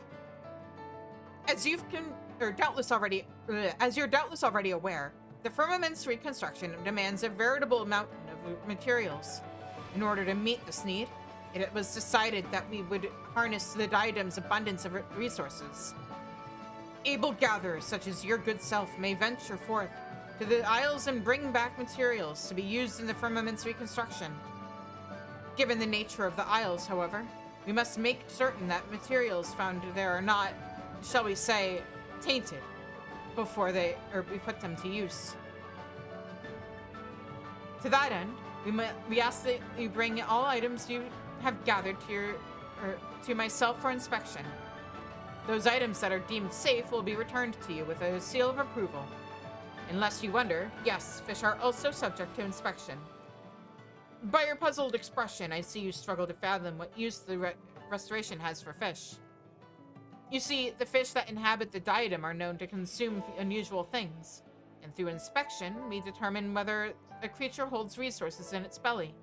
As you're doubtless already aware, the firmament's reconstruction demands a veritable mountain of materials. In order to meet this need, it was decided that we would harness the diadem's abundance of resources. Able gatherers such as your good self may venture forth to the isles and bring back materials to be used in the firmament's reconstruction. Given the nature of the isles, however, we must make certain that materials found there are not, shall we say, tainted before we put them to use. To that end, we ask that you bring all items you have gathered to myself for inspection. Those items that are deemed safe will be returned to you with a seal of approval. Unless you wonder, yes, fish are also subject to inspection. By your puzzled expression, I see you struggle to fathom what use the restoration has for fish. You see, the fish that inhabit the diadem are known to consume unusual things, and through inspection, we determine whether a creature holds resources in its belly.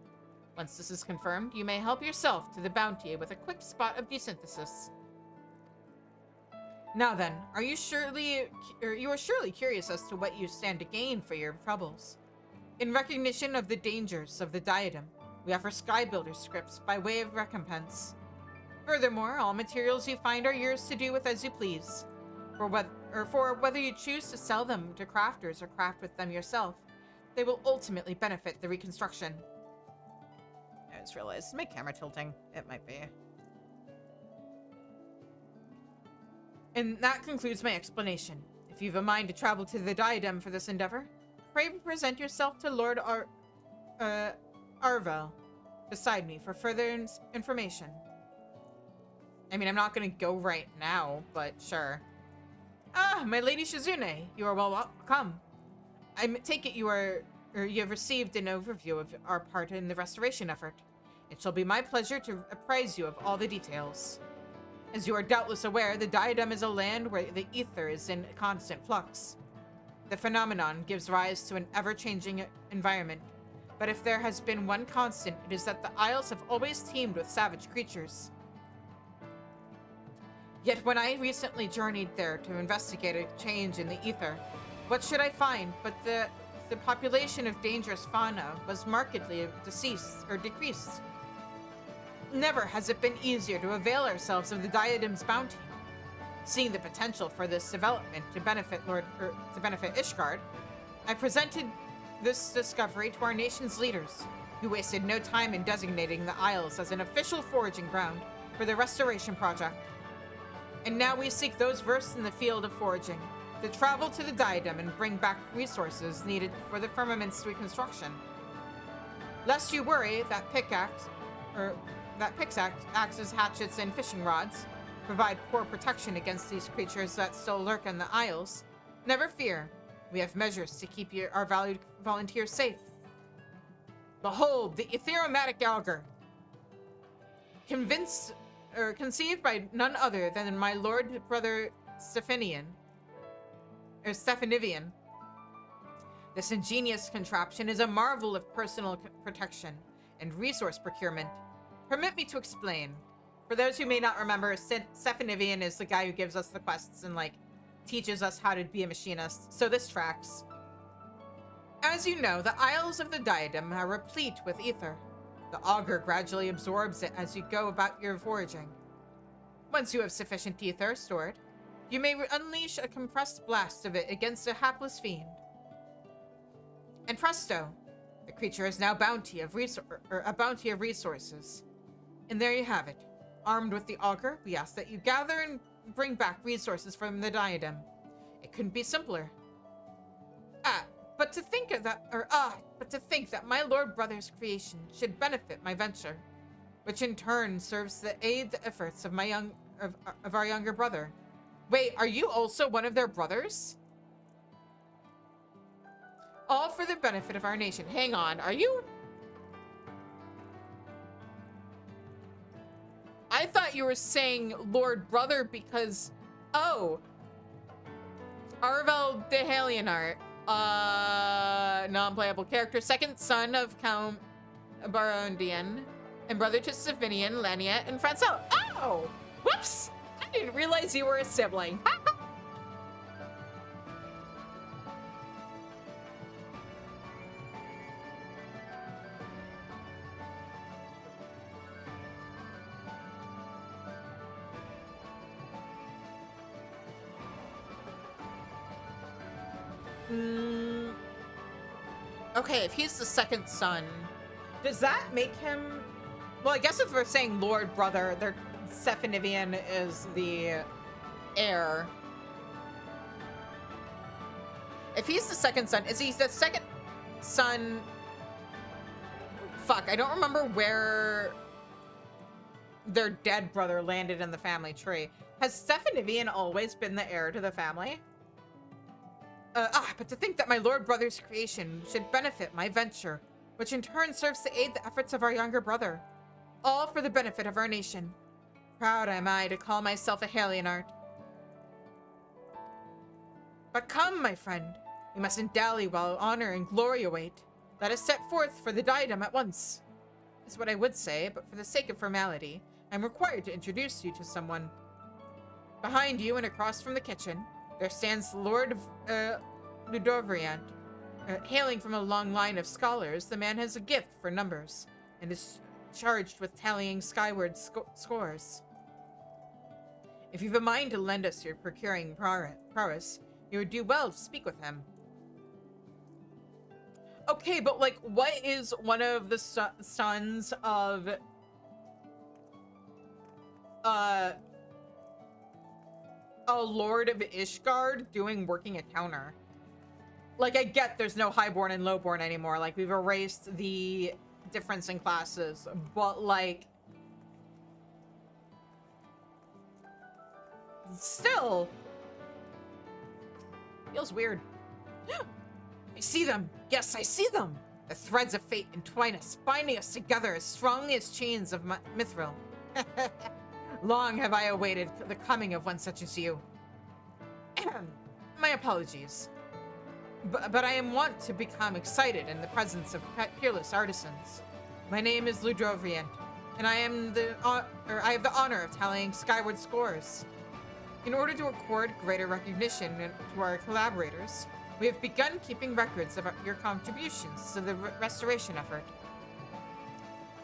Once this is confirmed, you may help yourself to the bounty with a quick spot of desynthesis. Now then, you are surely curious as to what you stand to gain for your troubles. In recognition of the dangers of the diadem, we offer Sky Builder scripts by way of recompense. Furthermore, all materials you find are yours to do with as you please. For whether you choose to sell them to crafters or craft with them yourself, they will ultimately benefit the reconstruction. I just realized my camera tilting. It might be. And that concludes my explanation. If you've a mind to travel to the diadem for this endeavor, pray present yourself to Lord Arvel beside me for further information. I mean, I'm not going to go right now, but sure. Ah, my Lady Shizune, you are welcome. I take it you have received an overview of our part in the restoration effort. It shall be my pleasure to apprise you of all the details. As you are doubtless aware, the diadem is a land where the ether is in constant flux. The phenomenon gives rise to an ever-changing environment. But if there has been one constant, it is that the Isles have always teemed with savage creatures. Yet when I recently journeyed there to investigate a change in the ether, what should I find but the population of dangerous fauna was markedly decreased. Never has it been easier to avail ourselves of the diadem's bounty. Seeing the potential for this development to benefit Ishgard, I presented this discovery to our nation's leaders, who wasted no time in designating the Isles as an official foraging ground for the restoration project. And now we seek those versed in the field of foraging to travel to the diadem and bring back resources needed for the firmament's reconstruction. Lest you worry that pickaxes, hatchets, and fishing rods provide poor protection against these creatures that still lurk in the Isles, never fear. We have measures to keep our valued volunteers safe. Behold, the etheromatic auger, conceived by none other than my lord brother Stephanivian. This ingenious contraption is a marvel of personal protection and resource procurement. Permit me to explain. For those who may not remember, Stephanivian is the guy who gives us the quests and, like, teaches us how to be a machinist, so this tracks. As you know, the Isles of the Diadem are replete with ether. The auger gradually absorbs it as you go about your foraging. Once you have sufficient ether stored, you may unleash a compressed blast of it against a hapless fiend. And presto, the creature is now a bounty of resources. And there you have it. Armed with the auger, we ask that you gather and bring back resources from the diadem. It couldn't be simpler. But to think that my lord brother's creation should benefit my venture, which in turn serves to aid the efforts of our younger brother. Wait, are you also one of their brothers? All for the benefit of our nation. Hang on, are you? I thought you were saying Lord Brother because, oh, Arvel de Halienart, non-playable character, second son of Count Barondian, and brother to Savinian, Laniet, and Francel. Oh, whoops! I didn't realize you were a sibling. Okay, if he's the second son, does that make him... Well, I guess if we're saying Lord Brother, Stephanivian is the heir. If he's the second son, is he the second son... Fuck, I don't remember where their dead brother landed in the family tree. Has Stephanivian always been the heir to the family? But to think that my lord brother's creation should benefit my venture, which in turn serves to aid the efforts of our younger brother. All for the benefit of our nation. Proud am I to call myself a Halienart. But come, my friend. We mustn't dally while honor and glory await. Let us set forth for the diadem at once. Is what I would say, but for the sake of formality, I'm required to introduce you to someone. Behind you and across from the kitchen, there stands Lord Ludovriant. Hailing from a long line of scholars, the man has a gift for numbers, and is charged with tallying skyward scores. If you've a mind to lend us your procuring prowess, you would do well to speak with him. Okay, but, like, what is one of the sons of... a Lord of Ishgard working a counter? Like, I get there's no highborn and lowborn anymore. Like, we've erased the difference in classes. But, like... still... feels weird. I see them! Yes, I see them! The threads of fate entwine us, binding us together as strongly as chains of mithril. Long have I awaited the coming of one such as you. My apologies. But I am wont to become excited in the presence of peerless artisans. My name is Ludrovian, and I have the honor of tallying Skyward scores. In order to accord greater recognition to our collaborators, we have begun keeping records of your contributions to the restoration effort.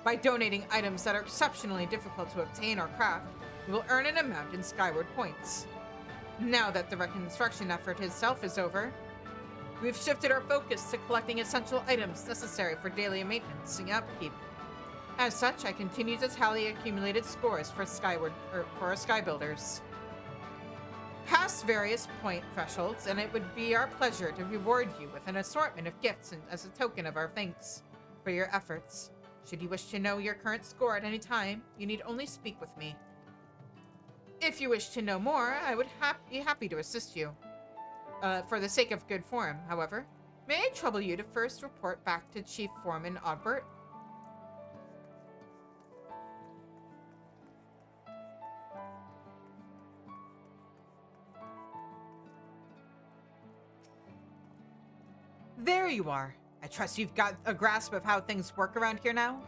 By donating items that are exceptionally difficult to obtain or craft, we will earn an amount in Skyward points. Now that the reconstruction effort itself is over, we've shifted our focus to collecting essential items necessary for daily maintenance and upkeep. As such, I continue to tally accumulated scores for our Sky Builders. Past various point thresholds, and it would be our pleasure to reward you with an assortment of gifts as a token of our thanks for your efforts. Should you wish to know your current score at any time, you need only speak with me. If you wish to know more, I would be happy to assist you. For the sake of good form, however, may I trouble you to first report back to Chief Foreman Ogbert? There you are. I trust you've got a grasp of how things work around here now.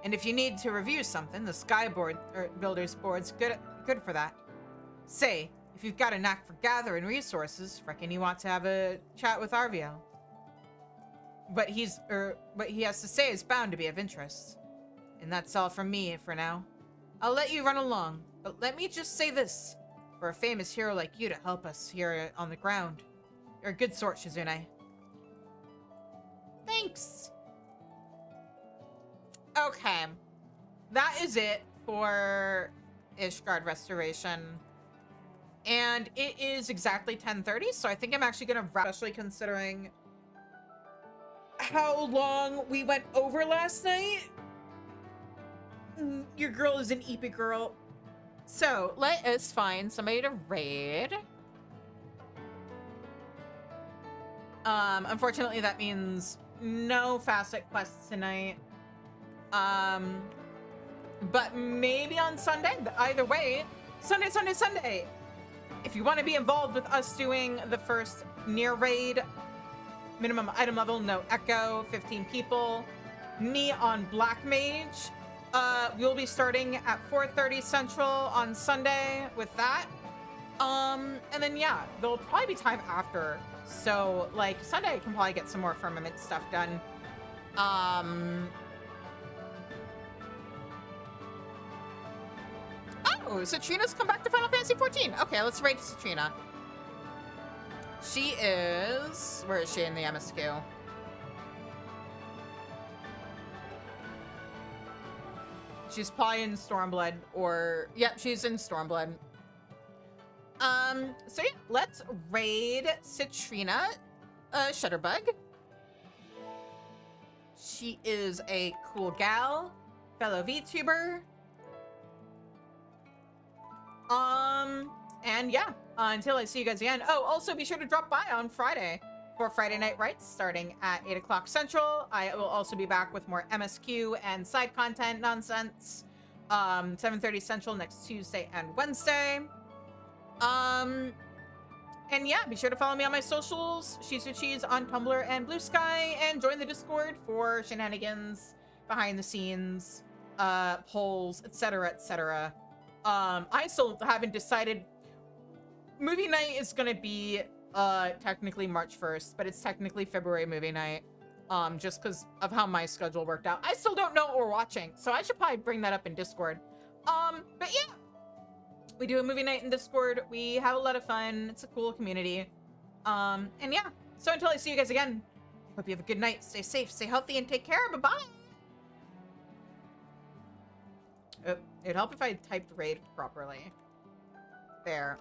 And if you need to review something, the Builders Board's good for that. Say, if you've got a knack for gathering resources, reckon you want to have a chat with Arviel. What he has to say is bound to be of interest. And that's all from me for now. I'll let you run along, but let me just say this. For a famous hero like you to help us here on the ground, you're a good sort, Shizune. Thanks. Okay. That is it for Ishgard Restoration. And it is exactly 10:30, so I think I'm actually going to wrap, especially considering how long we went over last night. Your girl is an epic girl. So, let us find somebody to raid. Unfortunately, that means no Facet quests tonight. But maybe on Sunday. Either way, Sunday. If you want to be involved with us doing the first near raid, minimum item level, no echo, 15 people, me on Black Mage, we'll be starting at 4:30 Central on Sunday with that. And then yeah, there'll probably be time after. So like Sunday I can probably get some more firmament stuff done. Oh, Citrina's come back to Final Fantasy 14. Okay, let's raid Citrina. She is... Where is she in the MSQ? She's probably in Stormblood or... Yep, she's in Stormblood. So yeah, let's raid Citrina, Shutterbug. She is a cool gal, fellow VTuber. And yeah, until I see you guys again. Oh, also be sure to drop by on Friday for Friday Night Rights starting at 8 o'clock Central. I will also be back with more MSQ and side content nonsense. 7:30 Central next Tuesday and Wednesday. And yeah, be sure to follow me on my socials, Shizuchi's on Tumblr and Blue Sky, and join the Discord for shenanigans, behind the scenes, polls, etc., etc. I still haven't decided. Movie night is gonna be technically March 1st, but it's technically February movie night. Just because of how my schedule worked out. I still don't know what we're watching, so I should probably bring that up in Discord. But yeah. We do a movie night in Discord. We have a lot of fun. It's a cool community. And yeah. So until I see you guys again, hope you have a good night. Stay safe, stay healthy, and take care. Bye-bye. It'd help if I typed raid properly. There.